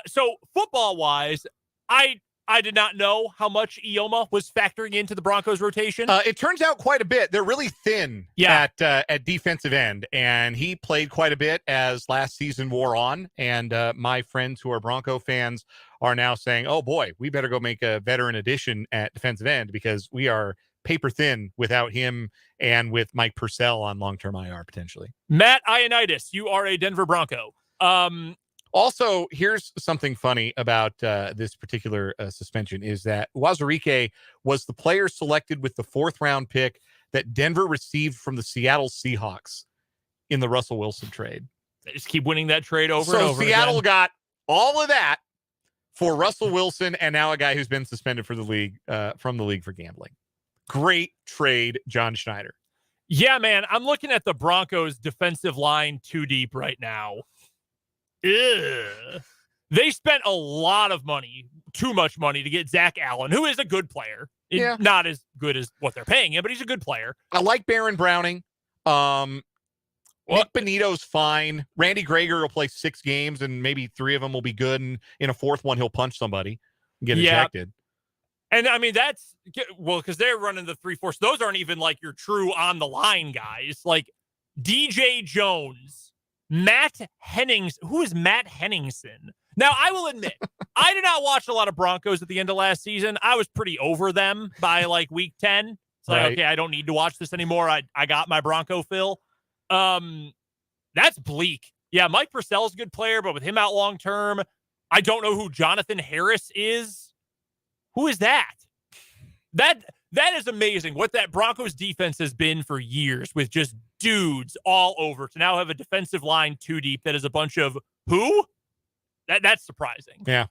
So football-wise, I did not know how much Ioma was factoring into the Broncos rotation. It turns out quite a bit. They're really thin at defensive end, and he played quite a bit as last season wore on. And my friends who are Bronco fans are now saying, oh boy, we better go make a veteran addition at defensive end because we are paper thin without him and with Mike Purcell on long-term IR potentially. Matt Ioannidis, you are a Denver Bronco. Also, here's something funny about this particular suspension is that Uwazurike was the player selected with the 4th-round pick that Denver received from the Seattle Seahawks in the Russell Wilson trade. They just keep winning that trade over and over. So Seattle again. got all of that for Russell Wilson and now a guy who's been suspended for the league from the league for gambling. Great trade, John Schneider. Yeah, man. I'm looking at the Broncos defensive line too deep right now. Ugh. They spent a lot of money, too much money, to get Zach Allen, who is a good player. Yeah. Not as good as what they're paying him, but he's a good player. I like Baron Browning. Nick Benito's fine. Randy Greger will play 6 games, and maybe 3 of them will be good, and in a 4th one, he'll punch somebody and get ejected. And, I mean, that's – well, because they're running the 3-4. So those aren't even, like, your true on-the-line guys. Like, DJ Jones – Matt Hennings. Who is Matt Henningsen? Now, I will admit, I did not watch a lot of Broncos at the end of last season. I was pretty over them by like week 10. It's like, Right. okay, I don't need to watch this anymore. I got my Bronco fill. That's bleak. Yeah, Mike Purcell's a good player, but with him out long term, I don't know who Jonathan Harris is. Who is that? That is amazing what that Broncos defense has been for years with just dudes all over to now have a defensive line 2 deep that is a bunch of who? That's surprising. Yeah.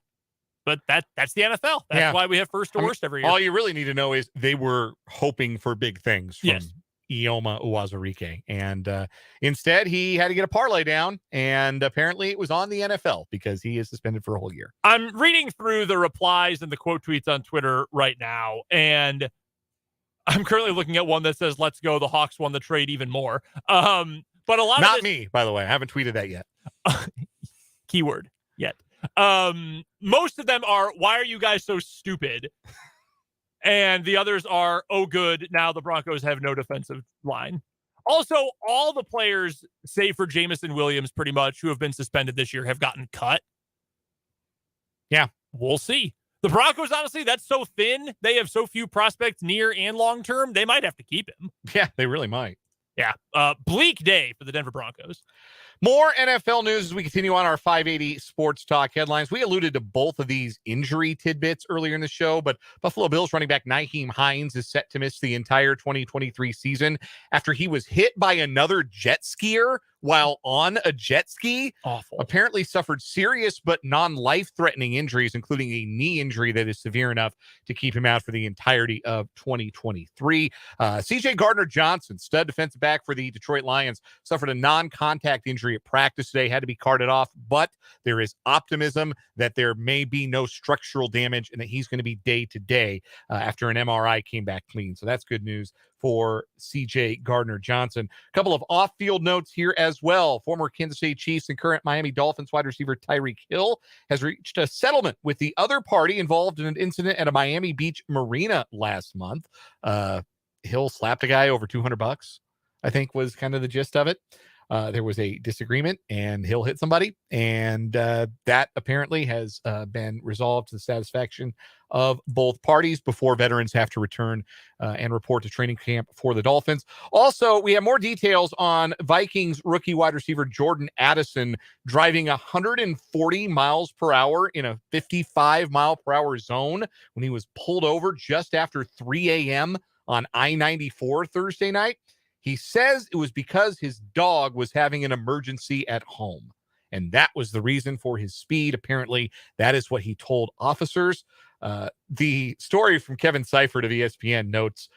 But that's the NFL. That's why we have first to worst every year. All you really need to know is they were hoping for big things from Yes. Ioma Uwazurike. And instead, he had to get a parlay down. And apparently it was on the NFL because he is suspended for a whole year. I'm reading through the replies and the quote tweets on Twitter right now. And I'm currently looking at one that says, let's go. The Hawks won the trade even more. But a lot Not of me, by the way. I haven't tweeted that yet. keyword yet. Most of them are, why are you guys so stupid? And the others are, oh, good. Now the Broncos have no defensive line. Also, all the players, save for Jamison Williams, pretty much, who have been suspended this year, have gotten cut. Yeah. We'll see. The Broncos, honestly, that's so thin. They have so few prospects near and long term. They might have to keep him. Yeah, they really might. Yeah. Bleak day for the Denver Broncos. More NFL news as we continue on our 580 Sports Talk headlines. We alluded to both of these injury tidbits earlier in the show, but Buffalo Bills running back Nyheim Hines is set to miss the entire 2023 season after he was hit by another jet skier while on a jet ski. Awful. Apparently Apparently suffered serious but non-life-threatening injuries, including a knee injury that is severe enough to keep him out for the entirety of 2023. CJ Gardner-Johnson, stud defensive back for the Detroit Lions, suffered a non-contact injury at practice today, had to be carted off, but there is optimism that there may be no structural damage and that he's going to be day-to-day after an MRI came back clean. So that's good news for CJ Gardner-Johnson. A couple of off-field notes here as well. Former Kansas City Chiefs and current Miami Dolphins wide receiver Tyreek Hill has reached a settlement with the other party involved in an incident at a Miami Beach marina last month. Hill slapped a guy over $200, I think was kind of the gist of it. There was a disagreement and Hill hit somebody, and that apparently has been resolved to the satisfaction of both parties before veterans have to return and report to training camp for the Dolphins. Also, we have more details on Vikings rookie wide receiver Jordan Addison driving 140 miles per hour in a 55 mile per hour zone when he was pulled over just after 3 a.m. on I-94 Thursday night. He says it was because his dog was having an emergency at home, and that was the reason for his speed. Apparently, that is what he told officers. The story from Kevin Seifert of ESPN notes,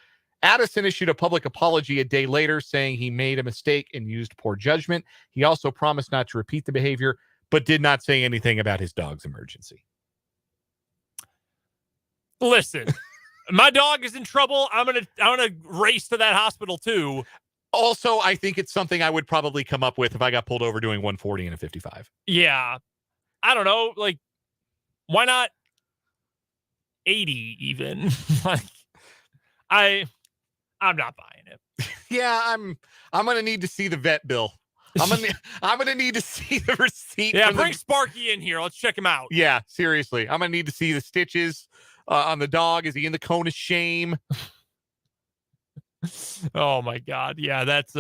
Addison issued a public apology a day later saying he made a mistake and used poor judgment. He also promised not to repeat the behavior, but did not say anything about his dog's emergency. Listen. My dog is in trouble. I'm gonna race to that hospital too. Also, I think it's something I would probably come up with if I got pulled over doing 140 and a 55. Yeah. I don't know. Like, why not 80 even? Like, I'm not buying it. Yeah, I'm gonna need to see the vet bill. I'm gonna need to see the receipt. Yeah, bring Sparky in here. Let's check him out. Yeah, seriously. I'm gonna need to see the stitches on the dog. Is he in the cone of shame? Oh my God. Yeah, that's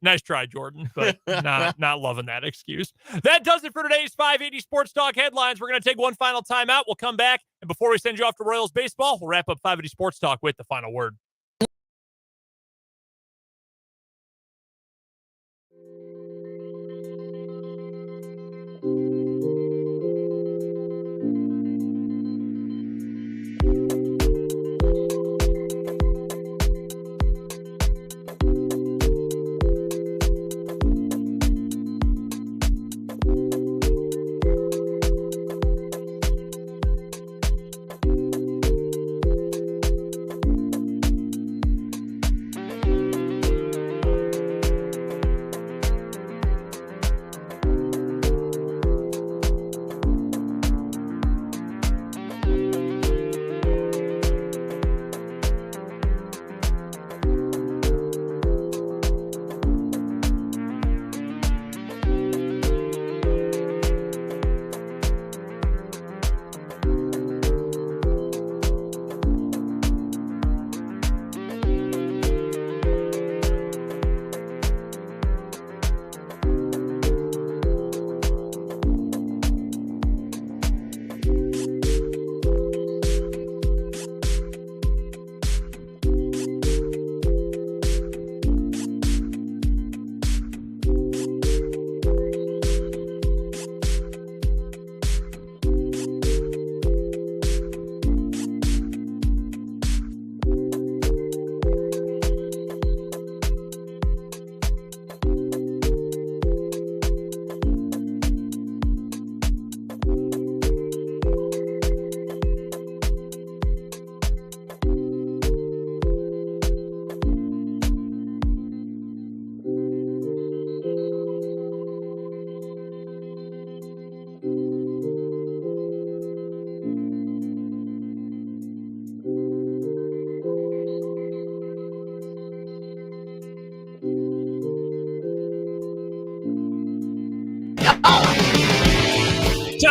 nice try, Jordan, but not loving that excuse. That does it for today's 580 Sports Talk headlines. We're going to take one final timeout. We'll come back, and before we send you off to Royals baseball, we'll wrap up 580 Sports Talk with the final word.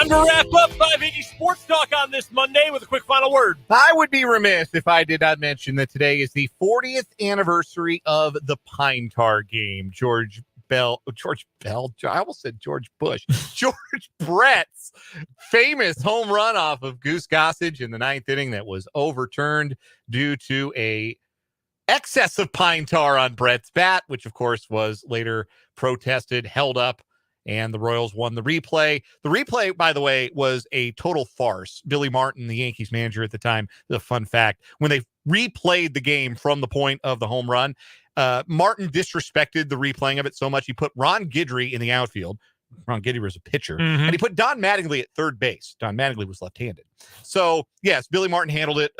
Time to wrap up 580 Sports Talk on this Monday with a quick final word. I would be remiss if I did not mention that today is the 40th anniversary of the Pine Tar game. George Brett's famous home run off of Goose Gossage in the ninth inning that was overturned due to a excess of pine tar on Brett's bat, which of course was later protested, held up, and the Royals won the replay. The replay, by the way, was a total farce. Billy Martin, the Yankees manager at the time, the fun fact, when they replayed the game from the point of the home run, Martin disrespected the replaying of it so much he put Ron Guidry in the outfield. Ron Guidry was a pitcher, and he put Don Mattingly at third base. Don Mattingly was left-handed. So, yes, Billy Martin handled it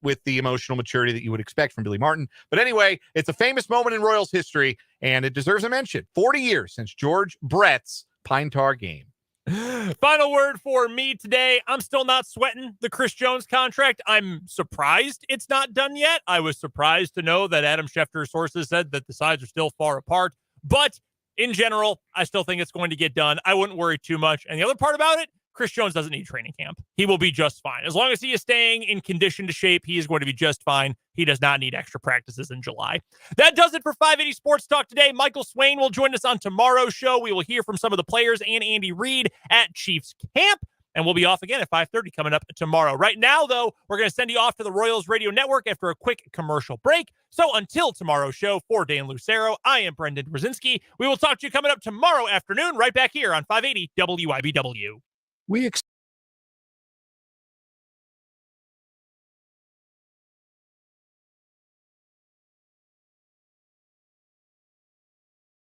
with the emotional maturity that you would expect from Billy Martin. But anyway, it's a famous moment in Royals history, and it deserves a mention. 40 years since George Brett's Pine Tar game. Final word for me today. I'm still not sweating the Chris Jones contract. I'm surprised it's not done yet. I was surprised to know that Adam Schefter's sources said that the sides are still far apart. But in general, I still think it's going to get done. I wouldn't worry too much. And the other part about it, Chris Jones doesn't need training camp. He will be just fine. As long as he is staying in condition to shape, he is going to be just fine. He does not need extra practices in July. That does it for 580 Sports Talk today. Michael Swain will join us on tomorrow's show. We will hear from some of the players and Andy Reid at Chiefs camp. And we'll be off again at 5:30 coming up tomorrow. Right now, though, we're going to send you off to the Royals Radio Network after a quick commercial break. So until tomorrow's show, for Dan Lucero, I am Brendan Brzezinski. We will talk to you coming up tomorrow afternoon right back here on 580 WIBW.